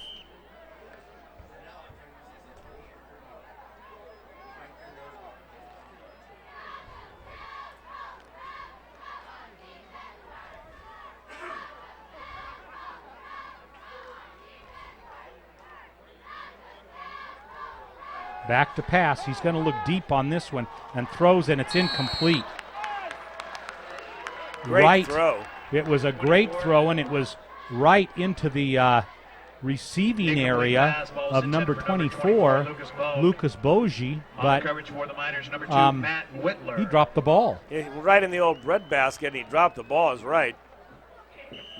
[SPEAKER 1] Back to pass. He's going to look deep on this one and throws, and it's incomplete.
[SPEAKER 2] Great throw.
[SPEAKER 1] It was a great throw, and it was right into the receiving area of number 24, Lucas Bogie, but
[SPEAKER 13] coverage for the Miners, number 2,
[SPEAKER 1] um,
[SPEAKER 13] Matt Whitler.
[SPEAKER 1] he dropped the ball.
[SPEAKER 2] Yeah, right in the old breadbasket, and he dropped the ball is right.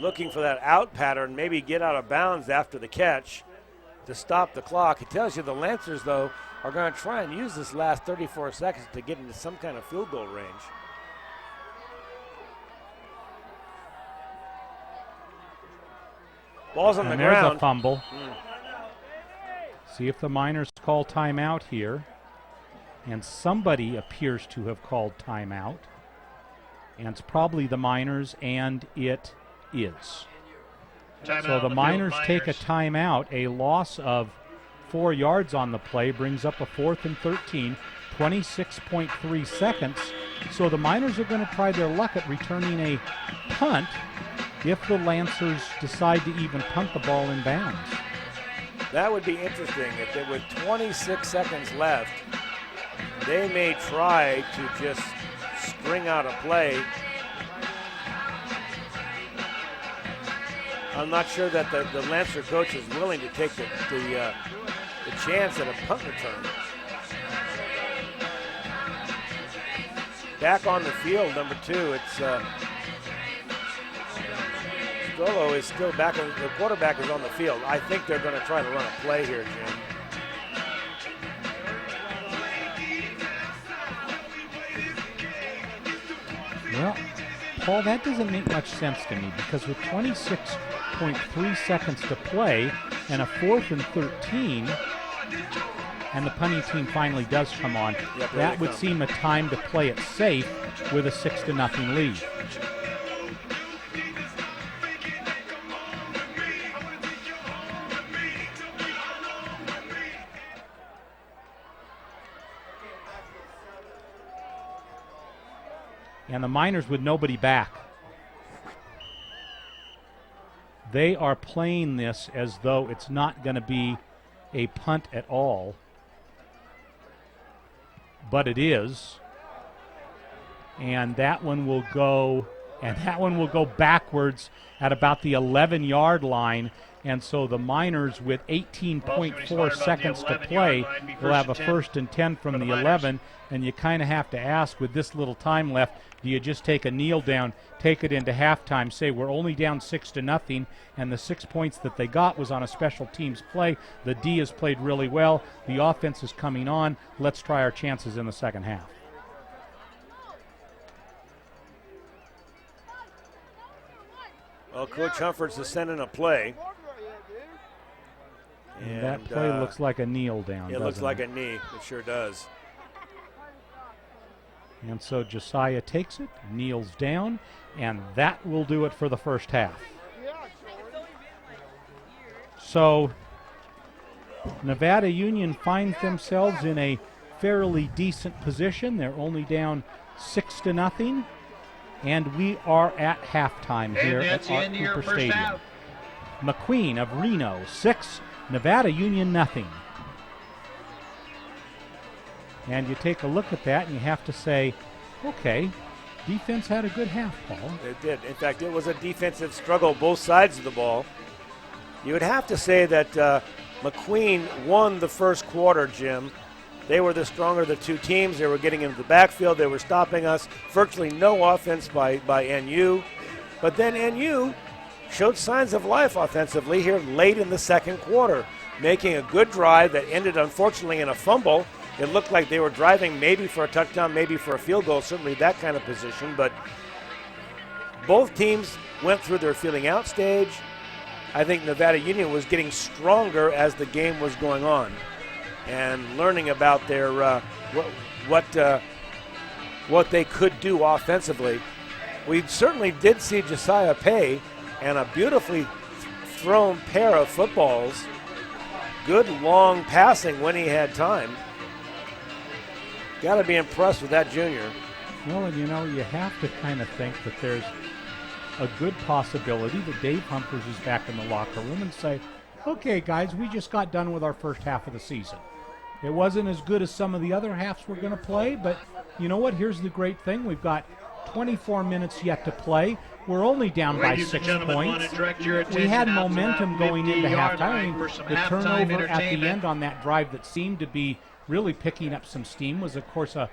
[SPEAKER 2] Looking for that out pattern, maybe get out of bounds after the catch to stop the clock. It tells you the Lancers, though, are going to try and use this last 34 seconds to get into some kind of field goal range. Ball's on
[SPEAKER 1] And
[SPEAKER 2] the
[SPEAKER 1] there's
[SPEAKER 2] ground.
[SPEAKER 1] a fumble. See if the Miners call timeout here. And somebody appears to have called timeout. And it's probably the Miners, and it is.
[SPEAKER 13] Timeout
[SPEAKER 1] So
[SPEAKER 13] on
[SPEAKER 1] the
[SPEAKER 13] the
[SPEAKER 1] Miners
[SPEAKER 13] field,
[SPEAKER 1] take a
[SPEAKER 13] Miners.
[SPEAKER 1] timeout. A loss of 4 yards on the play brings up a 4th and 13, 26.3 seconds. So the Miners are going to try their luck at returning a punt if the Lancers decide to even punt the ball in bounds.
[SPEAKER 2] That would be interesting. If there were 26 seconds left, they may try to just string out a play. I'm not sure that the Lancer coach is willing to take the chance at a punt return. Back on the field, number 2, it's Strollo is still back. The quarterback is on the field. I think they're going to try to run a play here, Jim.
[SPEAKER 1] Well, Paul, that doesn't make much sense to me because with 26.3 seconds to play and a 4th and 13, and the punting team finally does come on,
[SPEAKER 2] Yep, there
[SPEAKER 1] that
[SPEAKER 2] they
[SPEAKER 1] would
[SPEAKER 2] come.
[SPEAKER 1] seem a time to play it safe with a 6-0 lead. And the Miners with nobody back. They are playing this as though it's not going to be a punt at all. But it is. And that one will go backwards at about the 11-yard line. And so the Miners, with 18.4 seconds to play, will have a 1st and 10 from the 11. And you kind of have to ask, with this little time left, do you just take a kneel down, take it into halftime, say we're only down 6-0, and the 6 points that they got was on a special teams play. The D has played really well. The offense is coming on. Let's try our chances in the second half.
[SPEAKER 2] Well, Coach Humphers is sending a play.
[SPEAKER 1] And that play looks like a kneel down.
[SPEAKER 2] It looks like a knee. It sure does.
[SPEAKER 1] And so Josiah takes it, kneels down, and that will do it for the first half. So Nevada Union finds themselves in a fairly decent position. They're only down 6-0, and we are at halftime here at Art Cooper Stadium. McQueen of Reno 6, Nevada Union 0. And you take a look at that and you have to say, okay, defense had a good half, Paul.
[SPEAKER 2] It did. In fact, it was a defensive struggle both sides of the ball. You would have to say that McQueen won the first quarter, Jim. They were the stronger of the two teams. They were getting into the backfield. They were stopping us. Virtually no offense by NU. But then NU showed signs of life offensively here late in the second quarter, making a good drive that ended, unfortunately, in a fumble. It looked like they were driving maybe for a touchdown, maybe for a field goal, certainly that kind of position. But both teams went through their feeling out stage. I think Nevada Union was getting stronger as the game was going on and learning about their what they could do offensively. We certainly did see Josiah Pay and a beautifully thrown pair of footballs. Good long passing when he had time. Got to be impressed with that junior.
[SPEAKER 1] Well, and you know, you have to kind of think that there's a good possibility that Dave Humphers is back in the locker room and say, okay, guys, we just got done with our first half of the season. It wasn't as good as some of the other halves we're going to play, but you know what? Here's the great thing. We've got 24 minutes yet to play. We're only down by 6 points. We had momentum going into halftime. The turnover at the end on that drive that seemed to be really picking up some steam was, of course, a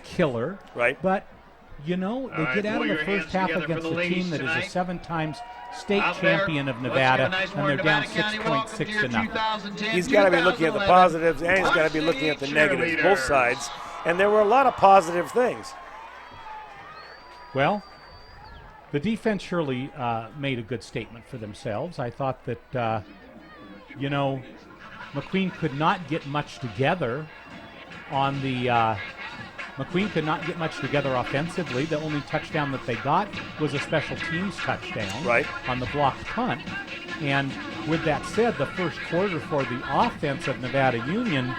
[SPEAKER 1] killer.
[SPEAKER 2] Right.
[SPEAKER 1] But, you know, they get out of the first half against a team that is a 7-time state champion of Nevada, and they're down 6.6-0.
[SPEAKER 2] He's got to be looking at the positives, and he's got to be looking at the negatives, both sides. And there were a lot of positive things.
[SPEAKER 1] Well, the defense surely made a good statement for themselves. I thought that, you know, McQueen could not get much together on the McQueen could not get much together offensively. The only touchdown that they got was a special teams touchdown on the blocked punt. And with that said, the first quarter for the offense of Nevada Union,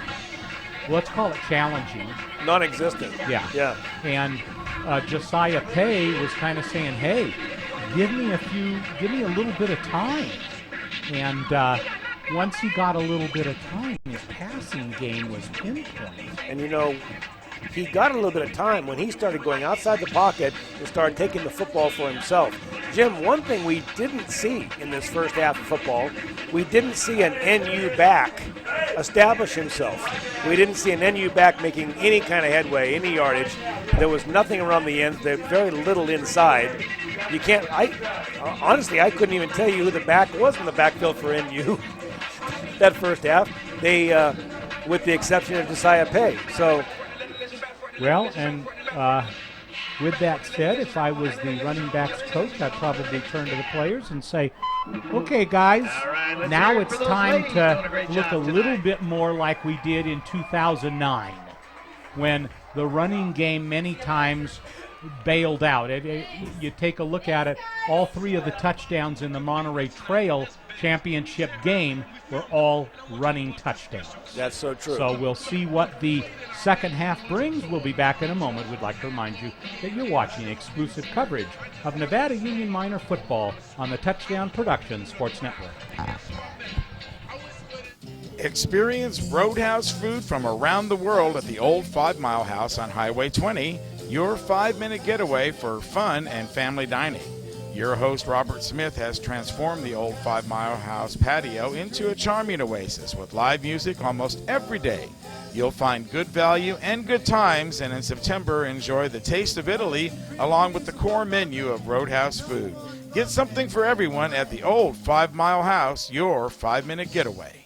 [SPEAKER 1] let's call it challenging.
[SPEAKER 2] Non-existent.
[SPEAKER 1] Yeah. And Josiah Pay was kind of saying, hey, give me a little bit of time. And once he got a little bit of time, his passing game was pinpoint.
[SPEAKER 2] And you know, he got a little bit of time when he started going outside the pocket and started taking the football for himself. Jim, one thing we didn't see in this first half of football, we didn't see an NU back establish himself. We didn't see an NU back making any kind of headway, any yardage. There was nothing around the ends. There was very little inside. You can't, honestly, I couldn't even tell you who the back was in the backfield for NU that first half. They, with the exception of Josiah Pay. So,
[SPEAKER 1] well, and with that said, if I was the running backs coach, I'd probably turn to the players and say, okay, guys, now it's time to look a little bit more like we did in 2009 when the running game many times bailed out. You take a look at it, all 3 of the touchdowns in the Monterey Trail championship game were all running touchdowns.
[SPEAKER 2] That's so true.
[SPEAKER 1] So we'll see what the second half brings. We'll be back in a moment. We'd like to remind you that you're watching exclusive coverage of Nevada Union Minor football on the Touchdown Productions Sports Network.
[SPEAKER 3] Experience Roadhouse food from around the world at the old 5 Mile House on Highway 20, your 5-minute getaway for fun and family dining. Your host, Robert Smith, has transformed the old 5 Mile House patio into a charming oasis with live music almost every day. You'll find good value and good times, and in September, enjoy the taste of Italy along with the core menu of Roadhouse food. Get something for everyone at the old 5 Mile House, your 5-minute getaway.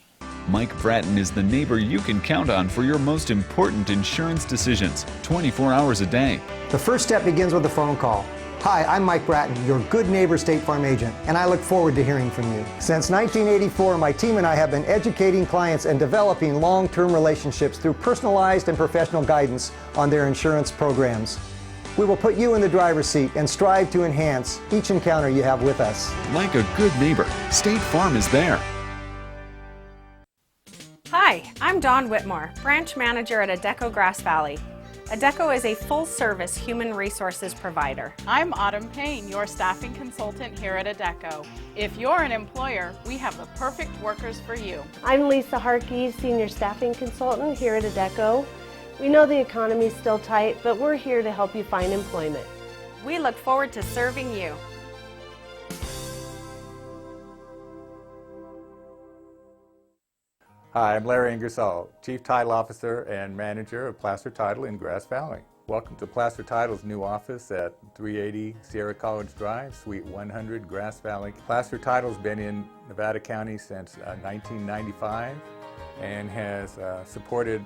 [SPEAKER 4] Mike Bratton is the neighbor you can count on for your most important insurance decisions, 24 hours a day.
[SPEAKER 5] The first step begins with a phone call. Hi, I'm Mike Bratton, your good neighbor State Farm agent, and I look forward to hearing from you. Since 1984, my team and I have been educating clients and developing long-term relationships through personalized and professional guidance on their insurance programs. We will put you in the driver's seat and strive to enhance each encounter you have with us.
[SPEAKER 4] Like a good neighbor, State Farm is there.
[SPEAKER 6] Hi, I'm Dawn Whitmore, branch manager at Adecco Grass Valley. Adecco is a full-service human resources provider.
[SPEAKER 7] I'm Autumn Payne, your staffing consultant here at Adecco. If you're an employer, we have the perfect workers for you.
[SPEAKER 8] I'm Lisa Harkey, senior staffing consultant here at Adecco. We know the economy is still tight, but we're here to help you find employment.
[SPEAKER 6] We look forward to serving you.
[SPEAKER 9] Hi, I'm Larry Ingersoll, Chief Title Officer and Manager of Placer Title in Grass Valley. Welcome to Placer Title's new office at 380 Sierra College Drive, Suite 100, Grass Valley. Placer Title's been in Nevada County since 1995 and has supported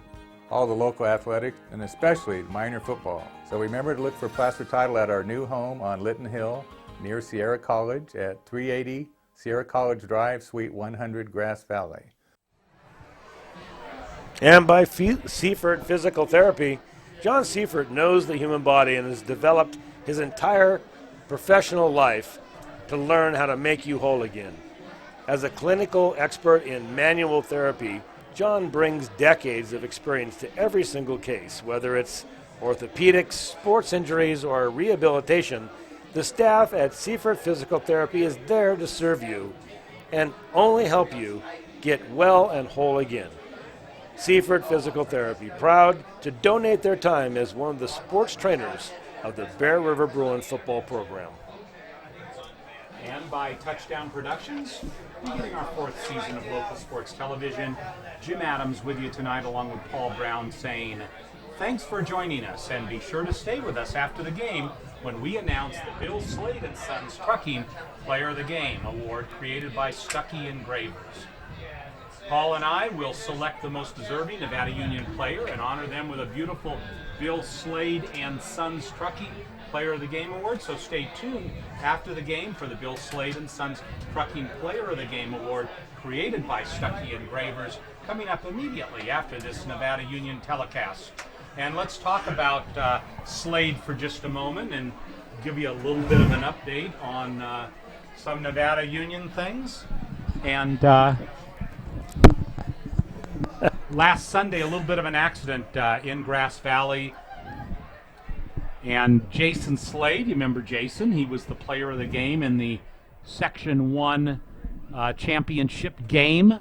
[SPEAKER 9] all the local athletics and especially minor football. So remember to look for Placer Title at our new home on Lytton Hill near Sierra College at 380 Sierra College Drive, Suite 100, Grass Valley.
[SPEAKER 2] And by Seifert Physical Therapy, John Seifert knows the human body and has developed his entire professional life to learn how to make you whole again. As a clinical expert in manual therapy, John brings decades of experience to every single case. Whether it's orthopedics, sports injuries, or rehabilitation, the staff at Seifert Physical Therapy is there to serve you and only help you get well and whole again. Seifert Physical Therapy, proud to donate their time as one of the sports trainers of the Bear River Bruin football program.
[SPEAKER 1] And by Touchdown Productions, beginning our 4th season of local sports television. Jim Adams with you tonight along with Paul Brown saying, thanks for joining us, and be sure to stay with us after the game when we announce the Bill Slade & Sons Trucking Player of the Game award created by Stuckey Engravers. Paul and I will select the most deserving Nevada Union player and honor them with a beautiful Bill Slade and Sons Trucking Player of the Game award. So stay tuned after the game for the Bill Slade and Sons Trucking Player of the Game award created by Stuckey Engravers, coming up immediately after this Nevada Union telecast. And let's talk about Slade for just a moment and give you a little bit of an update on some Nevada Union things. And last Sunday, a little bit of an accident in Grass Valley. And Jason Slade, you remember Jason? He was the player of the game in the Section 1 championship game.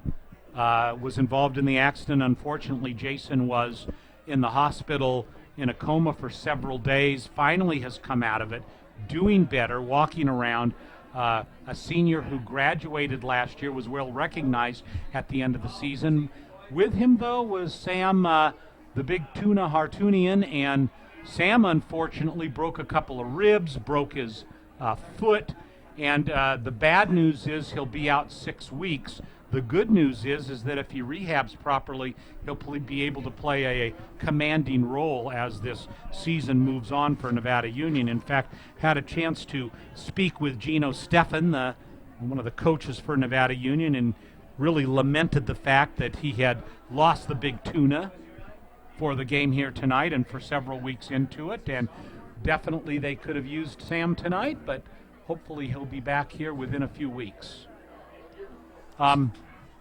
[SPEAKER 1] Was involved in the accident. Unfortunately, Jason was in the hospital in a coma for several days. Finally has come out of it, doing better, walking around. A senior who graduated last year, was well recognized at the end of the season. With him, though, was Sam, the big tuna Hartunian, and Sam unfortunately broke a couple of ribs, broke his foot, and the bad news is he'll be out 6 weeks. The good news is that if he rehabs properly, he'll be able to play a commanding role as this season moves on for Nevada Union. In fact, had a chance to speak with Gino Steffen, one of the coaches for Nevada Union, and really lamented the fact that he had lost the big tuna for the game here tonight and for several weeks into it. And definitely they could have used Sam tonight, but hopefully he'll be back here within a few weeks.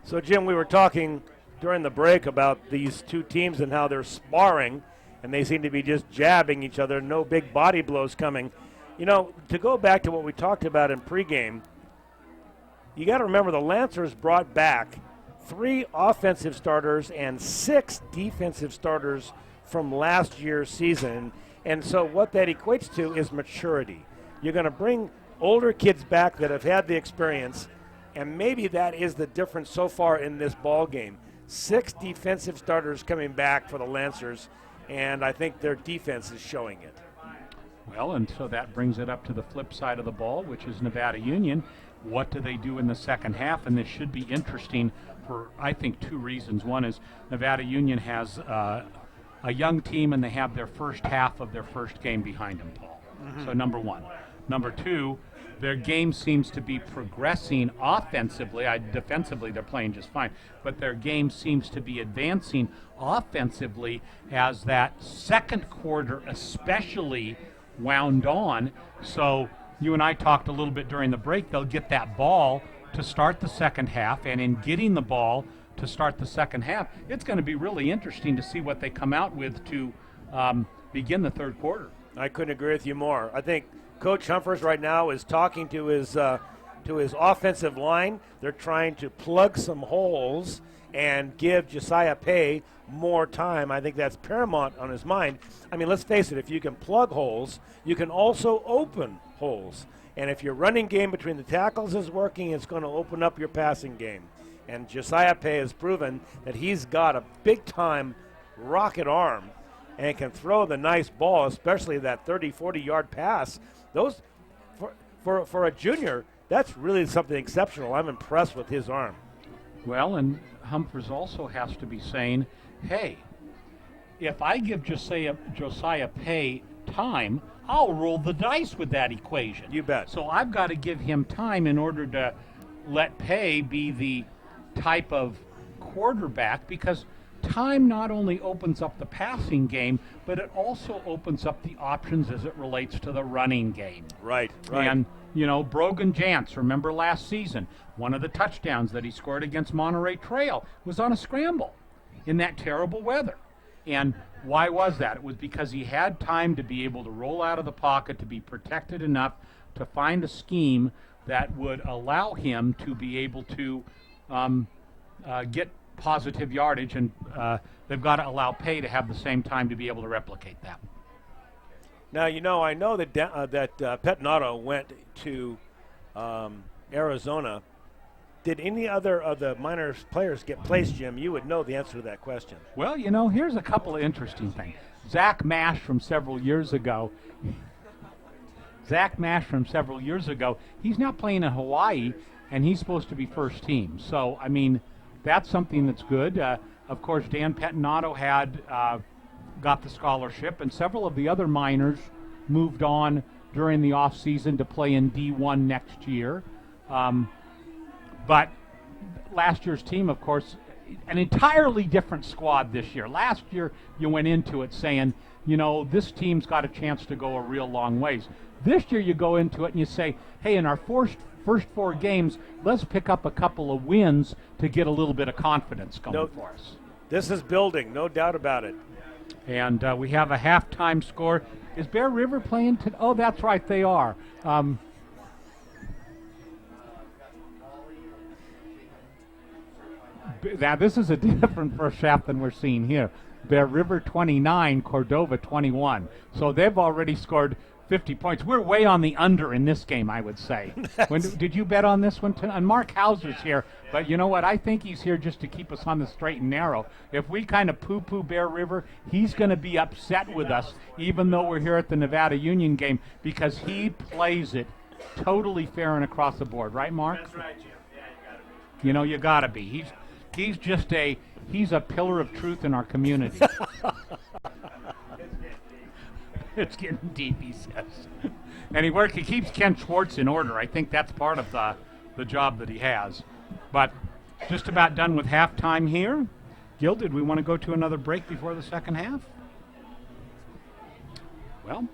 [SPEAKER 2] So, Jim, we were talking during the break about these two teams and how they're sparring, and they seem to be just jabbing each other, no big body blows coming. You know, to go back to what we talked about in pregame, you got to remember the Lancers brought back 3 offensive starters and 6 defensive starters from last year's season. And so what that equates to is maturity. You're going to bring older kids back that have had the experience, and maybe that is the difference so far in this ball game. 6 defensive starters coming back for the Lancers, and I think their defense is showing it.
[SPEAKER 1] Well, and so that brings it up to the flip side of the ball, which is Nevada Union. What do they do in the second half? And this should be interesting for, I think, 2 reasons. One is Nevada Union has a young team, and they have their first half of their first game behind them, Paul. So number 1. Number 2, their game seems to be progressing offensively. Defensively, they're playing just fine. But their game seems to be advancing offensively as that second quarter especially wound on. So you and I talked a little bit during the break. They'll get that ball to start the second half, and in getting the ball to start the second half, it's going to be really interesting to see what they come out with to begin the third quarter.
[SPEAKER 2] I couldn't agree with you more. I think Coach Humphers right now is talking to his offensive line. They're trying to plug some holes and give Josiah Pay more time. I think that's paramount on his mind. I mean, let's face it, if you can plug holes, you can also open holes. And if your running game between the tackles is working, it's going to open up your passing game. And Josiah Pay has proven that he's got a big-time rocket arm and can throw the nice ball, especially that 30, 40-yard pass. Those, for a junior, that's really something exceptional. I'm impressed with his arm.
[SPEAKER 1] Well, and Humphers also has to be saying, hey, if I give Josiah Pay time, I'll roll the dice with that equation.
[SPEAKER 2] You bet.
[SPEAKER 1] So I've got to give him time in order to let Pay be the type of quarterback, because time not only opens up the passing game, but it also opens up the options as it relates to the running game.
[SPEAKER 2] Right.
[SPEAKER 1] And, you know, Brogan Jantz, remember last season, one of the touchdowns that he scored against Monterey Trail was on a scramble in that terrible weather. And why was that? It was because he had time to be able to roll out of the pocket, to be protected enough to find a scheme that would allow him to be able to get positive yardage, and they've got to allow Pay to have the same time to be able to replicate that.
[SPEAKER 2] Now, you know, I know that Petnato went to Arizona. Did any other of the minor players get placed, Jim? You would know the answer to that question.
[SPEAKER 1] Well, you know, here's a couple of interesting things. Zach Mash from several years ago, he's now playing in Hawaii, and he's supposed to be first team. So, I mean, that's something that's good. Of course, Dan Petnato had got the scholarship, and several of the other minors moved on during the offseason to play in D1 next year. But last year's team, of course, an entirely different squad this year. Last year, you went into it saying, you know, this team's got a chance to go a real long ways. This year, you go into it and you say, hey, in our first 4 games, let's pick up a couple of wins to get a little bit of confidence going for us.
[SPEAKER 2] This is building, no doubt about it.
[SPEAKER 1] And we have a halftime score. Is Bear River playing today? Oh, that's right, they are. Now, this is a different first half than we're seeing here. Bear River 29, Cordova 21. So they've already scored 50 points. We're way on the under in this game, I would say. Did you bet on this one tonight? And Mark Hauser's here, but you know what? I think he's here just to keep us on the straight and narrow. If we kind of poo-poo Bear River, he's going to be upset with us, even though we're here at the Nevada Union game, because he plays it totally fair and across the board. Right, Mark?
[SPEAKER 2] That's right, Jim. Yeah, you got to be.
[SPEAKER 1] You know, you got to be. He's a pillar of truth in our community. It's getting deep, he says. And he keeps Ken Schwartz in order. I think that's part of the job that he has. But just about done with halftime here. Gil, did we want to go to another break before the second half? Well,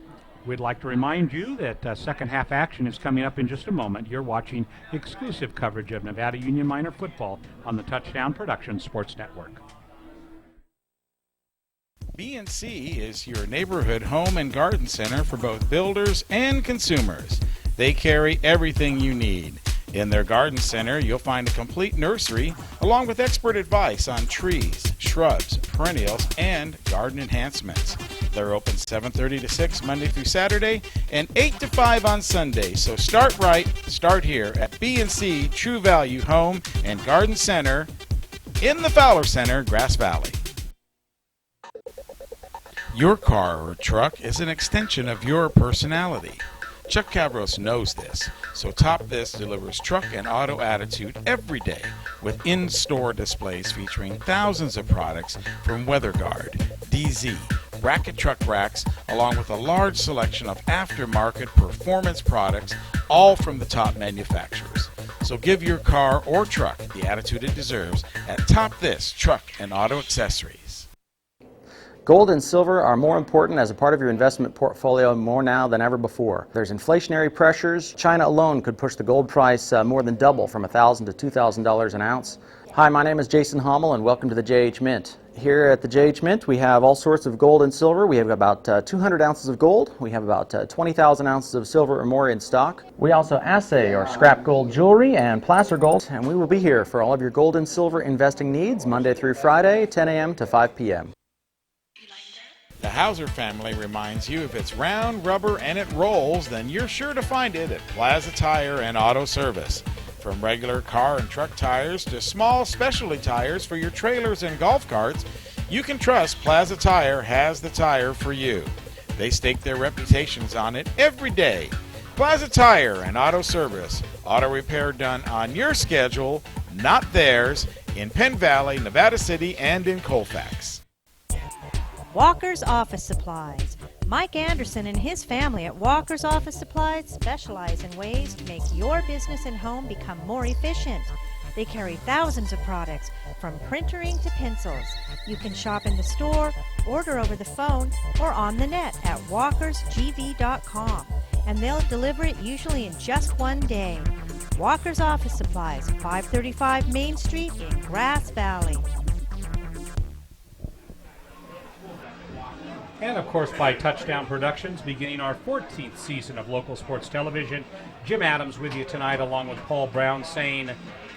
[SPEAKER 1] we'd like to remind you that second half action is coming up in just a moment. You're watching exclusive coverage of Nevada Union Minor football on the Touchdown Productions Sports Network.
[SPEAKER 3] B&C is your neighborhood home and garden center for both builders and consumers. They carry everything you need. In their garden center, you'll find a complete nursery along with expert advice on trees, shrubs, perennials, and garden enhancements. They're open 7:30 to 6 Monday through Saturday and 8 to 5 on Sunday. So start right, start here at B&C True Value Home and Garden Center in the Fowler Center, Grass Valley. Your car or truck is an extension of your personality. Chuck Cabros knows this, so Top This delivers truck and auto attitude every day with in-store displays featuring thousands of products from WeatherGuard, DZ, bracket truck racks, along with a large selection of aftermarket performance products, all from the top manufacturers. So give your car or truck the attitude it deserves at Top This Truck and Auto Accessories.
[SPEAKER 10] Gold and silver are more important as a part of your investment portfolio more now than ever before. There's inflationary pressures. China alone could push the gold price more than double from $1,000 to $2,000 an ounce. Hi, my name is Jason Hommel and welcome to the JH Mint. Here at the JH Mint we have all sorts of gold and silver. We have about 200 ounces of gold. We have about 20,000 ounces of silver or more in stock. We also assay or scrap gold jewelry and placer gold, and we will be here for all of your gold and silver investing needs Monday through Friday, 10 a.m. to 5 p.m.
[SPEAKER 3] The Hauser family reminds you if it's round, rubber, and it rolls, then you're sure to find it at Plaza Tire and Auto Service. From regular car and truck tires to small specialty tires for your trailers and golf carts, you can trust Plaza Tire has the tire for you. They stake their reputations on it every day. Plaza Tire and Auto Service. Auto repair done on your schedule, not theirs, in Penn Valley, Nevada City, and in Colfax.
[SPEAKER 11] Walker's Office Supplies. Mike Anderson and his family at Walker's Office Supplies specialize in ways to make your business and home become more efficient. They carry thousands of products, from printering to pencils. You can shop in the store, order over the phone, or on the net at walkersgv.com, and they'll deliver it usually in just one day. Walker's Office Supplies, 535 Main Street in Grass Valley.
[SPEAKER 1] And of course by Touchdown Productions, beginning our 14th season of local sports television. Jim Adams with you tonight along with Paul Brown saying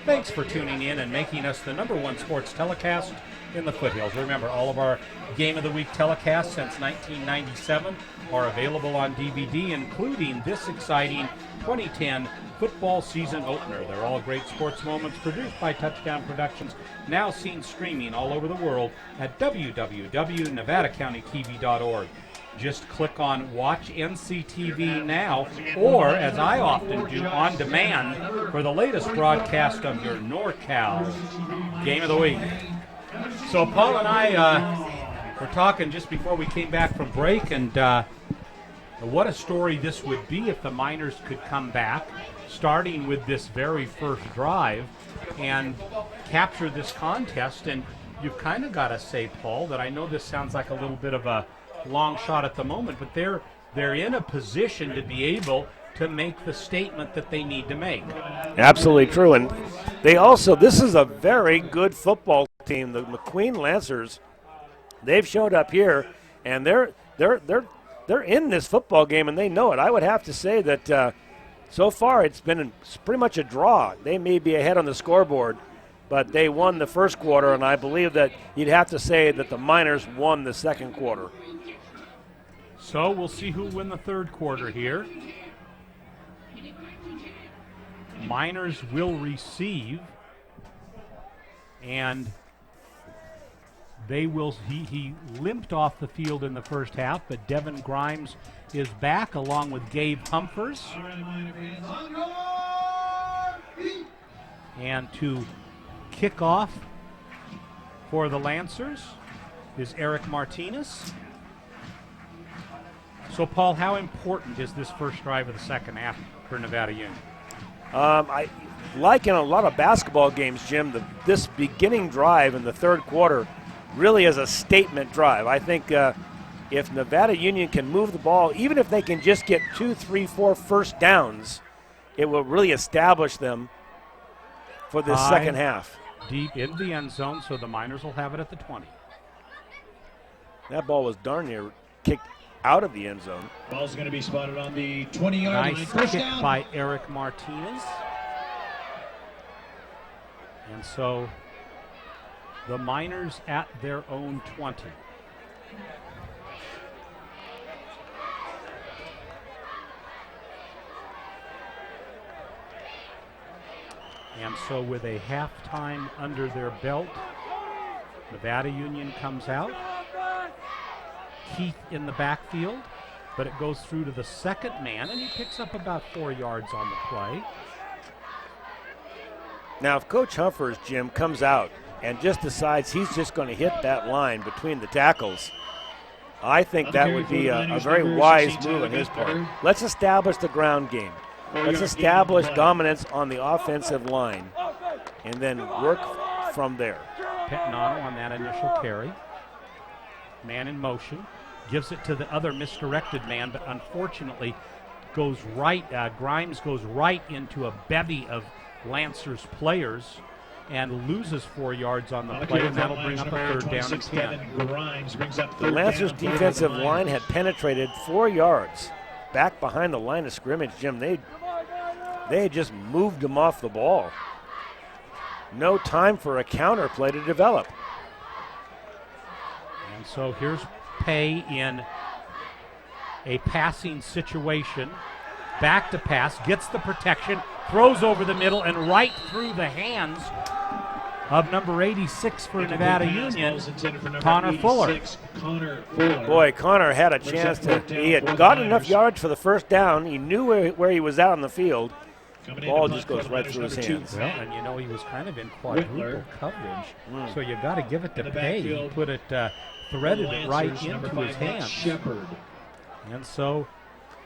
[SPEAKER 1] thanks for tuning in and making us the #1 sports telecast in the foothills. Remember, all of our Game of the Week telecasts since 1997 are available on DVD, including this exciting 2010 football season opener. They're all great sports moments produced by Touchdown Productions, now seen streaming all over the world at www.nevadacountytv.org. Just click on Watch NCTV Now, or, as I often do, On Demand for the latest broadcast of your NorCal Game of the Week. So Paul and I were talking just before we came back from break, and what a story this would be if the Miners could come back, starting with this very first drive, and capture this contest. And you've kind of got to say, Paul, that I know this sounds like a little bit of a long shot at the moment, but they're in a position to be able to make the statement that they need to make.
[SPEAKER 2] Absolutely true. And they also, this is a very good football team. The McQueen Lancers, they've showed up here, and they're in this football game, and they know it. I would have to say that so far it's been pretty much a draw. They may be ahead on the scoreboard, but they won the first quarter, and I believe that you'd have to say that the Miners won the second quarter.
[SPEAKER 1] So we'll see who win the third quarter here. Miners will receive, and they will. He limped off the field in the first half, but Devin Grimes is back along with Dave Humphers. And to kick off for the Lancers is Eric Martinez. So, Paul, how important is this first drive of the second half for Nevada Union?
[SPEAKER 2] I like in a lot of basketball games, Jim, this beginning drive in the third quarter really is a statement drive. I think if Nevada Union can move the ball, even if they can just get 2, 3, 4 first downs, it will really establish them for this second half.
[SPEAKER 1] Deep in the end zone, so the Miners will have it at the 20.
[SPEAKER 2] That ball was darn near kicked out of the end zone.
[SPEAKER 14] Ball's going to be spotted on the 20-yard line.
[SPEAKER 1] Nice kick by Eric Martinez. And so the Miners at their own 20. And so with a halftime under their belt, Nevada Union comes out. Keith in the backfield, but it goes through to the second man, and he picks up about 4 yards on the play.
[SPEAKER 2] Now, if Coach Humphers, Jim, comes out and just decides he's just going to hit that line between the tackles, I think that would be a very wise move on his part. Let's establish the ground game. Let's establish dominance on the offensive line and then work from there.
[SPEAKER 1] Pettinano on that initial carry. Man in motion. Gives it to the other misdirected man, but unfortunately goes right, Grimes goes right into a bevy of Lancers players and loses 4 yards on the play, and that'll bring up a third down and 10.
[SPEAKER 2] The Lancers defensive line had penetrated 4 yards back behind the line of scrimmage, Jim. They had just moved them off the ball. No time for a counter play to develop.
[SPEAKER 1] And so here's Pay in a passing situation. Back to pass, gets the protection, throws over the middle and right through the hands of number 86 for Nevada Union, Connor Fuller.
[SPEAKER 2] Boy, Connor had a chance to, he had got enough yards for the first down. He knew where he was out on the field. The ball just goes right through his hands.
[SPEAKER 1] Well, and you know, he was kind of in quadruple coverage, so you got to give it to Pay. He put it, threaded it right into his hands. And so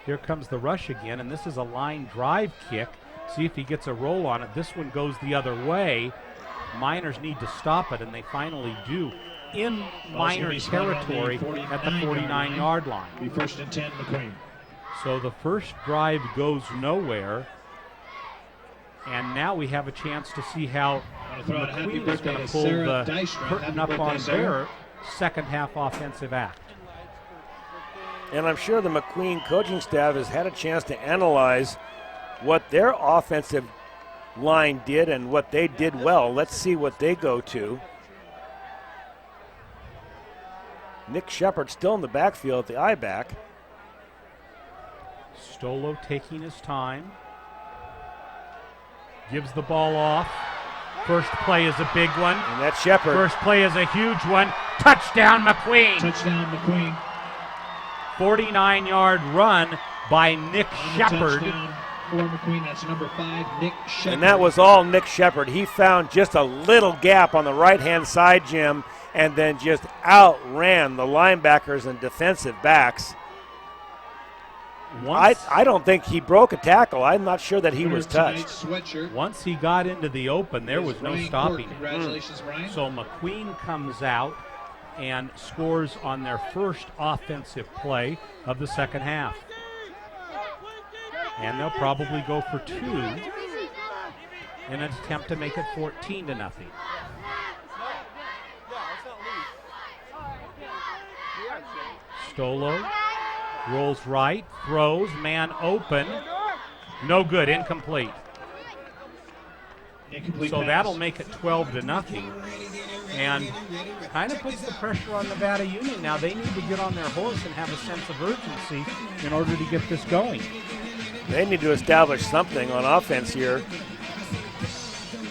[SPEAKER 1] here comes the rush again, and this is a line drive kick. See if he gets a roll on it. This one goes the other way. Miners need to stop it, and they finally do in Miner territory at the 49-yard line.
[SPEAKER 14] Be first and 10, McQueen.
[SPEAKER 1] So the first drive goes nowhere, and now we have a chance to see how McQueen is going to pull the curtain up on their second half offensive act.
[SPEAKER 2] And I'm sure the McQueen coaching staff has had a chance to analyze what their offensive line did and what they did well. Let's see what they go to. Nick Shepard still in the backfield at the I-back.
[SPEAKER 1] Stolo taking his time. Gives the ball off. First play is a big one.
[SPEAKER 2] And that's Shepard.
[SPEAKER 1] First play is a huge one. Touchdown McQueen.
[SPEAKER 14] Touchdown McQueen.
[SPEAKER 1] 49-yard run by Nick Shepard.
[SPEAKER 14] For McQueen, that's number 5, Nick Shepard.
[SPEAKER 2] And that was all Nick Shepard. He found just a little gap on the right-hand side, Jim, and then just outran the linebackers and defensive backs. I don't think he broke a tackle. I'm not sure that he was touched.
[SPEAKER 1] Once he got into the open, there was no stopping.
[SPEAKER 14] Congratulations, Ryan.
[SPEAKER 1] So McQueen comes out and scores on their first offensive play of the second half. And they'll probably go for 2 in an attempt to make it 14-0. Stolo rolls right, throws, man open. No good, incomplete. So that'll make it 12-0. And kind of puts the pressure on Nevada Union. Now they need to get on their horse and have a sense of urgency in order to get this going.
[SPEAKER 2] They need to establish something on offense here.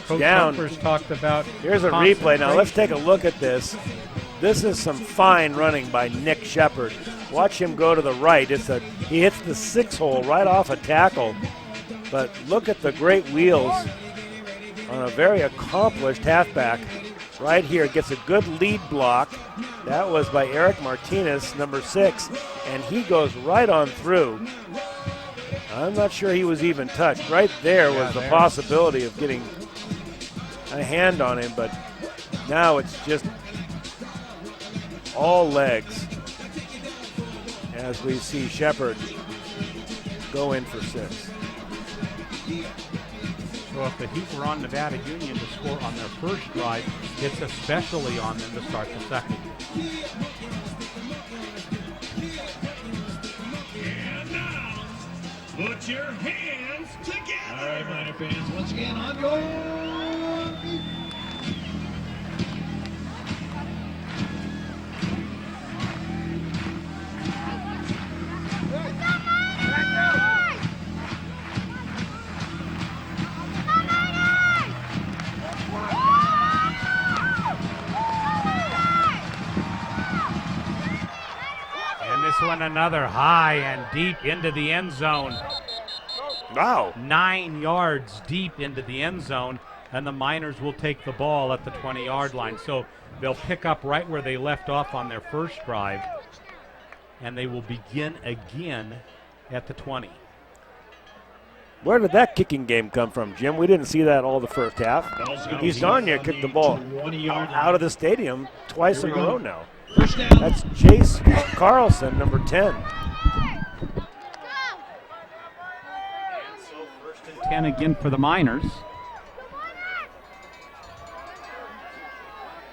[SPEAKER 1] Coach
[SPEAKER 2] Down.
[SPEAKER 1] Humphers talked about.
[SPEAKER 2] Here's a replay. Now let's take a look at this. This is some fine running by Nick Shepard. Watch him go to the right. He hits the 6-hole right off a tackle. But look at the great wheels on a very accomplished halfback. Right here, gets a good lead block. That was by Eric Martinez, number 6, and he goes right on through. I'm not sure he was even touched. Right there was the possibility of getting a hand on him, but now it's just all legs as we see Shepard go in for 6.
[SPEAKER 1] So if the heat were on Nevada Union to score on their first drive, it's especially on them to start the second.
[SPEAKER 12] And now, put your hands together.
[SPEAKER 14] All right, Miner fans, once again on your feet.
[SPEAKER 1] and another high and deep into the end zone.
[SPEAKER 2] Wow.
[SPEAKER 1] 9 yards deep into the end zone, and the Miners will take the ball at the 20-yard line. So they'll pick up right where they left off on their first drive, and they will begin again at the 20.
[SPEAKER 2] Where did that kicking game come from, Jim? We didn't see that all the first half. He's darn near kicked the ball out of the stadium twice in a row now. That's Chase Carlson, number 10.
[SPEAKER 1] And so 1st and 10 again for the Miners.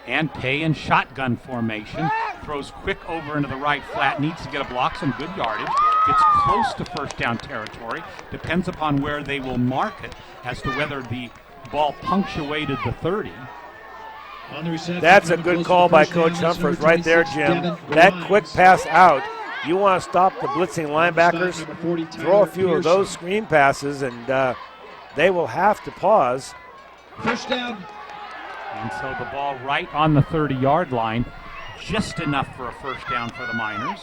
[SPEAKER 1] And Pay in shotgun formation. Throws quick over into the right flat. Needs to get a block, some good yardage. Gets close to first down territory. Depends upon where they will mark it as to whether the ball punctuated the 30.
[SPEAKER 2] That's a good call by Coach Humphers right there, Jim. That quick pass out. You want to stop the blitzing linebackers, throw a few of those screen passes, and they will have to pause.
[SPEAKER 14] First down.
[SPEAKER 1] And so the ball right on the 30-yard line, just enough for a first down for the Miners.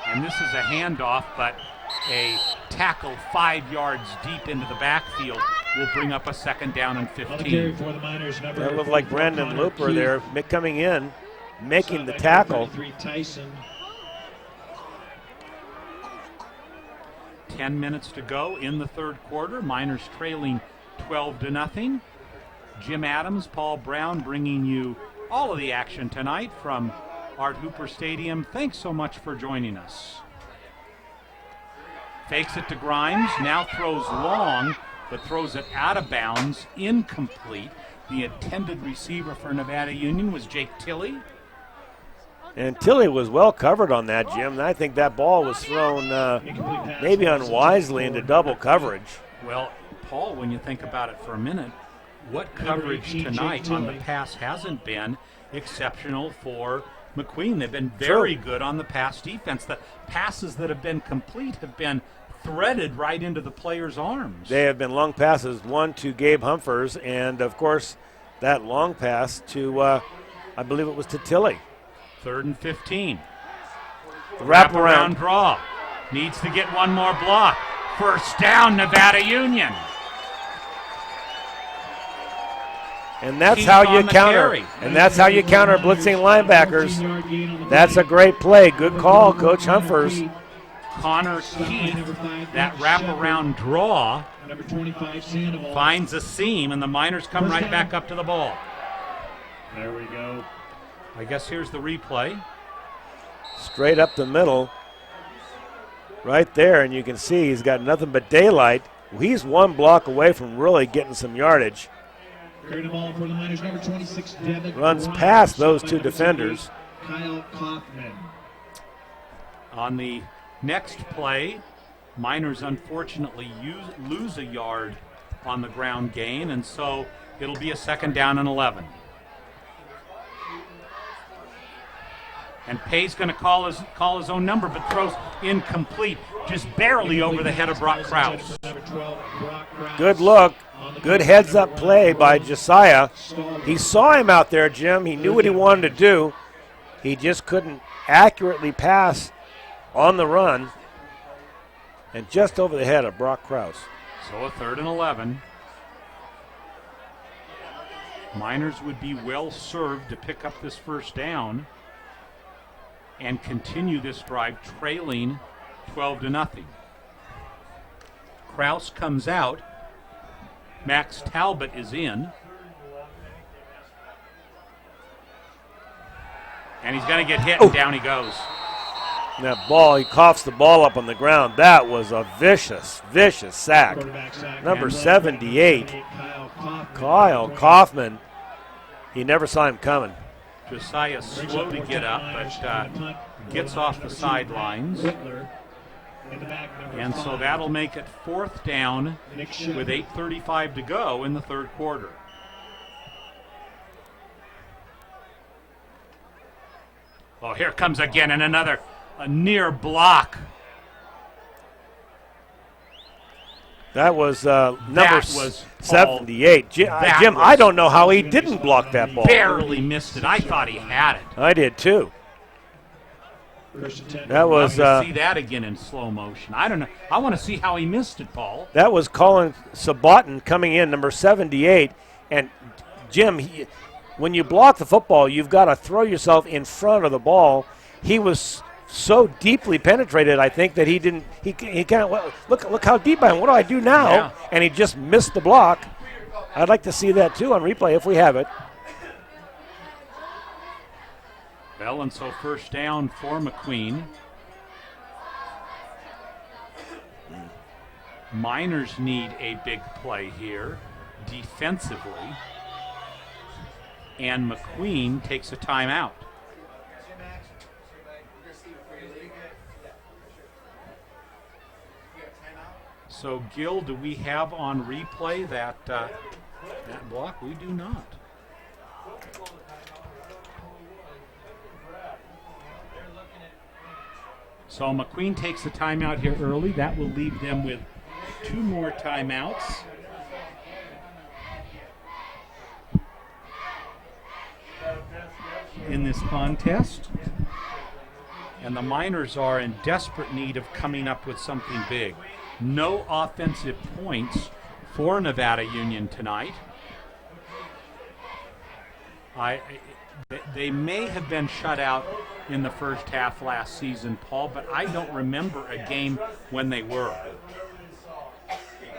[SPEAKER 1] And this is a handoff, but a tackle 5 yards deep into the backfield will bring up a 2nd down and 15.
[SPEAKER 2] That looked like Brandon Looper there coming in, making the tackle.
[SPEAKER 1] 10 minutes to go in the 3rd quarter. Miners trailing 12-0. Jim Adams, Paul Brown bringing you all of the action tonight from Art Hooper Stadium. Thanks so much for joining us. Fakes it to Grimes, now throws long, but throws it out of bounds, incomplete. The intended receiver for Nevada Union was Jake Tilley.
[SPEAKER 2] And Tilley was well covered on that, Jim. And I think that ball was thrown maybe unwisely into double coverage.
[SPEAKER 1] Well, Paul, when you think about it for a minute, what coverage tonight on the pass hasn't been exceptional for McQueen? They've been very good on the pass defense. The passes that have been complete have been threaded right into the player's arms.
[SPEAKER 2] They have been long passes, one to Gabe Humphers, and, of course, that long pass to, I believe it was to Tilley.
[SPEAKER 1] 3rd and 15.
[SPEAKER 2] Wraparound
[SPEAKER 1] draw. Needs to get one more block. First down, Nevada Union.
[SPEAKER 2] And that's how you counter. And that's how you counter blitzing linebackers. That's a great play. Good call, Coach Humphers.
[SPEAKER 1] Connor Keith, that wraparound draw, finds a seam, and the Miners come right back up to the ball.
[SPEAKER 13] There we go.
[SPEAKER 1] I guess here's the replay.
[SPEAKER 2] Straight up the middle. Right there, and you can see he's got nothing but daylight. He's one block away from really getting some yardage. Runs past those two defenders.
[SPEAKER 14] Kyle Kaufman.
[SPEAKER 1] On the next play, Miners unfortunately lose a yard on the ground gain, and so it'll be a 2nd down and 11. And Pay's going to call his own number, but throws incomplete, just barely over the head of Brock Krause.
[SPEAKER 2] Good look. Good heads-up play by Josiah. He saw him out there, Jim. He knew what he wanted to do. He just couldn't accurately pass on the run, and just over the head of Brock Krause.
[SPEAKER 1] So a 3rd and 11. Miners would be well served to pick up this first down and continue this drive trailing 12-0. Krause comes out. Max Talbot is in. And he's going to get hit, and down he goes.
[SPEAKER 2] That ball, he coughs the ball up on the ground. That was a vicious, vicious sack. Number 78, Kyle Kaufman. He never saw him coming.
[SPEAKER 1] Josiah slow to get up, but gets off the sidelines. And so that'll make it 4th down with 8:35 to go in the 3rd quarter. Oh, here comes again, and a near block.
[SPEAKER 2] That was number
[SPEAKER 1] That was
[SPEAKER 2] 78. Jim,
[SPEAKER 1] that
[SPEAKER 2] I
[SPEAKER 1] was-
[SPEAKER 2] don't know how he didn't block that ball.
[SPEAKER 1] Barely missed it. I thought he had it.
[SPEAKER 2] I did too. That was
[SPEAKER 1] Love to see that again in slow motion. I don't know. I want to see how he missed it, Paul.
[SPEAKER 2] that was Colin Sabatin coming in, number 78. And Jim, when you block the football, you've got to throw yourself in front of the ball. He was so deeply penetrated, I think, that he didn't. He kind of look how deep I am. What do I do now?
[SPEAKER 1] Yeah.
[SPEAKER 2] And he just missed the block. I'd like to see that too on replay if we have it.
[SPEAKER 1] Well, and so first down for McQueen. Miners need a big play here defensively. And McQueen takes a timeout. So, Gil, do we have on replay that block? We do not. So McQueen takes the timeout here early. That will leave them with 2 more timeouts. In this contest. And the Miners are in desperate need of coming up with something big. No offensive points for Nevada Union tonight. They may have been shut out in the first half last season, Paul, but I don't remember a game when they were.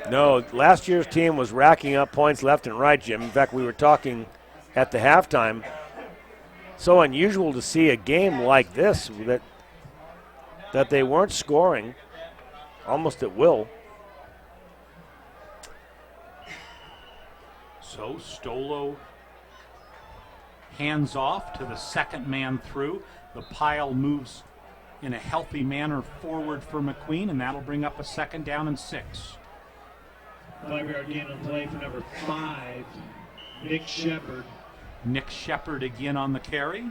[SPEAKER 2] No, last year's team was racking up points left and right, Jim. In fact, we were talking at the halftime. So unusual to see a game like this that they weren't scoring almost at will.
[SPEAKER 1] So Stolo hands off to the second man through. The pile moves in a healthy manner forward for McQueen, and that'll bring up a 2nd down and 6.
[SPEAKER 14] 5-yard gain on play for number 5, Nick Shepard.
[SPEAKER 1] Nick Shepard again on the carry.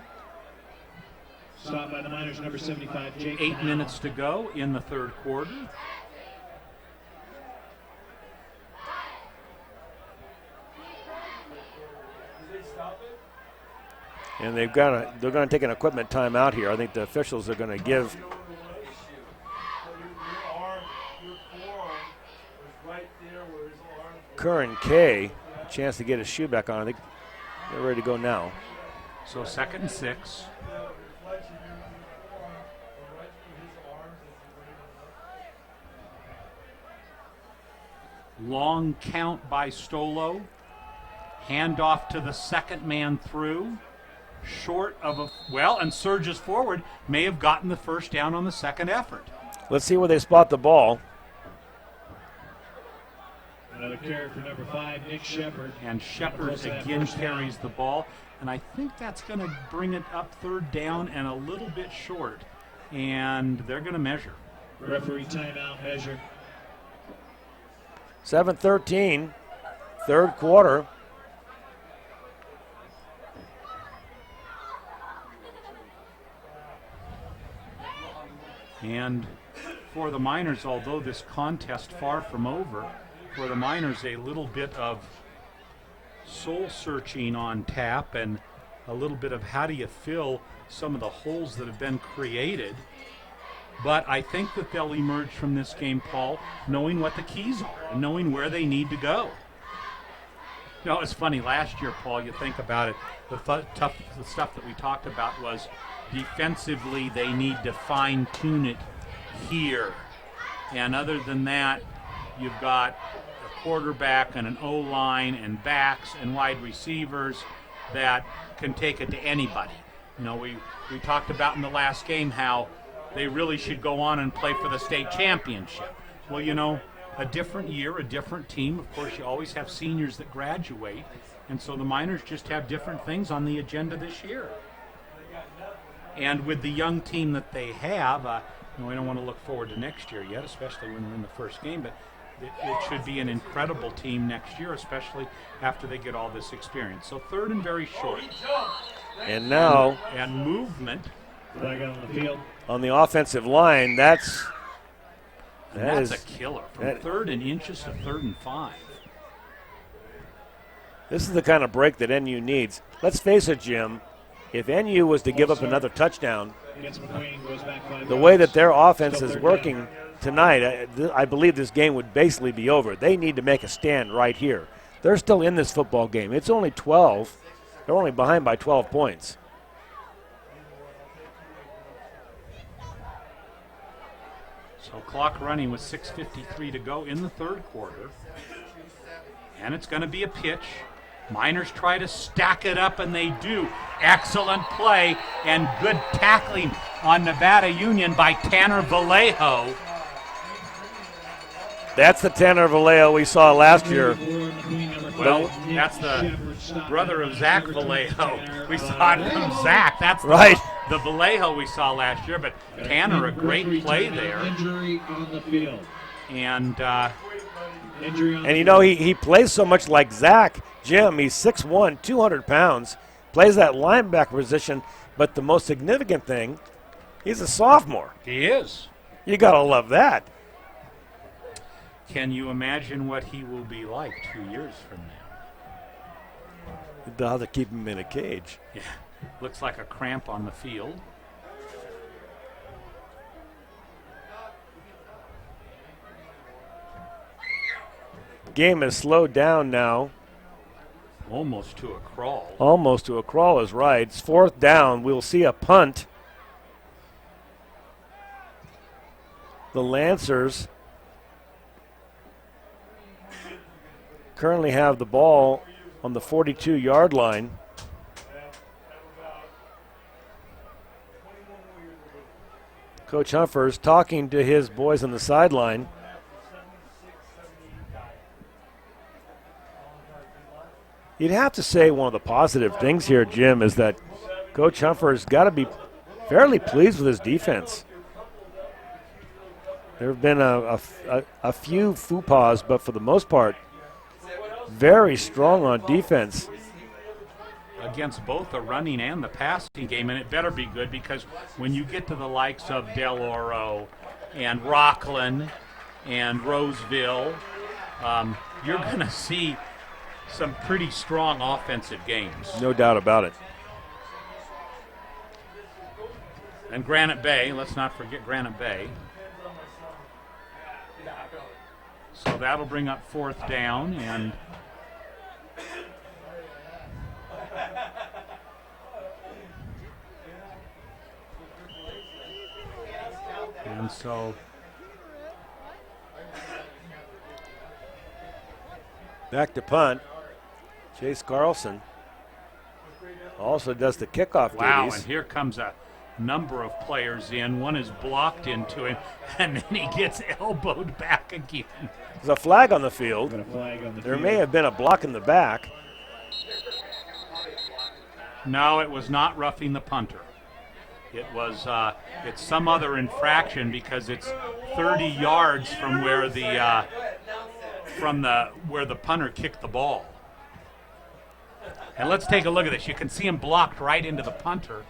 [SPEAKER 14] Stopped by the Miners, number 75, Jake.
[SPEAKER 1] 8 minutes to go in the third quarter.
[SPEAKER 2] And they're going to take an equipment timeout here. I think the officials are going to give Curran K a chance to get his shoe back on. I think they're ready to go now.
[SPEAKER 1] So 2nd and 6. Long count by Stolo. Handoff to the second man through. Short of and surges forward. May have gotten the first down on the second effort.
[SPEAKER 2] Let's see where they spot the ball.
[SPEAKER 14] Another carry for number 5, Nick Shepard.
[SPEAKER 1] And Shepard again carries the ball. And I think that's going to bring it up 3rd down and a little bit short. And they're going to measure.
[SPEAKER 14] Referee timeout measure.
[SPEAKER 2] 7-13, third quarter.
[SPEAKER 1] And for the Miners, although this contest far from over, for the Miners a little bit of soul searching on tap and a little bit of how do you fill some of the holes that have been created. But I think that they'll emerge from this game, Paul, knowing what the keys are and knowing where they need to go. You know, it's funny, last year, Paul, you think about it, the stuff that we talked about was defensively they need to fine-tune it here. And other than that, you've got a quarterback and an O-line and backs and wide receivers that can take it to anybody. You know, we talked about in the last game how they really should go on and play for the state championship. Well, you know, a different year, a different team. Of course, you always have seniors that graduate, and so the Miners just have different things on the agenda this year. And with the young team that they have, we don't want to look forward to next year yet, especially when we're in the first game, but it should be an incredible team next year, especially after they get all this experience. So 3rd and very short.
[SPEAKER 2] And now,
[SPEAKER 1] and movement
[SPEAKER 14] on the field.
[SPEAKER 2] On the offensive line, that's
[SPEAKER 1] And that's a killer from 3rd and inches to 3rd and 5.
[SPEAKER 2] This is the kind of break that NU needs. Let's face it, Jim. If NU was to give up another touchdown, the way that their offense is working tonight, I believe this game would basically be over. They need to make a stand right here. They're still in this football game. It's only 12. They're only behind by 12 points.
[SPEAKER 1] So clock running with 6:53 to go in the 3rd quarter. And it's going to be a pitch. Miners try to stack it up, and they do. Excellent play and good tackling on Nevada Union by Tanner Vallejo.
[SPEAKER 2] That's the Tanner Vallejo we saw last year.
[SPEAKER 1] Well, that's the brother of Zach Vallejo. We saw it from Zach. That's
[SPEAKER 2] right.
[SPEAKER 1] The Vallejo we saw last year, but Tanner, a great play there.
[SPEAKER 14] Injury on the field.
[SPEAKER 1] And
[SPEAKER 2] you know, he plays so much like Zach. Jim, he's 6'1", 200 pounds, plays that linebacker position, but the most significant thing, he's a sophomore.
[SPEAKER 1] He is.
[SPEAKER 2] You got to love that.
[SPEAKER 1] Can you imagine what he will be like 2 years from now?
[SPEAKER 2] They'll have to keep him in a cage.
[SPEAKER 1] Yeah, looks like a cramp on the field.
[SPEAKER 2] Game is slowed down now.
[SPEAKER 1] Almost to a crawl.
[SPEAKER 2] Almost to a crawl is right. It's 4th down. We'll see a punt. The Lancers currently have the ball on the 42-yard line. Coach Humphers talking to his boys on the sideline. You'd have to say one of the positive things here, Jim, is that Coach Humphers got to be fairly pleased with his defense. There have been a few faux pas, but for the most part, very strong on defense.
[SPEAKER 1] Against both the running and the passing game, and it better be good because when you get to the likes of Del Oro and Rockland and Roseville, you're going to see some pretty strong offensive games.
[SPEAKER 2] No doubt about it.
[SPEAKER 1] And Granite Bay, let's not forget Granite Bay. So that'll bring up 4th down, and so
[SPEAKER 2] back to punt. Chase Carlson also does the kickoff
[SPEAKER 1] wow,
[SPEAKER 2] duties.
[SPEAKER 1] and here comes a number of players in. One is blocked into him, and then he gets elbowed back again.
[SPEAKER 2] There's a flag on the field.
[SPEAKER 14] There
[SPEAKER 2] may have been a block in the back.
[SPEAKER 1] No, it was not roughing the punter. It was it's some other infraction because it's 30 yards from where where the punter kicked the ball. And let's take a look at this. You can see him blocked right into the punter.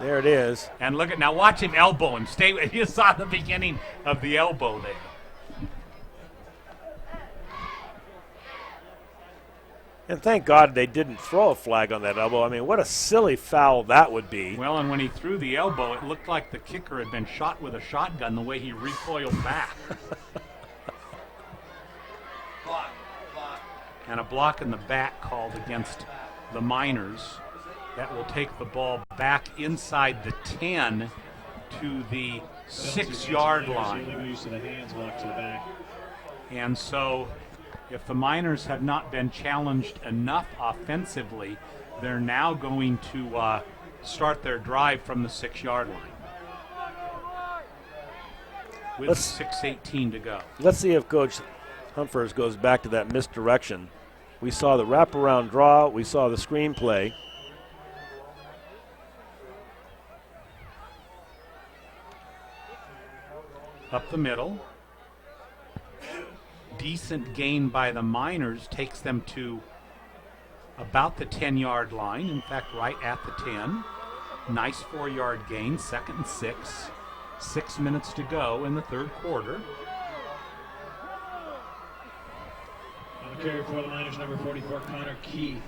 [SPEAKER 2] There it is.
[SPEAKER 1] And look at now. Watch him elbow him. You saw the beginning of the elbow there.
[SPEAKER 2] And thank God they didn't throw a flag on that elbow. I mean, what a silly foul that would be.
[SPEAKER 1] Well, and when he threw the elbow, it looked like the kicker had been shot with a shotgun the way he recoiled back. And a block in the back called against the Miners. That will take the ball back inside the 10 to the 6-yard line. And so if the Miners have not been challenged enough offensively, they're now going to start their drive from the 6-yard line. With 6:18 to go.
[SPEAKER 2] Let's see if Coach Humphers goes back to that misdirection. We saw the wraparound draw. We saw the screenplay.
[SPEAKER 1] Up the middle. Decent gain by the Miners takes them to about the 10-yard line. In fact, right at the 10. Nice 4-yard gain, 2nd and 6. 6 minutes to go in the third quarter.
[SPEAKER 14] On the carry for the Miners, number 44, Connor Keith.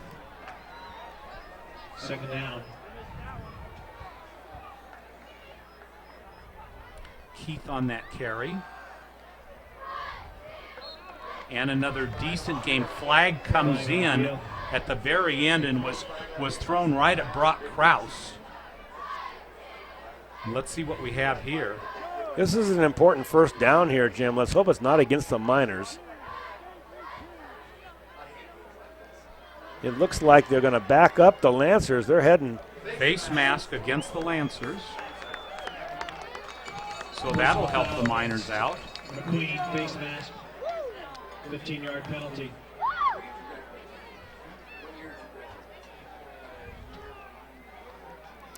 [SPEAKER 14] 2nd down.
[SPEAKER 1] Keith on that carry. And another decent game. Flag comes in at the very end and was thrown right at Brock Krause. Let's see what we have here.
[SPEAKER 2] This is an important first down here, Jim. Let's hope it's not against the Miners. It looks like they're going to back up the Lancers. They're heading.
[SPEAKER 1] Face mask against the Lancers. So that'll help the Miners out.
[SPEAKER 14] McQueen face mask. 15-yard penalty.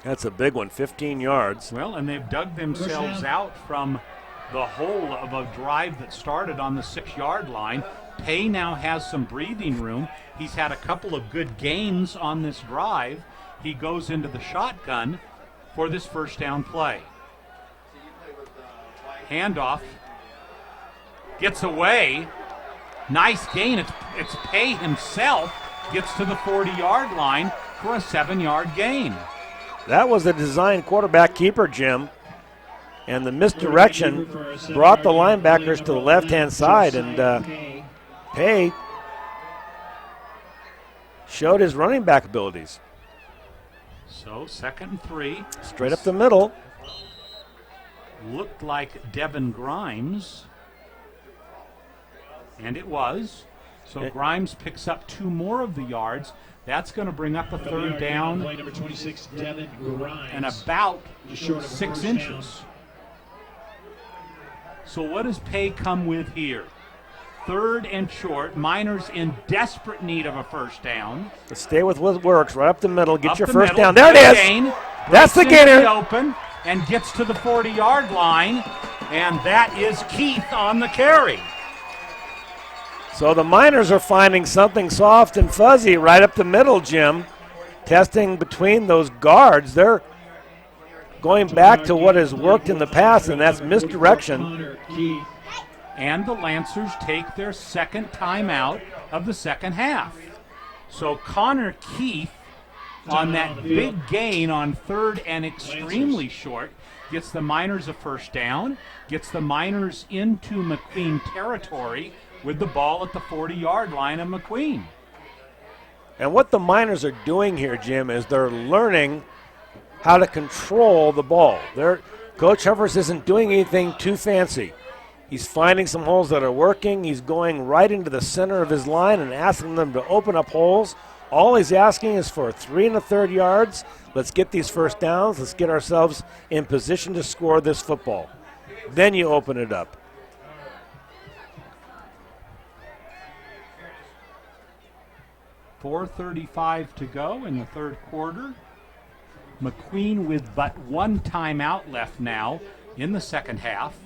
[SPEAKER 2] That's a big one, 15 yards.
[SPEAKER 1] Well, and they've dug themselves out from the hole of a drive that started on the 6-yard line. Pay now has some breathing room. He's had a couple of good gains on this drive. He goes into the shotgun for this first down play. Handoff. Gets away. Nice gain. It's Pay himself. Gets to the 40-yard line for a 7-yard gain.
[SPEAKER 2] That was a design quarterback keeper, Jim. And the misdirection brought the linebackers to the left-hand side, and Pay showed his running back abilities.
[SPEAKER 1] So 2nd and 3.
[SPEAKER 2] Straight up the middle.
[SPEAKER 1] Looked like Devin Grimes, and it was. So Grimes picks up 2 more of the yards. That's going to bring up a 3rd down
[SPEAKER 14] Number 26, Devin Grimes.
[SPEAKER 1] and about 6 inches. So what does Pay come with here? 3rd and short. Miners in desperate need of a first down.
[SPEAKER 2] Let's stay with what works. Right up the middle. Get
[SPEAKER 1] Up
[SPEAKER 2] your
[SPEAKER 1] the
[SPEAKER 2] first
[SPEAKER 1] middle.
[SPEAKER 2] down. There it is.
[SPEAKER 1] Gain,
[SPEAKER 2] That's the
[SPEAKER 1] breaks into
[SPEAKER 2] gainer.
[SPEAKER 1] Open and gets to the 40-yard line, and that is Keith on the carry.
[SPEAKER 2] So the Miners are finding something soft and fuzzy right up the middle, Jim. Testing between those guards. They're going back to what has worked in the past, and that's misdirection.
[SPEAKER 1] And the Lancers take their 2nd timeout of the 2nd half. So Connor Keith on that big gain on 3rd and extremely short gets the Miners a first down, gets the Miners into McQueen territory with the ball at the 40-yard line of McQueen.
[SPEAKER 2] And what the Miners are doing here, Jim, is they're learning how to control the ball. Coach Humphers isn't doing anything too fancy. He's finding some holes that are working. He's going right into the center of his line and asking them to open up holes. All he's asking is for 3 1/3 yards. Let's get these first downs. Let's get ourselves in position to score this football. Then you open it up.
[SPEAKER 1] .435 to go in the third quarter. McQueen with but 1 timeout left now in the 2nd half.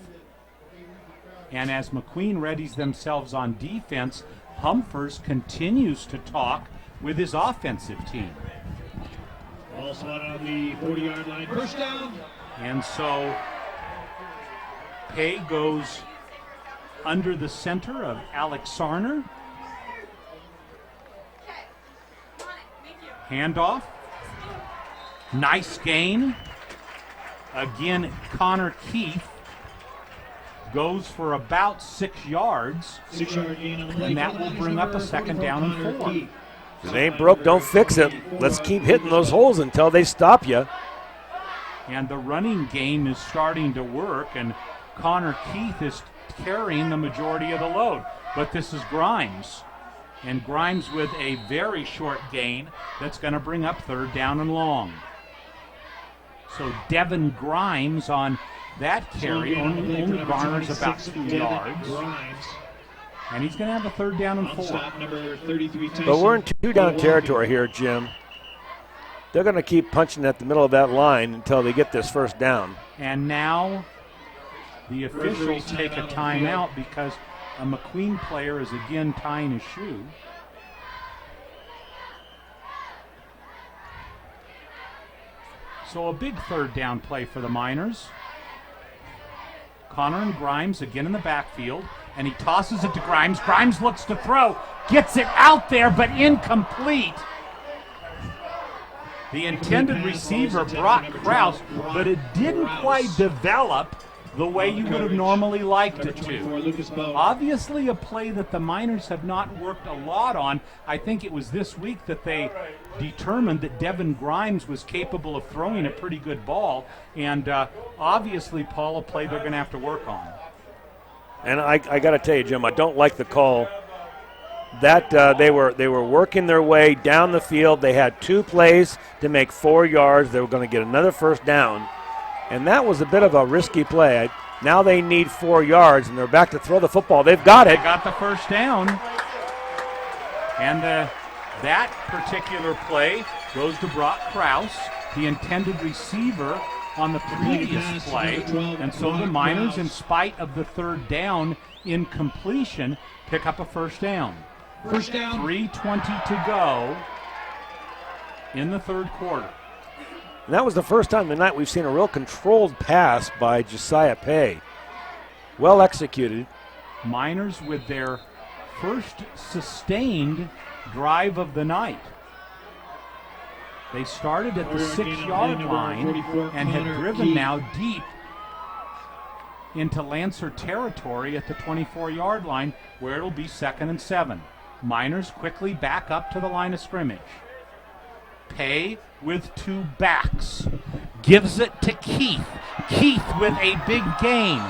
[SPEAKER 1] And as McQueen readies themselves on defense, Humphers continues to talk with his offensive team.
[SPEAKER 14] Ball spotted on the 40-yard line. First down.
[SPEAKER 1] And so Pay goes under the center of Alex Sarner. Handoff. Nice gain. Again, Connor Keith goes for about 6 yards.
[SPEAKER 14] 6-yard gain on the play.
[SPEAKER 1] And that will bring up a 2nd down and 4.
[SPEAKER 2] If it ain't broke, don't fix it. Let's keep hitting those holes until they stop you.
[SPEAKER 1] And the running game is starting to work, and Connor Keith is carrying the majority of the load. But this is Grimes. And Grimes with a very short gain that's going to bring up 3rd down and long. So Devin Grimes on that carry only garners about 2 yards. And he's going to have a 3rd down and 4.
[SPEAKER 2] But we're in 2-down territory here, Jim. They're going to keep punching at the middle of that line until they get this first down.
[SPEAKER 1] And now the officials take a timeout because a McQueen player is again tying his shoe. So a big third down play for the Miners. Connor and Grimes again in the backfield, and he tosses it to Grimes. Grimes looks to throw, gets it out there, but incomplete. The intended receiver, Brock Krause, but it didn't quite develop the way you would have normally liked it to. Obviously a play that the Miners have not worked a lot on. I think it was this week that they determined that Devin Grimes was capable of throwing a pretty good ball, and obviously, Paul, a play they're going to have to work on.
[SPEAKER 2] And I got to tell you, Jim, I don't like the call. That they were working their way down the field. They had 2 plays to make 4 yards. They were going to get another first down. And that was a bit of a risky play. Now they need 4 yards, and they're back to throw the football. They've got it.
[SPEAKER 1] They got the first down. And that particular play goes to Brock Krause, the intended receiver on the previous play. And so the Miners, in spite of the third down incompletion, pick up a first down.
[SPEAKER 14] First down.
[SPEAKER 1] 3:20 to go in the third quarter.
[SPEAKER 2] And that was the first time tonight we've seen a real controlled pass by Josiah Pay. Well executed.
[SPEAKER 1] Miners with their first sustained drive of the night. They started at the 6-yard line and had driven now deep into Lancer territory at the 24-yard line, where it'll be 2nd and 7. Miners quickly back up to the line of scrimmage. Pay with 2 backs. Gives it to Keith. Keith with a big gain.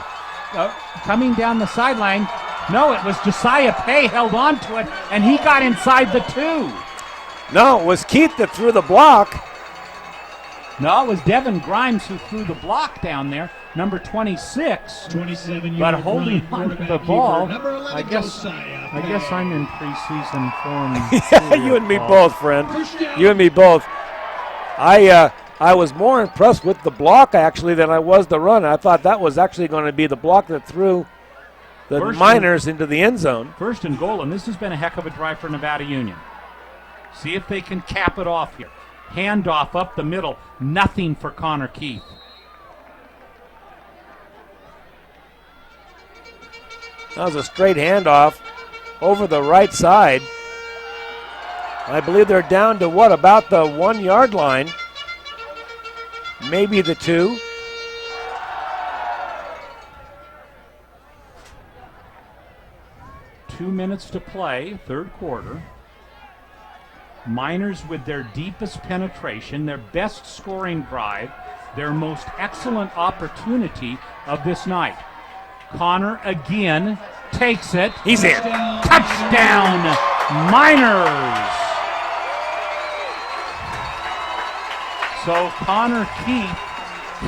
[SPEAKER 1] Coming down the sideline. No, it was Josiah Pay held on to it, and he got inside the 2.
[SPEAKER 2] No, it was Keith that threw the block.
[SPEAKER 1] No, it was Devin Grimes who threw the block down there, number 26.
[SPEAKER 14] 27
[SPEAKER 1] but holding on to the ball. I guess
[SPEAKER 14] Josiah
[SPEAKER 1] I'm in preseason form.
[SPEAKER 2] Yeah, you and me both, friend. You and me both. I was more impressed with the block, actually, than I was the run. I thought that was actually going to be the block that threw the Miners into the end zone.
[SPEAKER 1] 1st and goal, and this has been a heck of a drive for Nevada Union. See if they can cap it off here. Handoff up the middle. Nothing for Connor Keith.
[SPEAKER 2] That was a straight handoff over the right side. I believe they're down to what, about the 1-yard line? Maybe the 2.
[SPEAKER 1] Two minutes to play, third quarter. Miners with their deepest penetration, their best scoring drive, their most excellent opportunity of this night. Connor again takes it.
[SPEAKER 2] He's in.
[SPEAKER 1] Touchdown, Miners! So Connor Keith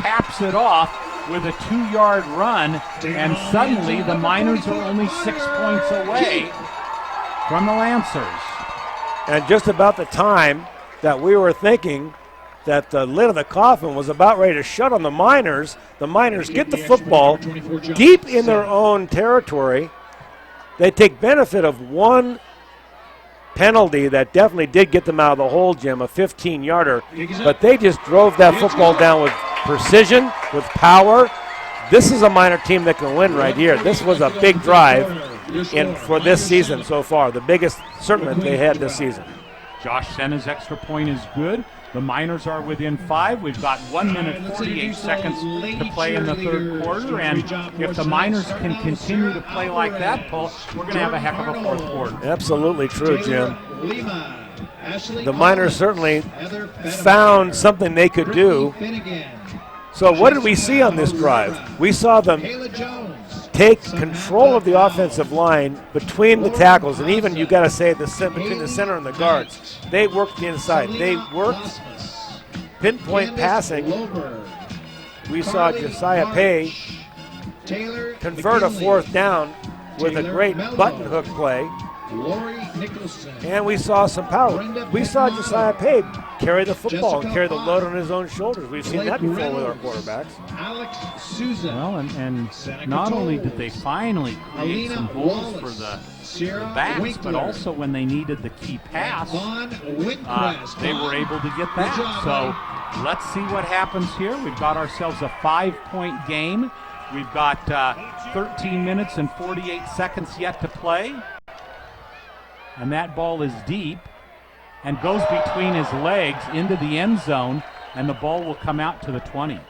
[SPEAKER 1] caps it off with a 2-yard run, and suddenly the Miners are only 6 points away from the Lancers.
[SPEAKER 2] And just about the time that we were thinking that the lid of the coffin was about ready to shut on the Miners get the football deep in their own territory. They take benefit of one penalty that definitely did get them out of the hole, Jim, a 15-yarder. But they just drove that football down with precision, with power. This is a Miner team that can win right here. This was a big drive for this season so far, the biggest certainly they had this season.
[SPEAKER 1] Josh Senna's extra point is good. The Miners are within 5. We've got 1 minute 48 seconds to play in the third quarter, and if the Miners can continue to play like that, Paul, we're going to have a heck of a fourth quarter.
[SPEAKER 2] Absolutely true, Jim. The Miners certainly found something they could do. So what did we see on this drive? We saw them take control of the offensive line between the tackles, and even you got to say between the center and the guards. They worked the inside. They worked pinpoint passing. We saw Josiah Pay convert a 4th down with a great button hook play.
[SPEAKER 14] Lori Nicholson.
[SPEAKER 2] And we saw some power. We saw Josiah Pate carry the football and carry the load on his own shoulders. We've seen that before with our quarterbacks.
[SPEAKER 14] Alex Souza.
[SPEAKER 1] Well, and not only did they finally create some holes for the backs, but also when they needed the key pass, they were able to get that. So let's see what happens here. We've got ourselves a 5-point game. We've got 13 minutes and 48 seconds yet to play. And that ball is deep and goes between his legs into the end zone, and the ball will come out to the 20.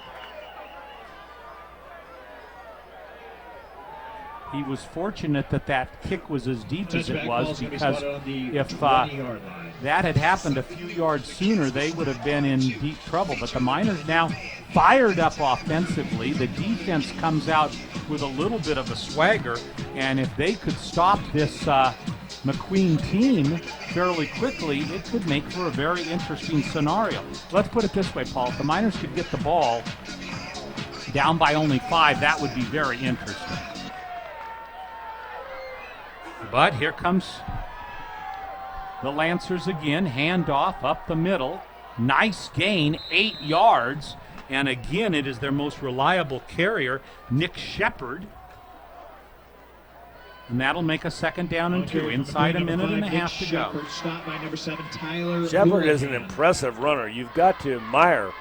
[SPEAKER 1] He was fortunate that that kick was as deep as it was, because if that had happened a few yards sooner, they would have been in deep trouble. But the Miners now fired up offensively. The defense comes out with a little bit of a swagger, and if they could stop this McQueen team fairly quickly, it could make for a very interesting scenario. Let's put it this way, Paul. If the Miners could get the ball down by only 5, that would be very interesting. But here comes the Lancers again. Handoff up the middle. Nice gain, 8 yards. And again, it is their most reliable carrier, Nick Shepard. And that'll make a 2nd down and 2. Inside a minute and a half to go.
[SPEAKER 2] Shepard is an impressive runner. You've got to admire.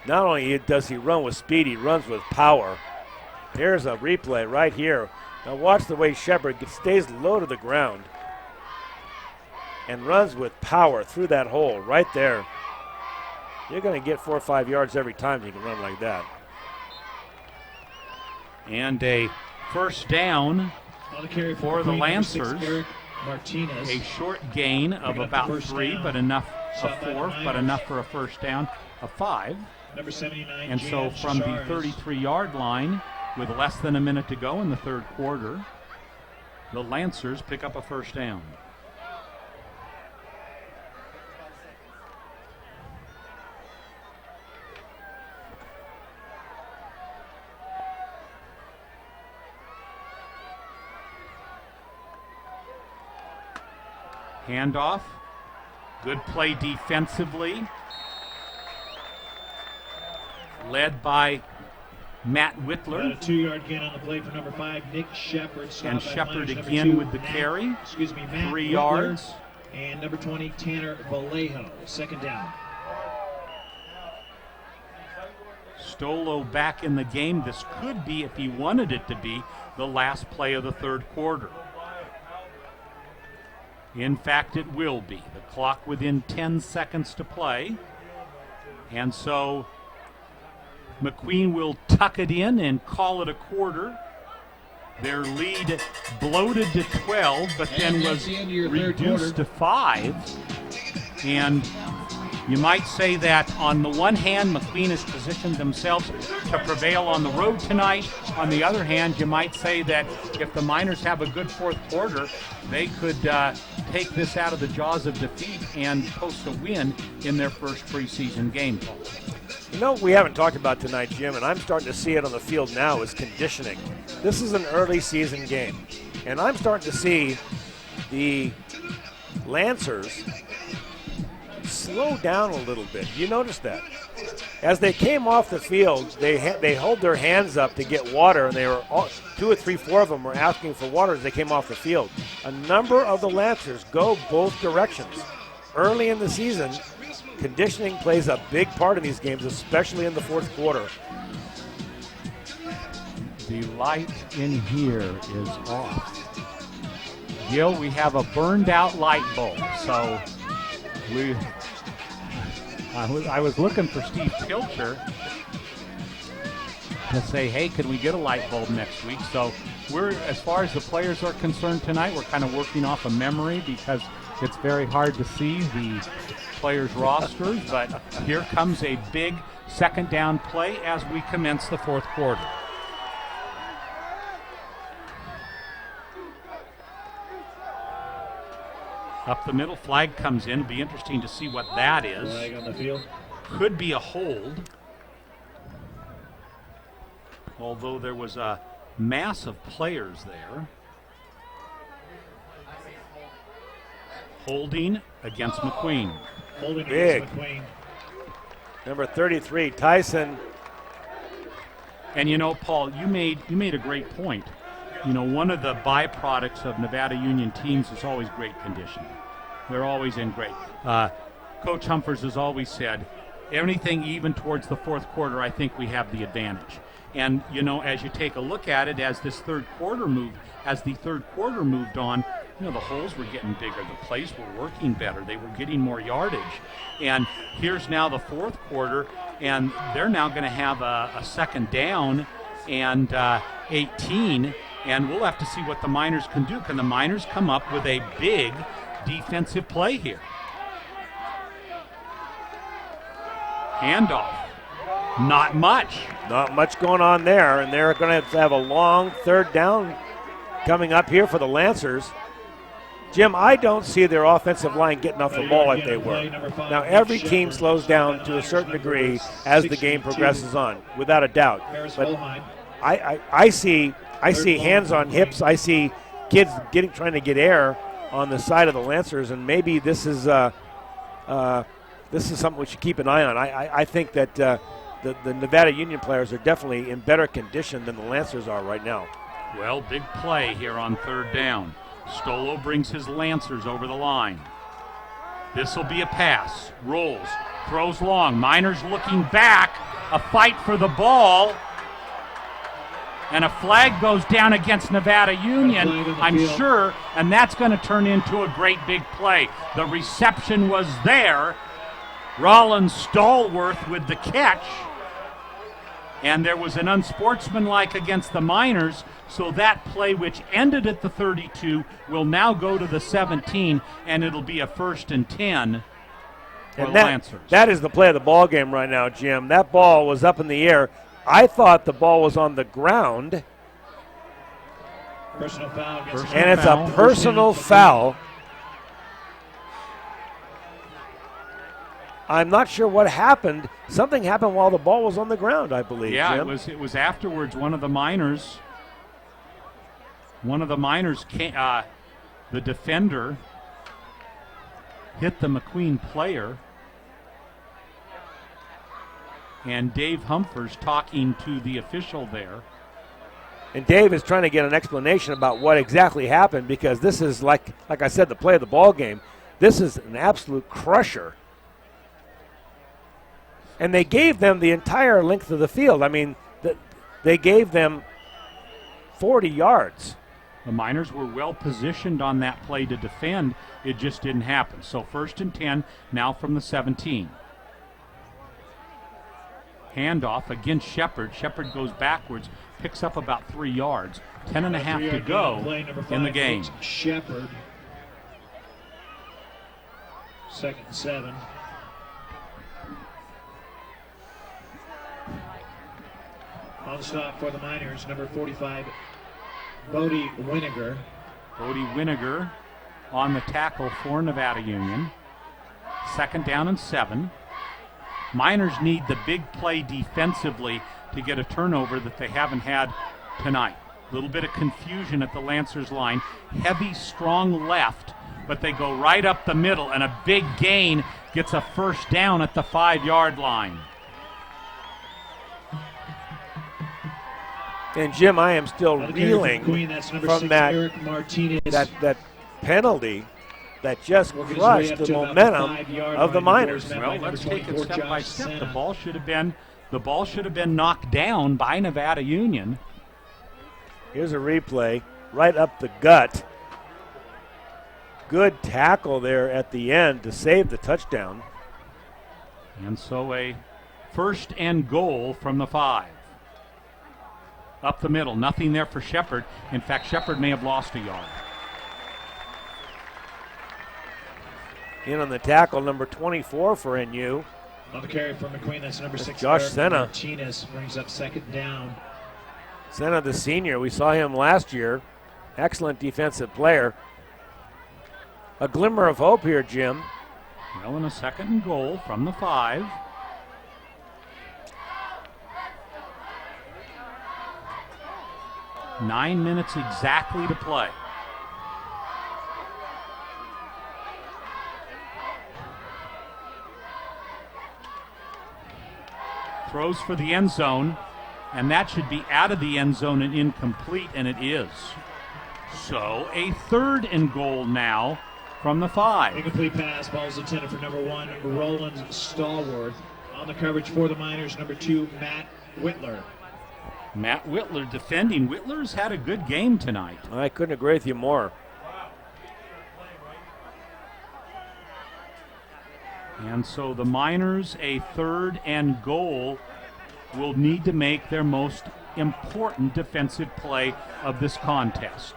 [SPEAKER 2] Not only does he run with speed, he runs with power. Here's a replay right here. Now watch the way Shepard stays low to the ground and runs with power through that hole right there. You're going to get 4 or 5 yards every time you can run like that.
[SPEAKER 1] And a first down for the Lancers. A short gain of about 3, but enough of 4, but enough for a first down of 5. And so from the 33-yard line, with less than a minute to go in the third quarter, the Lancers pick up a first down. Handoff. Good play defensively. Led by Matt Whitler.
[SPEAKER 14] A 2-yard gain on the play for number 5, Nick Shepard.
[SPEAKER 1] And Shepard again with the carry.
[SPEAKER 14] Matt
[SPEAKER 1] 3
[SPEAKER 14] Whitler,
[SPEAKER 1] yards.
[SPEAKER 14] And number 20, Tanner Vallejo. 2nd down.
[SPEAKER 1] Stolo back in the game. This could be, if he wanted it to be, the last play of the third quarter. In fact, it will be. The clock within 10 seconds to play. And so McQueen will tuck it in and call it a quarter. Their lead bloated to 12, but then was reduced to 5. And you might say that on the one hand, McQueen has positioned themselves to prevail on the road tonight. On the other hand, you might say that if the Miners have a good fourth quarter, they could take this out of the jaws of defeat and post a win in their first preseason game.
[SPEAKER 2] You know what we haven't talked about tonight, Jim, and I'm starting to see it on the field now, is conditioning. This is an early season game, and I'm starting to see the Lancers slow down a little bit. You notice that? As they came off the field, they hold their hands up to get water, and they were 2 or 3, 4 of them were asking for water as they came off the field. A number of the Lancers go both directions. Early in the season, conditioning plays a big part in these games, especially in the fourth quarter.
[SPEAKER 1] The light in here is off. Gil, we have a burned out light bulb, so I was looking for Steve Pilcher to say, hey, can we get a light bulb next week? So we're, as far as the players are concerned tonight, we're kind of working off of memory because it's very hard to see the players' rosters, but here comes a big 2nd down play as we commence the fourth quarter. Up the middle, flag comes in. It'll be interesting to see what that is.
[SPEAKER 14] Flag on the field.
[SPEAKER 1] Could be a hold. Although there was a mass of players there. Holding against McQueen.
[SPEAKER 14] Holding
[SPEAKER 2] Big.
[SPEAKER 14] against McQueen.
[SPEAKER 2] Number 33, Tyson.
[SPEAKER 1] And you know, Paul, you made a great point. You know, one of the byproducts of Nevada Union teams is always great conditioning. They're always in great. Coach Humphers has always said, anything even towards the fourth quarter, I think we have the advantage. And you know, as you take a look at it, as the third quarter moved on, you know, the holes were getting bigger, the plays were working better, they were getting more yardage. And here's now the fourth quarter, and they're now going to have a second down and 18, and we'll have to see what the Miners can do. Can the Miners come up with a big defensive play here? Handoff. Not much.
[SPEAKER 2] Not much going on there, and they're going to have a long third down coming up here for the Lancers. Jim, I don't see their offensive line getting off the ball like they were. Now, every team slows down to a certain degree as the game progresses on, without a doubt. But I see hands on hips. I see kids trying to get air on the side of the Lancers, and maybe this is something we should keep an eye on. I think that the Nevada Union players are definitely in better condition than the Lancers are right now.
[SPEAKER 1] Well, big play here on third down. Stolo brings his Lancers over the line. This will be a pass. Rolls. Throws long. Miners looking back. A fight for the ball. And a flag goes down against Nevada Union, I'm sure, and that's going to turn into a great big play. The reception was there. Rollins Stallworth with the catch. And there was an unsportsmanlike against the Miners, so that play, which ended at the 32, will now go to the 17, and it'll be a 1st and 10 for the Lancers.
[SPEAKER 2] That is the play of the ball game right now, Jim. That ball was up in the air. I thought the ball was on the ground.
[SPEAKER 14] Personal foul against
[SPEAKER 2] And it's a personal foul. I'm not sure what happened. Something happened while the ball was on the ground, I believe.
[SPEAKER 1] Yeah,
[SPEAKER 2] Jim.
[SPEAKER 1] it was afterwards. One of the Miners, the defender, hit the McQueen player. And Dave Humphers talking to the official there.
[SPEAKER 2] And Dave is trying to get an explanation about what exactly happened, because this is, like I said, the play of the ball game. This is an absolute crusher. And they gave them the entire length of the field. I mean, they gave them 40 yards.
[SPEAKER 1] The Miners were well positioned on that play to defend. It just didn't happen. So 1st and 10 now from the 17. Handoff against Shepard. Shepard goes backwards, picks up about 3 yards. 10.5 to go in the game.
[SPEAKER 14] Shepard. 2nd and 7. On the stop for the Miners, number 45, Bodie Winiger.
[SPEAKER 1] Bodie Winiger on the tackle for Nevada Union. 2nd down and 7. Miners need the big play defensively to get a turnover that they haven't had tonight. A little bit of confusion at the Lancers line. Heavy, strong left, but they go right up the middle, and a big gain gets a 1st down at the 5-yard line.
[SPEAKER 2] And Jim, I am still reeling from that penalty that just crushed the momentum of the Miners.
[SPEAKER 1] Well, let's take it step by step. The ball should have been knocked down by Nevada Union.
[SPEAKER 2] Here's a replay, right up the gut. Good tackle there at the end to save the touchdown.
[SPEAKER 1] And so a 1st and goal from the 5. Up the middle, nothing there for Shepard. In fact, Shepard may have lost a yard.
[SPEAKER 2] In on the tackle, number 24 for NU.
[SPEAKER 14] On the carry for McQueen, that's number 6.
[SPEAKER 2] Josh Senna.
[SPEAKER 14] Martinez brings up 2nd down.
[SPEAKER 2] Senna, the senior, we saw him last year. Excellent defensive player. A glimmer of hope here, Jim.
[SPEAKER 1] Well, in a 2nd and goal from the 5. "9 minutes exactly to play. Throws for the end zone, and that should be out of the end zone and incomplete, and it is. So a 3rd and goal now from the 5.
[SPEAKER 14] Incomplete pass. Ball's intended for number 1, Roland Stallworth. On the coverage for the Miners, number 2, Matt Whitler.
[SPEAKER 1] Matt Whitler defending. Whitler's had a good game tonight.
[SPEAKER 2] I couldn't agree with you more.
[SPEAKER 1] And so the Miners, a 3rd and goal, will need to make their most important defensive play of this contest.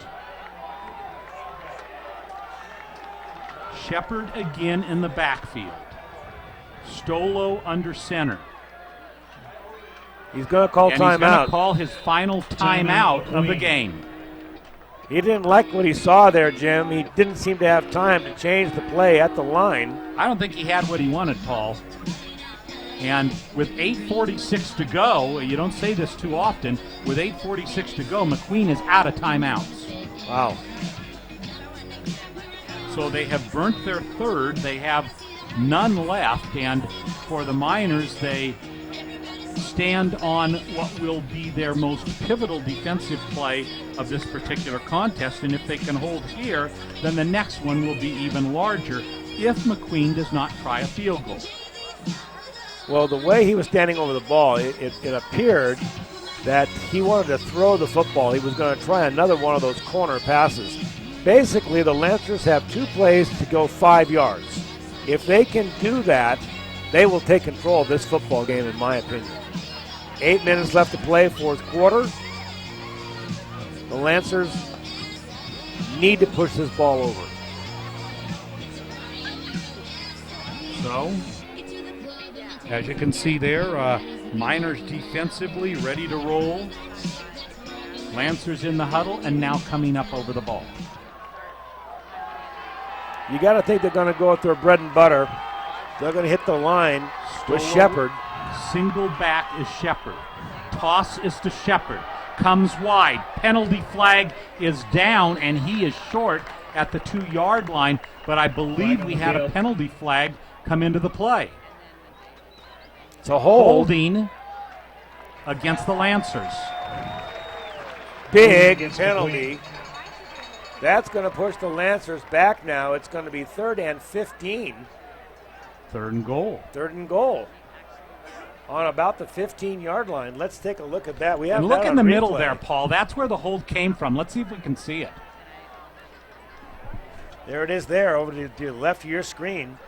[SPEAKER 1] Shepard again in the backfield. Stolo under center.
[SPEAKER 2] He's going to call
[SPEAKER 1] and he's going
[SPEAKER 2] timeout.
[SPEAKER 1] to call his final timeout of the game.
[SPEAKER 2] He didn't like what he saw there, Jim. He didn't seem to have time to change the play at the line.
[SPEAKER 1] I don't think he had what he wanted, Paul. And with 8:46 to go, you don't say this too often, with 8:46 to go, McQueen is out of timeouts.
[SPEAKER 2] Wow.
[SPEAKER 1] So they have burnt their 3rd. They have none left. And for the Miners, they stand on what will be their most pivotal defensive play of this particular contest. And if they can hold here, then the next one will be even larger if McQueen does not try a field goal.
[SPEAKER 2] Well, the way he was standing over the ball, it appeared that he wanted to throw the football. He was going to try another one of those corner passes. Basically, the Lancers have 2 plays to go 5 yards. If they can do that, they will take control of this football game, in my opinion. 8 minutes left to play, 4th quarter. The Lancers need to push this ball over.
[SPEAKER 1] So, as you can see there, Miners defensively ready to roll. Lancers in the huddle and now coming up over the ball.
[SPEAKER 2] You got to think they're going to go with their bread and butter. They're going to hit the line with Shepard.
[SPEAKER 1] Single back is Shepard. Toss is to Shepard. Comes wide. Penalty flag is down, and he is short at the 2-yard line. But I believe we had a penalty flag come into the play.
[SPEAKER 2] It's a hold.
[SPEAKER 1] Holding against the Lancers.
[SPEAKER 2] Big penalty. That's going to push the Lancers back now. It's going to be 3rd and 15.
[SPEAKER 1] 3rd and goal.
[SPEAKER 2] 3rd and goal. On about the 15-yard line. Let's take a look at that. We have
[SPEAKER 1] and look
[SPEAKER 2] that
[SPEAKER 1] in the
[SPEAKER 2] on
[SPEAKER 1] middle
[SPEAKER 2] replay.
[SPEAKER 1] there, Paul. That's where the hold came from. Let's see if we can see it.
[SPEAKER 2] There it is there over to the left of your screen.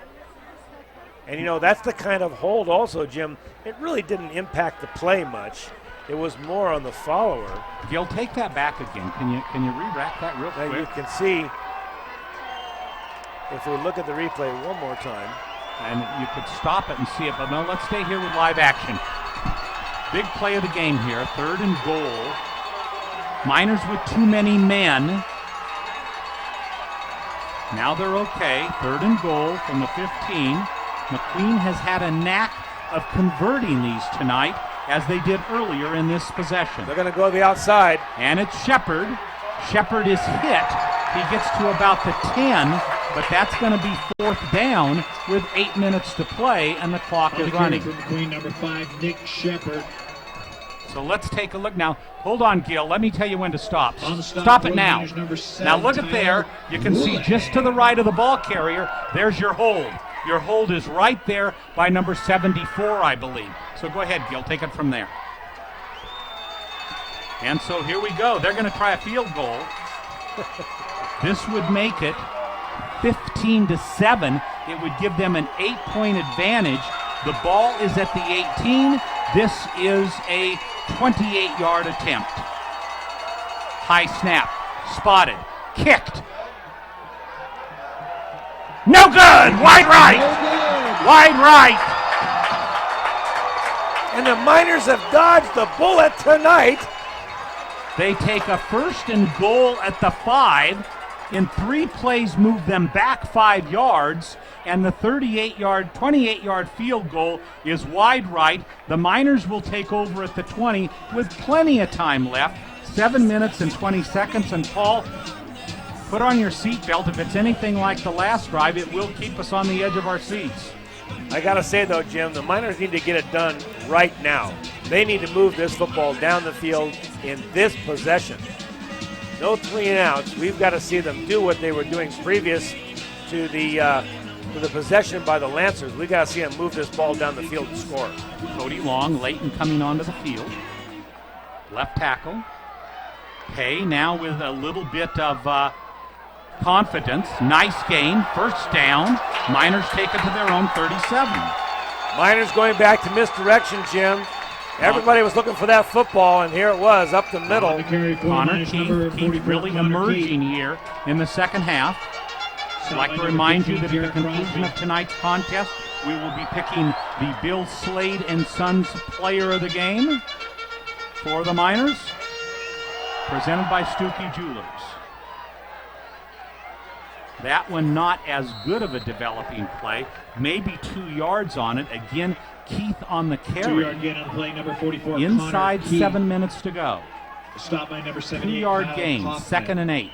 [SPEAKER 2] And, you know, that's the kind of hold also, Jim. It really didn't impact the play much. It was more on the follower.
[SPEAKER 1] Gil, take that back again. Can you re-rack that real quick?
[SPEAKER 2] Now you can see, if we look at the replay one more time.
[SPEAKER 1] And you could stop it and see it, but no, let's stay here with live action. Big play of the game here, 3rd and goal. Miners with too many men. Now they're okay, 3rd and goal from the 15. McQueen has had a knack of converting these tonight, as they did earlier in this possession.
[SPEAKER 2] They're going to go to the outside.
[SPEAKER 1] And it's Shepard. Shepard is hit. He gets to about the 10, but that's going to be 4th down with 8 minutes to play, and the clock is running.
[SPEAKER 14] From McQueen, number 5, Nick Shepard.
[SPEAKER 1] So let's take a look now. Hold on, Gil. Let me tell you when to stop.
[SPEAKER 14] On the
[SPEAKER 1] Stop it now.
[SPEAKER 14] Number 7,
[SPEAKER 1] Now look at there. You can see just to the right of the ball carrier, there's your hold. Your hold is right there by number 74, I believe. So go ahead, Gil. Take it from there. And so here we go. They're going to try a field goal. This would make it 15-7. It would give them an 8-point advantage. The ball is at the 18. This is a 28-yard attempt. High snap. Spotted. Kicked. No good! Wide right! Wide right!
[SPEAKER 2] And the Miners have dodged the bullet tonight.
[SPEAKER 1] They take a 1st and goal at the 5. In 3 plays, move them back 5 yards. And the 28-yard field goal is wide right. The Miners will take over at the 20 with plenty of time left. 7 minutes and 20 seconds. And Paul, put on your seatbelt. If it's anything like the last drive, it will keep us on the edge of our seats.
[SPEAKER 2] I got to say, though, Jim, the Miners need to get it done right now. They need to move this football down the field in this possession. No 3 and outs. We've got to see them do what they were doing previous to the possession by the Lancers. We've got to see them move this ball down the field and score.
[SPEAKER 1] Cody Long, Leighton coming onto the field. Left tackle. Hay now with a little bit of confidence. Nice gain. First down. Miners take it to their own 37.
[SPEAKER 2] Miners going back to misdirection, Jim. Everybody was looking for that football, and here it was up the middle.
[SPEAKER 1] Connor Keith really emerging here in the second half. I'd like to remind you that at the conclusion of tonight's contest, we will be picking the Bill Slade and Sons Player of the Game for the Miners, presented by Stuckey Jewelers. That one not as good of a developing play, maybe 2 yards on it. Again, Keith on the carry.
[SPEAKER 14] 2-yard gain on play, number 44.
[SPEAKER 1] Inside
[SPEAKER 14] Connor
[SPEAKER 1] 7 minutes to go.
[SPEAKER 14] Stop by number 78.
[SPEAKER 1] 2-yard gain,
[SPEAKER 14] Hoffman.
[SPEAKER 1] 2nd and 8.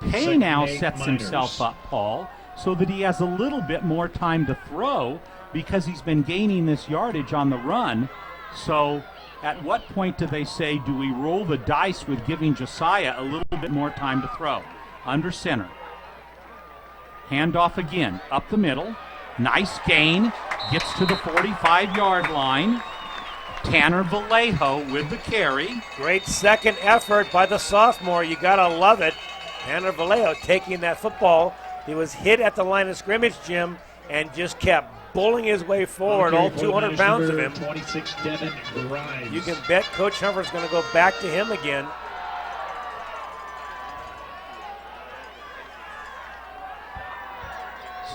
[SPEAKER 1] Hay now sets himself up, Paul, so that he has a little bit more time to throw because he's been gaining this yardage on the run. So at what point do they say, do we roll the dice with giving Josiah a little bit more time to throw? Under center. Handoff again, up the middle. Nice gain, gets to the 45-yard line. Tanner Vallejo with the carry.
[SPEAKER 2] Great second effort by the sophomore. You got to love it. Tanner Vallejo taking that football. He was hit at the line of scrimmage, Jim, and just kept bowling his way forward, all 200 pounds of him.
[SPEAKER 14] 26, Devin Grimes.
[SPEAKER 2] You can bet Coach Humphers is going to go back to him again.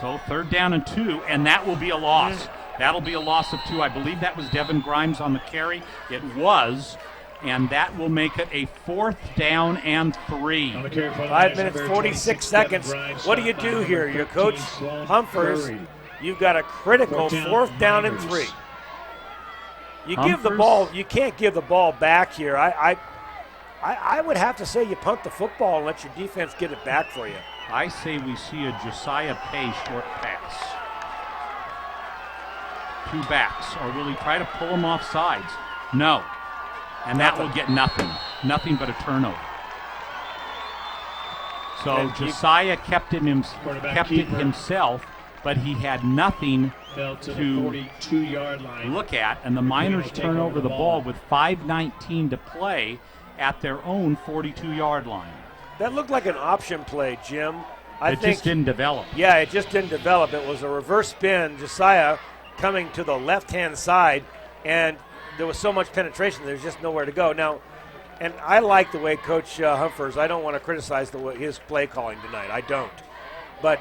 [SPEAKER 1] So 3rd down and 2, and that will be a loss. That'll be a loss of 2. I believe that was Devin Grimes on the carry. It was, and that will make it a 4th down and 3.
[SPEAKER 2] 5 minutes, 46 seconds. What do you do here? Your coach, Humphers, you've got a critical 4th down and 3. You give the ball, you can't give the ball back here. I would have to say you punt the football and let your defense get it back for you.
[SPEAKER 1] I say we see a Josiah Pay short pass. 2 backs, or will he try to pull him off sides? No. And that will get nothing. Nothing but a turnover. So Josiah kept it himself, but he had nothing to
[SPEAKER 14] 42-yard line.
[SPEAKER 1] Look at, and the Miners turn over the ball with 5:19 to play at their own 42-yard line.
[SPEAKER 2] That looked like an option play, Jim.
[SPEAKER 1] It just didn't develop.
[SPEAKER 2] Yeah, it just didn't develop. It was a reverse spin. Josiah coming to the left-hand side, and there was so much penetration, there's just nowhere to go. Now, and I like the way Coach Humphers, I don't want to criticize his play calling tonight. I don't. But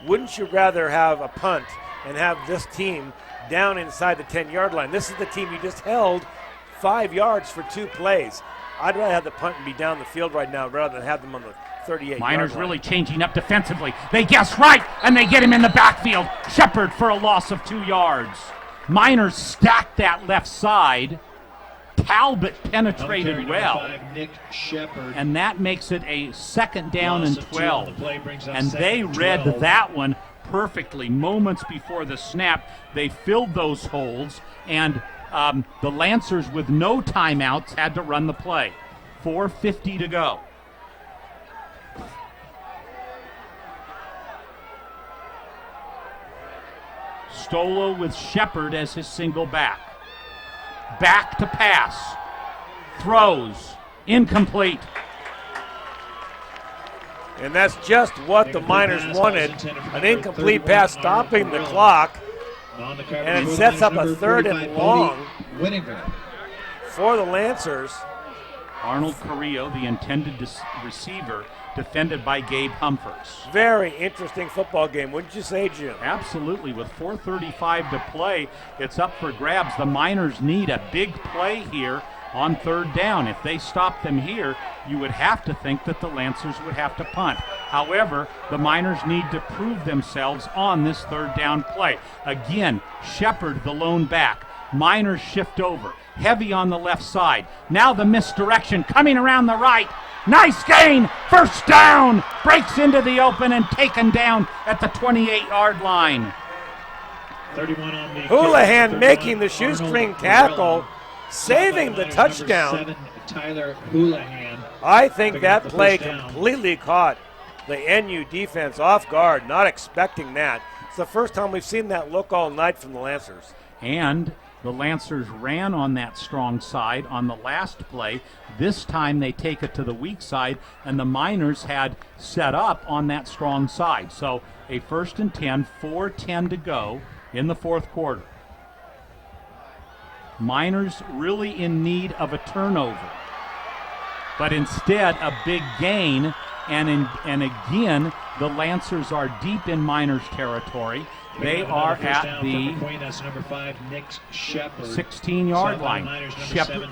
[SPEAKER 2] wouldn't you rather have a punt and have this team down inside the 10-yard line? This is the team you just held 5 yards for 2 plays. I'd rather have the punt and be down the field right now rather than have them on the 38-yard line.
[SPEAKER 1] Miners really changing up defensively. They guess right, and they get him in the backfield. Shepard for a loss of 2 yards. Miners stacked that left side. Talbot penetrated well.
[SPEAKER 14] Nick Shepard.
[SPEAKER 1] And that makes it a 2nd down and 12. And they read that one perfectly. Moments before the snap, they filled those holes, and the Lancers, with no timeouts, had to run the play. 4:50 to go. Stolo with Shepard as his single back. Back to pass. Throws. Incomplete.
[SPEAKER 2] And that's just what the Miners wanted. An incomplete pass stopping the clock. And it sets up a 3rd and long for the Lancers.
[SPEAKER 1] Arnold Carrillo, the intended receiver, defended by Gabe Humphers.
[SPEAKER 2] Very interesting football game, wouldn't you say, Jim?
[SPEAKER 1] Absolutely. With 4:35 to play, it's up for grabs. The Miners need a big play here on 3rd down. If they stop them here, you would have to think that the Lancers would have to punt. However, the Miners need to prove themselves on this 3rd down play. Again, Shepard, the lone back. Miners shift over. Heavy on the left side. Now the misdirection coming around the right. Nice gain. 1st down. Breaks into the open and taken down at the 28-yard line.
[SPEAKER 14] 31 on the
[SPEAKER 2] Houlihan
[SPEAKER 14] kick,
[SPEAKER 2] making the
[SPEAKER 14] 31,
[SPEAKER 2] shoestring
[SPEAKER 14] Arnold
[SPEAKER 2] tackle,
[SPEAKER 14] Carrillo.
[SPEAKER 2] saving the
[SPEAKER 14] Number
[SPEAKER 2] touchdown.
[SPEAKER 14] 7, Tyler Houlihan.
[SPEAKER 2] I think
[SPEAKER 14] picking up
[SPEAKER 2] that
[SPEAKER 14] the
[SPEAKER 2] play
[SPEAKER 14] first down.
[SPEAKER 2] completely caught the NU defense off guard, not expecting that. It's the first time we've seen that look all night from the Lancers.
[SPEAKER 1] And the Lancers ran on that strong side on the last play. This time they take it to the weak side, and the Miners had set up on that strong side. So a 1st and 10, 4:10 to go in the fourth quarter. Miners really in need of a turnover. But instead, a big gain, and again, the Lancers are deep in Miners territory. They are at the
[SPEAKER 14] That's number 5, Nick Shepard.
[SPEAKER 1] 16-yard line.
[SPEAKER 14] Shepard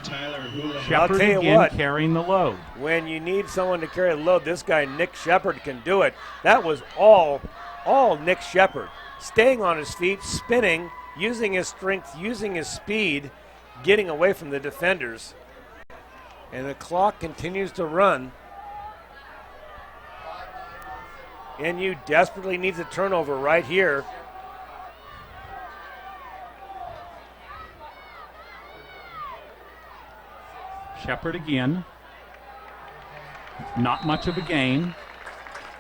[SPEAKER 2] I'll tell you
[SPEAKER 1] again
[SPEAKER 2] what,
[SPEAKER 1] carrying the load.
[SPEAKER 2] when you need someone to carry the load, this guy Nick Shepard can do it. That was all Nick Shepard. Staying on his feet, spinning, using his strength, using his speed, getting away from the defenders. And the clock continues to run. NU desperately needs a turnover right here.
[SPEAKER 1] Shepard again. Not much of a gain.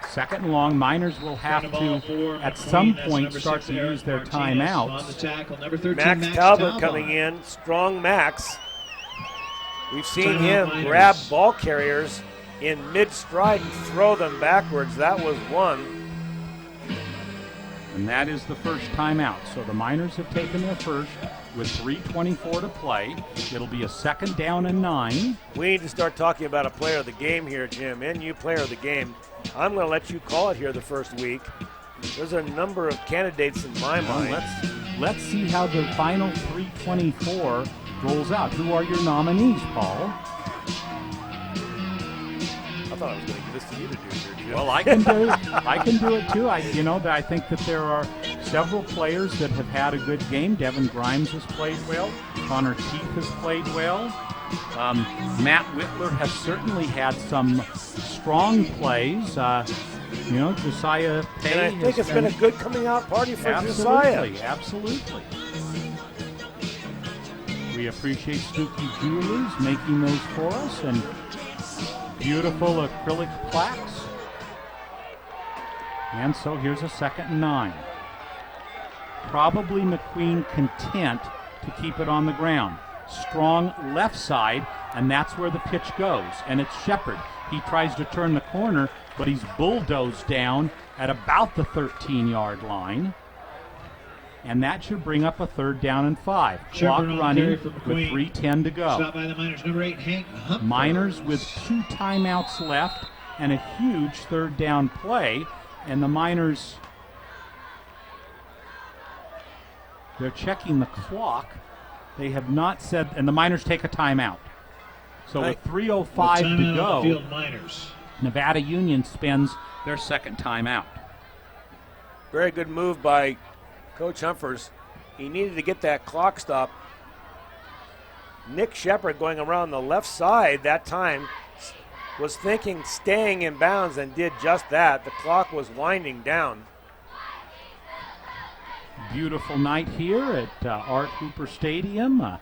[SPEAKER 1] 2nd and long. Miners will have to, at some point, start to use their timeouts.
[SPEAKER 2] Max Talbot coming in. Strong Max. We've seen him grab ball carriers in mid-stride and throw them backwards. That was one.
[SPEAKER 1] And that is the first timeout. So the Miners have taken their first with 3:24 to play. It'll be a 2nd down and 9.
[SPEAKER 2] We need to start talking about a player of the game here, Jim. NU player of the game. I'm going to let you call it here the first week. There's a number of candidates in my mind.
[SPEAKER 1] Let's see how the final 3:24 rolls out. Who are your nominees, Paul?
[SPEAKER 2] I thought I was going to give this to you to do here, Jim.
[SPEAKER 1] Well, I can do it too. I think that there are several players that have had a good game. Devin Grimes has played well. Connor Keith has played well. Matt Whitler has certainly had some strong plays. Josiah Pay.
[SPEAKER 2] And I think it's been a good coming out party for Josiah.
[SPEAKER 1] Absolutely. We appreciate Spooky Jewelers making those for us, and beautiful acrylic plaques. And so here's a 2nd and 9. Probably McQueen content to keep it on the ground. Strong left side, and that's where the pitch goes. And it's Shepard. He tries to turn the corner, but he's bulldozed down at about the 13-yard line. And that should bring up a 3rd down and 5. Clock running with 3:10 to go.
[SPEAKER 14] Stop by the Miners, number 8, Hank Humphers.
[SPEAKER 1] Miners with 2 timeouts left and a huge 3rd down play. And the Miners, they're checking the clock. They have not said, and the Miners take a timeout. So with 3:05 to go,
[SPEAKER 14] Field Miners.
[SPEAKER 1] Nevada Union spends their 2nd timeout.
[SPEAKER 2] Very good move by Coach Humphers. He needed to get that clock stop. Nick Shepard going around the left side that time was thinking staying in bounds and did just that. The clock was winding down.
[SPEAKER 1] Beautiful night here at Art Hooper Stadium.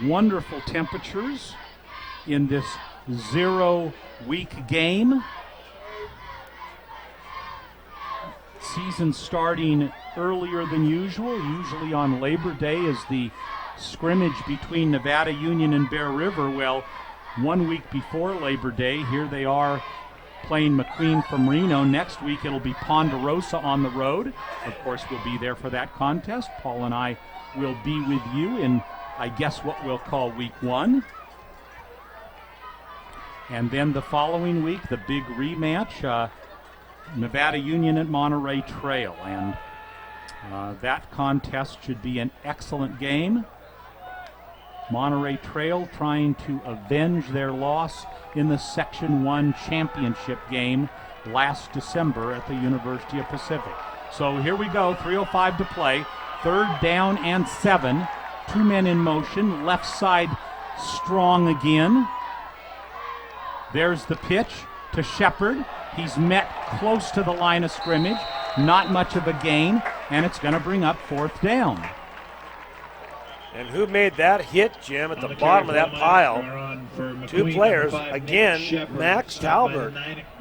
[SPEAKER 1] Wonderful temperatures in this 0-week game. Season starting earlier than usual. Usually on Labor Day is the scrimmage between Nevada Union and Bear River. Well, 1 week before Labor Day, here they are playing McQueen from Reno. Next week it'll be Ponderosa on the road. Of course, we'll be there for that contest. Paul and I will be with you in, I guess, what we'll call week 1. And then the following week, the big rematch, Nevada Union at Monterey Trail. And that contest should be an excellent game. Monterey Trail trying to avenge their loss in the Section 1 championship game last December at the University of Pacific. So here we go, 3:05 to play, 3rd down and 7. 2 men in motion, left side strong again. There's the pitch to Shepard. He's met close to the line of scrimmage, not much of a gain. and it's going to bring up 4th down.
[SPEAKER 2] And who made that hit, Jim, at the bottom of that pile? 2 players. Again, Max Talbert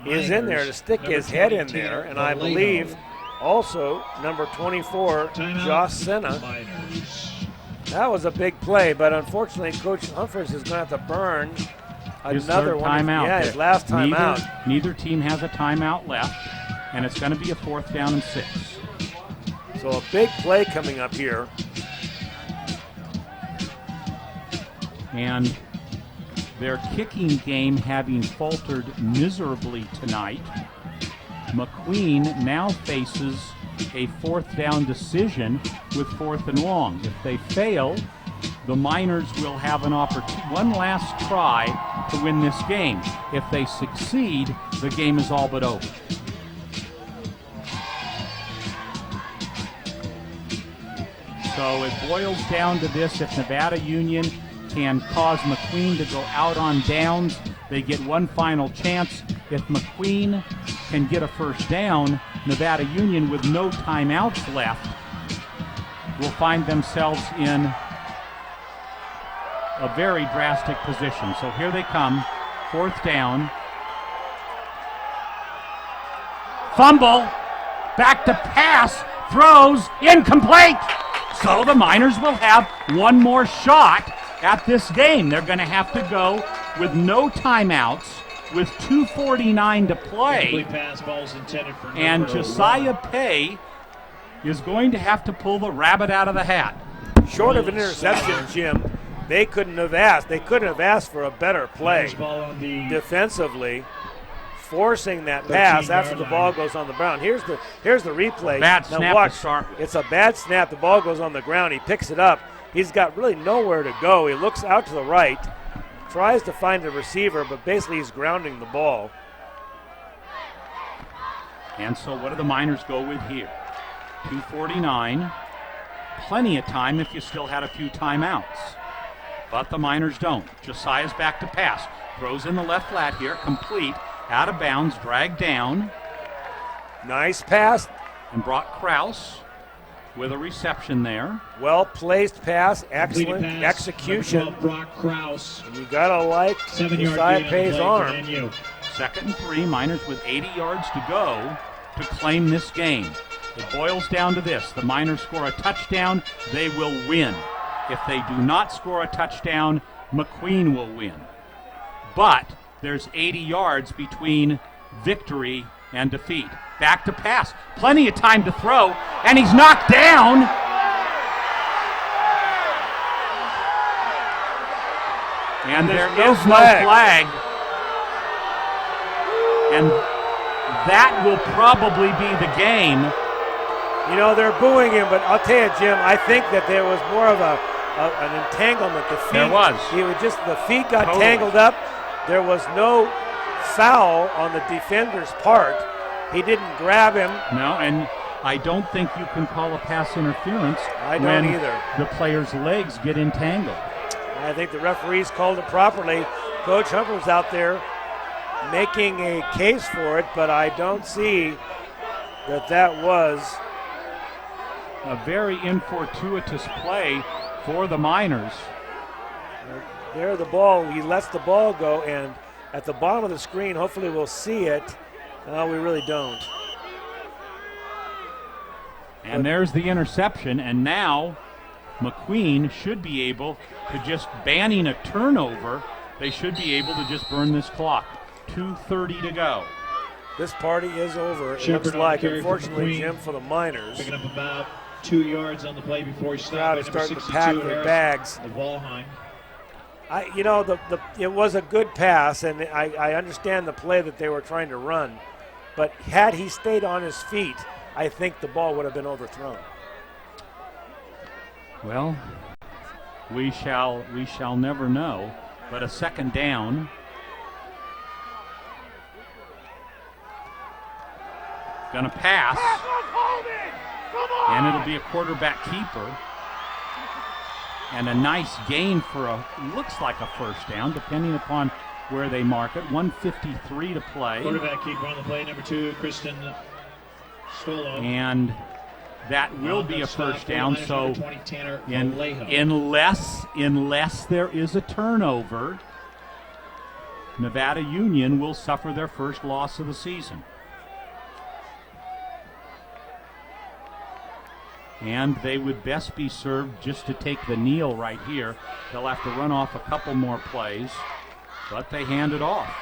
[SPEAKER 2] is in there to stick his head in there, and I believe also number 24, Josh Senna. That was a big play, but unfortunately, Coach Humphers is going to have to burn another one.
[SPEAKER 1] Timeout.
[SPEAKER 2] Yeah, his last timeout.
[SPEAKER 1] Neither team has a timeout left, and it's going to be a 4th down and 6.
[SPEAKER 2] So a big play coming up here.
[SPEAKER 1] And their kicking game having faltered miserably tonight, McQueen now faces a 4th down decision with 4th and long. If they fail, the Miners will have one last try to win this game. If they succeed, the game is all but over. So it boils down to this: if Nevada Union can cause McQueen to go out on downs, they get one final chance. If McQueen can get a 1st down, Nevada Union, with no timeouts left, will find themselves in a very drastic position. So here they come, 4th down. Fumble, back to pass, throws, incomplete. So the Miners will have one more shot at this game. They're going to have to go with no timeouts, with 2:49 to play. And Josiah Pay is going to have to pull the rabbit out of the hat.
[SPEAKER 2] Short of an interception, Jim, they couldn't have asked. They couldn't have asked for a better play defensively, forcing that pass after the ball goes on the ground. Here's the replay.
[SPEAKER 1] Bad
[SPEAKER 2] now
[SPEAKER 1] snap
[SPEAKER 2] watch.
[SPEAKER 1] to start with.
[SPEAKER 2] It's a bad snap. The ball goes on the ground. He picks it up. He's got really nowhere to go. He looks out to the right, tries to find the receiver, but basically he's grounding the ball.
[SPEAKER 1] And so what do the Miners go with here? 2:49. Plenty of time if you still had a few timeouts. But the Miners don't. Josiah's back to pass. Throws in the left flat here. Complete. Out of bounds. Dragged down.
[SPEAKER 2] Nice pass.
[SPEAKER 1] And Brock Krause with a reception there.
[SPEAKER 2] Well-placed pass. Excellent execution.
[SPEAKER 14] Brock Krause.
[SPEAKER 2] You got to like Josiah Pay's arm.
[SPEAKER 1] 2nd and 3. Miners with 80 yards to go to claim this game. It boils down to this: the Miners score a touchdown, they will win. If they do not score a touchdown, McQueen will win. But there's 80 yards between victory and defeat. Back to pass. Plenty of time to throw, and he's knocked down. And there is no flag. And that will probably be the game.
[SPEAKER 2] You know, they're booing him, but I'll tell you, Jim, I think that there was more of an entanglement. The feet,
[SPEAKER 1] there was.
[SPEAKER 2] The feet got tangled up. There was no foul on the defender's part. He didn't grab him.
[SPEAKER 1] No, and I don't think you can call a pass interference
[SPEAKER 2] when either.
[SPEAKER 1] The player's legs get entangled.
[SPEAKER 2] I think the referees called it properly. Coach Humphers out there making a case for it, but I don't see that was
[SPEAKER 1] a very infortuitous play for the Miners.
[SPEAKER 2] There the ball, he lets the ball go, and at the bottom of the screen, hopefully we'll see it. No, we really don't.
[SPEAKER 1] And there's the interception, and now McQueen should be able to, just banning a turnover, they should be able to just burn this clock. 2:30 to go.
[SPEAKER 2] This party is over. It looks like, unfortunately, Jim, for the Miners.
[SPEAKER 14] Picking up about 2 yards on the play before he stopped.
[SPEAKER 2] Crowd starting to pack their bags. It was a good pass, and I understand the play that they were trying to run. But had he stayed on his feet, I think the ball would have been overthrown.
[SPEAKER 1] Well, we shall never know. But a 2nd down. Gonna pass. And it'll be a quarterback keeper. And a nice gain for looks like a 1st down, depending upon where they mark it. 1:53 to play.
[SPEAKER 14] Quarterback keeper on the play, number 2, Kristen Stolo.
[SPEAKER 1] And that will be a first down. So
[SPEAKER 14] Vallejo.
[SPEAKER 1] unless there is a turnover, Nevada Union will suffer their first loss of the season. And they would best be served just to take the kneel right here. They'll have to run off a couple more plays, but they hand it off.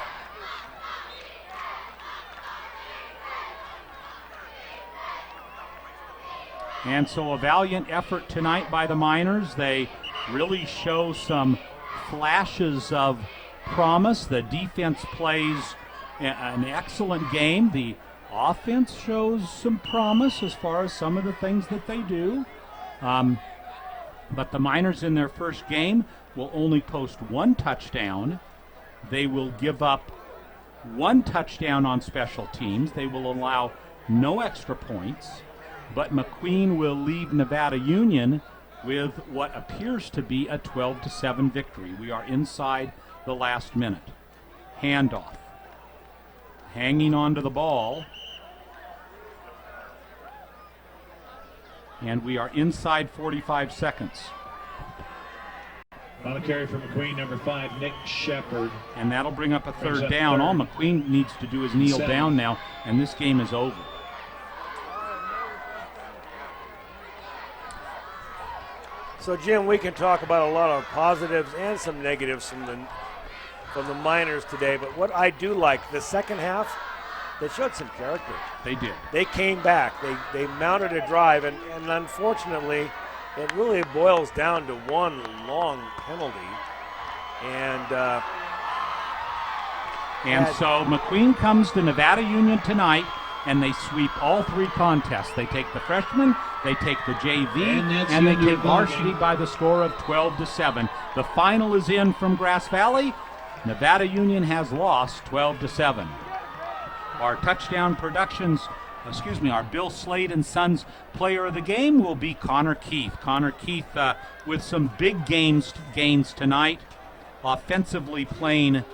[SPEAKER 1] And so a valiant effort tonight by the Miners. They really show some flashes of promise. The defense plays an excellent game. The offense shows some promise as far as some of the things that they do. But the Miners in their first game will only post one touchdown. They will give up one touchdown on special teams. They will allow no extra points. But McQueen will leave Nevada Union with what appears to be a 12-7 victory. We are inside the last minute. Handoff. Hanging on to the ball. And we are inside 45 seconds.
[SPEAKER 14] On a carry for McQueen, number 5, Nick Shepard.
[SPEAKER 1] And that'll bring up a third down. All McQueen needs to do is kneel down now, and this game is over.
[SPEAKER 2] So, Jim, we can talk about a lot of positives and some negatives from the Miners today. But what I do like, the second half, they showed some character.
[SPEAKER 1] They did.
[SPEAKER 2] They came back. They mounted a drive, and unfortunately, it really boils down to one long penalty.
[SPEAKER 1] And so McQueen comes to Nevada Union tonight, and they sweep all three contests. They take the freshman, they take the JV, and they take varsity by the score of 12-7. The final is in from Grass Valley. Nevada Union has lost 12-7. Our touchdown productions, our Bill Slade and Sons player of the game will be Connor Keith. Connor Keith with some big gains tonight, offensively playing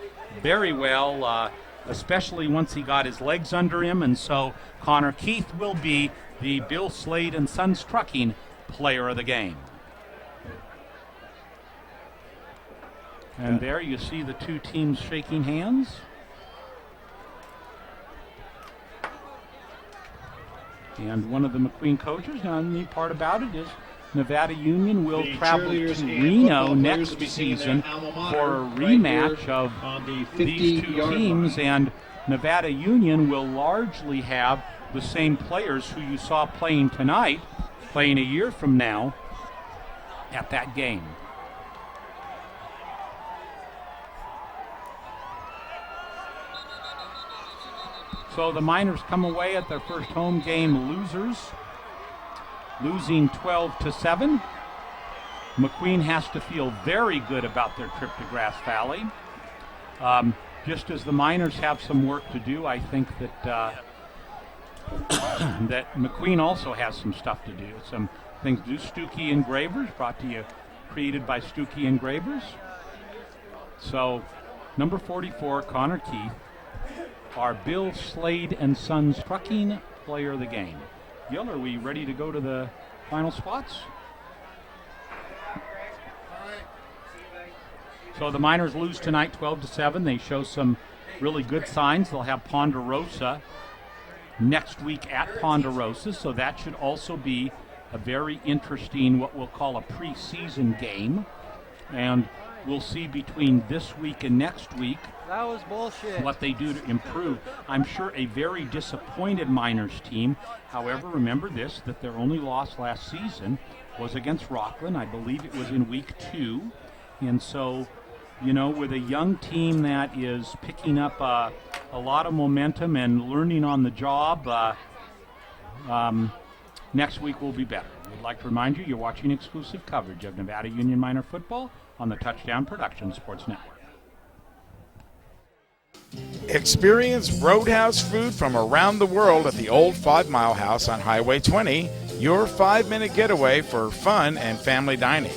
[SPEAKER 1] very well, especially once he got his legs under him. And so Connor Keith will be the Bill Slade and Sons Trucking player of the game. And there you see the two teams shaking hands. And one of the McQueen coaches, now the neat part about it is Nevada Union will travel to Reno next season for a rematch of these two teams, and Nevada Union will largely have the same players who you saw playing tonight, playing a year from now at that game. So the Miners come away at their first home game losers, losing 12-7. McQueen has to feel very good about their trip to Grass Valley. Just as the Miners have some work to do, I think that that McQueen also has some stuff to do. Some things to do. Stuckey Engravers, brought to you, created by Stuckey Engravers. So, number 44, Connor Keith, our Bill Slade and Sons Trucking player of the game. Gil, are we ready to go to the final spots? So the Miners lose tonight 12-7. They show some really good signs. They'll have Ponderosa next week at Ponderosa, so that should also be a very interesting, what we'll call a preseason game. And we'll see between this week and next week
[SPEAKER 15] that was bullshit.
[SPEAKER 1] What they do to improve. I'm sure a very disappointed Miners team. However, remember this, that their only loss last season was against Rockland. I believe it was in week 2. And so, you know, with a young team that is picking up a lot of momentum and learning on the job, next week will be better. We'd like to remind you, you're watching exclusive coverage of Nevada Union Miner football on the Touchdown Productions Sports Network.
[SPEAKER 3] Experience Roadhouse food from around the world at the old 5 Mile House on Highway 20, your 5-minute getaway for fun and family dining.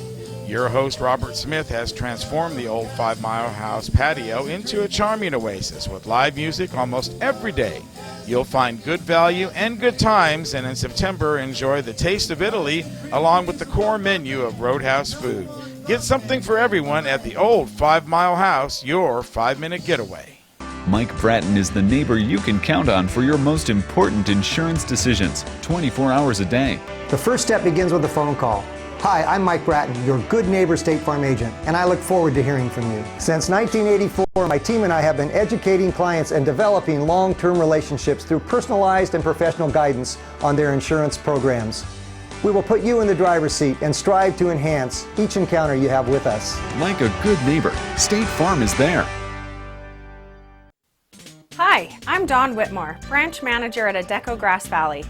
[SPEAKER 3] Your host, Robert Smith, has transformed the old 5 Mile House patio into a charming oasis with live music almost every day. You'll find good value and good times, and in September, enjoy the taste of Italy along with the core menu of Roadhouse food. Get something for everyone at the old 5 Mile House, your 5-minute getaway.
[SPEAKER 4] Mike Bratton is the neighbor you can count on for your most important insurance decisions, 24 hours a day.
[SPEAKER 5] The first step begins with a phone call. Hi, I'm Mike Bratton, your good neighbor State Farm agent, and I look forward to hearing from you. Since 1984, my team and I have been educating clients and developing long-term relationships through personalized and professional guidance on their insurance programs. We will put you in the driver's seat and strive to enhance each encounter you have with us.
[SPEAKER 4] Like a good neighbor, State Farm is there.
[SPEAKER 6] Hi, I'm Dawn Whitmore, branch manager at Adecco Grass Valley.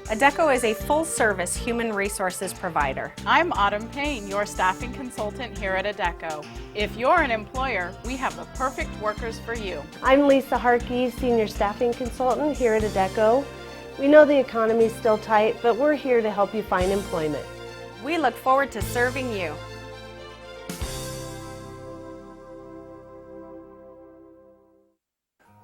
[SPEAKER 6] Adecco is a full-service human resources provider.
[SPEAKER 7] I'm Autumn Payne, your staffing consultant here at Adecco. If you're an employer, we have the perfect workers for you.
[SPEAKER 8] I'm Lisa Harkey, senior staffing consultant here at Adecco. We know the economy's still tight, but we're here to help you find employment.
[SPEAKER 6] We look forward to serving you.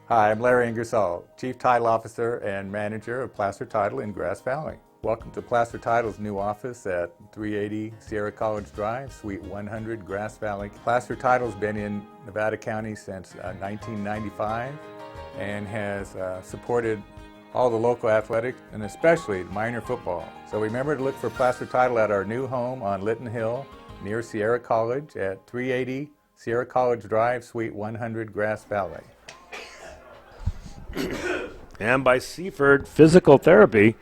[SPEAKER 9] Hi, I'm Larry Ingersoll, Chief Title Officer and Manager of Placer Title in Grass Valley. Welcome to Placer Title's new office at 380 Sierra College Drive, Suite 100, Grass Valley. Placer Title's been in Nevada County since 1995 and has supported all the local athletics and especially minor football. So remember to look for Placer Title at our new home on Lytton Hill near Sierra College at 380 Sierra College Drive, Suite 100, Grass Valley.
[SPEAKER 2] And by Seaford Physical Therapy.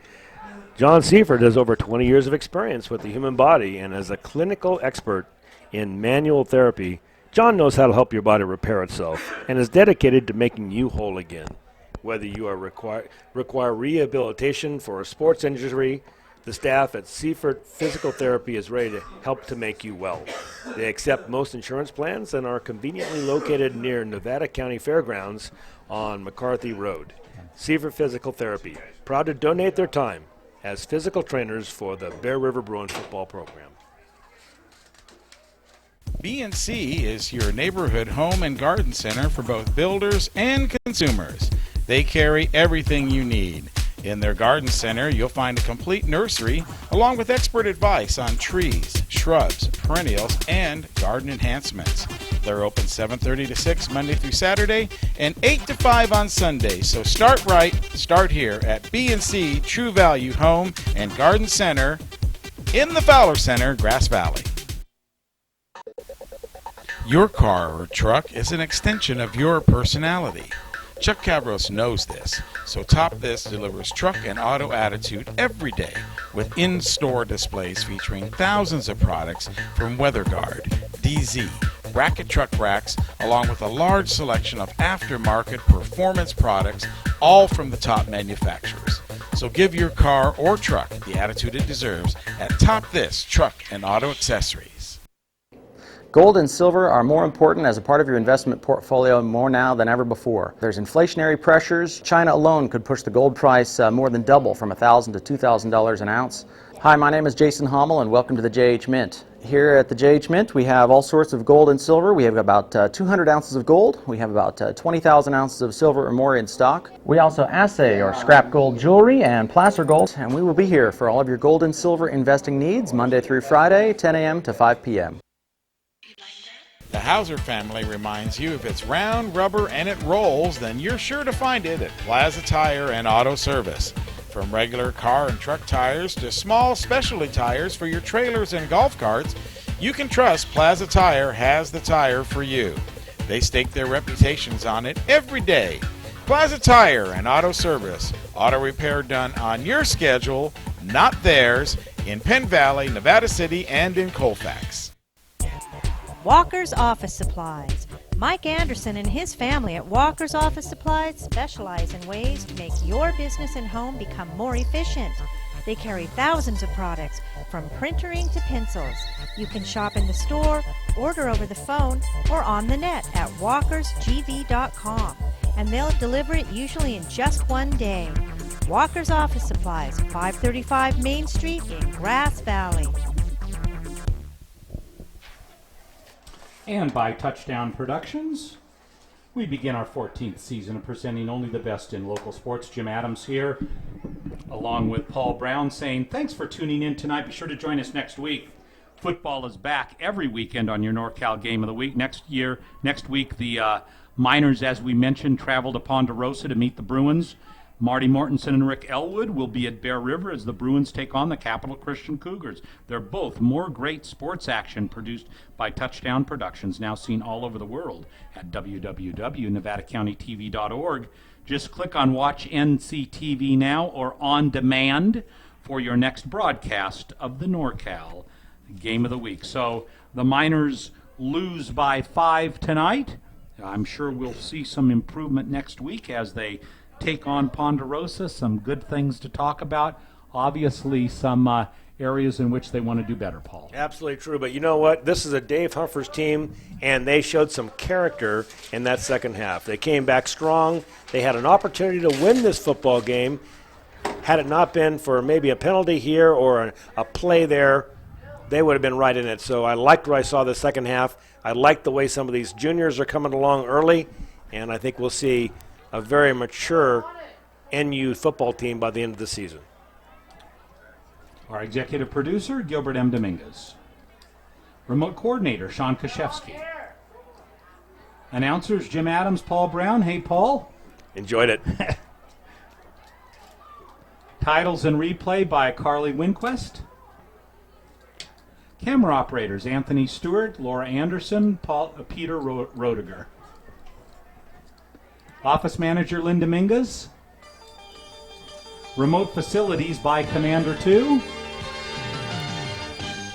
[SPEAKER 2] John Seaford has over 20 years of experience with the human body, and as a clinical expert in manual therapy, John knows how to help your body repair itself and is dedicated to making you whole again. Whether you are require rehabilitation for a sports injury, the staff at Seaford Physical Therapy is ready to help to make you well. They accept most insurance plans and are conveniently located near Nevada County Fairgrounds on McCarthy Road. Seaford Physical Therapy, proud to donate their time as physical trainers for the Bear River Bruins football program.
[SPEAKER 3] B&C is your neighborhood home and garden center for both builders and consumers. They carry everything you need. In their garden center, you'll find a complete nursery along with expert advice on trees, shrubs, perennials, and garden enhancements. They're open 7:30 to 6 Monday through Saturday and 8 to 5 on Sunday. So start right, start here at B&C True Value Home and Garden Center in the Fowler Center, Grass Valley. Your car or truck is an extension of your personality. Chuck Cavros knows this, so Top This delivers truck and auto attitude every day with in-store displays featuring thousands of products from WeatherGuard, DZ, bracket truck racks, along with a large selection of aftermarket performance products, all from the top manufacturers. So give your car or truck the attitude it deserves at Top This Truck and Auto Accessories.
[SPEAKER 10] Gold and silver are more important as a part of your investment portfolio more now than ever before. There's inflationary pressures. China alone could push the gold price more than double from $1,000 to $2,000 an ounce. Hi, my name is Jason Hommel and welcome to the JH Mint. Here at the JH Mint we have all sorts of gold and silver. We have about 200 ounces of gold. We have about 20,000 ounces of silver or more in stock. We also assay or scrap gold jewelry and placer gold, and we will be here for all of your gold and silver investing needs Monday through Friday, 10 a.m. to 5 p.m.
[SPEAKER 3] The Hauser family reminds you if it's round, rubber, and it rolls, then you're sure to find it at Plaza Tire and Auto Service. From regular car and truck tires to small specialty tires for your trailers and golf carts, you can trust Plaza Tire has the tire for you. They stake their reputations on it every day. Plaza Tire and Auto Service. Auto repair done on your schedule, not theirs, in Penn Valley, Nevada City, and in Colfax.
[SPEAKER 11] Walker's Office Supplies. Mike Anderson and his family at Walker's Office Supplies specialize in ways to make your business and home become more efficient. They carry thousands of products, from printering to pencils. You can shop in the store, order over the phone, or on the net at walkersgv.com, and they'll deliver it usually in just one day. Walker's Office Supplies, 535 Main Street in Grass Valley.
[SPEAKER 1] And by Touchdown Productions, We begin our 14th season of presenting only the best in local sports. Jim Adams here, along with Paul Brown, saying thanks for tuning in tonight. Be sure to join us next week. Football is back every weekend on your NorCal Game of the Week. Next week, the Miners, as we mentioned, travel to Ponderosa to meet the Bruins. Marty Mortensen and Rick Elwood will be at Bear River as the Bruins take on the Capital Christian Cougars. They're both more great sports action produced by Touchdown Productions, now seen all over the world at www.nevadacountytv.org. Just click on Watch NCTV Now or On Demand for your next broadcast of the NorCal Game of the Week. So the Miners lose by 5 tonight. I'm sure we'll see some improvement next week as they take on Ponderosa. Some good things to talk about. Obviously, some areas in which they want to do better, Paul.
[SPEAKER 2] Absolutely true. But you know what? This is a Dave Humphers team, and they showed some character in that second half. They came back strong. They had an opportunity to win this football game. Had it not been for maybe a penalty here or a play there, they would have been right in it. So I liked what I saw the second half. I liked the way some of these juniors are coming along early, and I think we'll see a very mature NU football team by the end of the season.
[SPEAKER 1] Our executive producer, Gilbert M. Dominguez. Remote coordinator, Sean Kashevsky. Announcers, Jim Adams, Paul Brown. Hey, Paul.
[SPEAKER 2] Enjoyed it.
[SPEAKER 1] Titles and replay by Carly Winquist. Camera operators, Anthony Stewart, Laura Anderson, Peter Roediger. Office Manager Lynn Dominguez. Remote Facilities by Commander 2.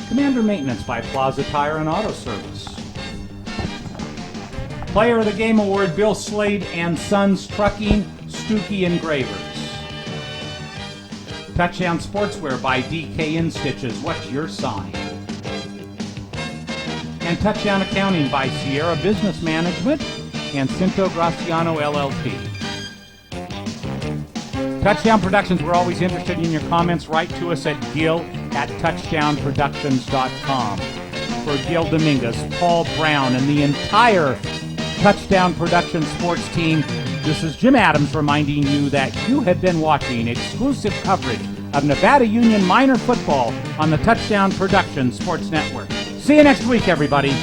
[SPEAKER 1] Commander Maintenance by Plaza Tire and Auto Service. Player of the Game Award, Bill Slade and Sons Trucking, Stuckey Engravers. Touchdown Sportswear by DK InStitches, What's Your Sign? And Touchdown Accounting by Sierra Business Management and Cinto Graciano LLP. Touchdown Productions, we're always interested in your comments. Write to us at gil@touchdownproductions.com. For Gil Dominguez, Paul Brown, and the entire Touchdown Productions sports team, this is Jim Adams reminding you that you have been watching exclusive coverage of Nevada Union Miner football on the Touchdown Productions Sports Network. See you next week, everybody.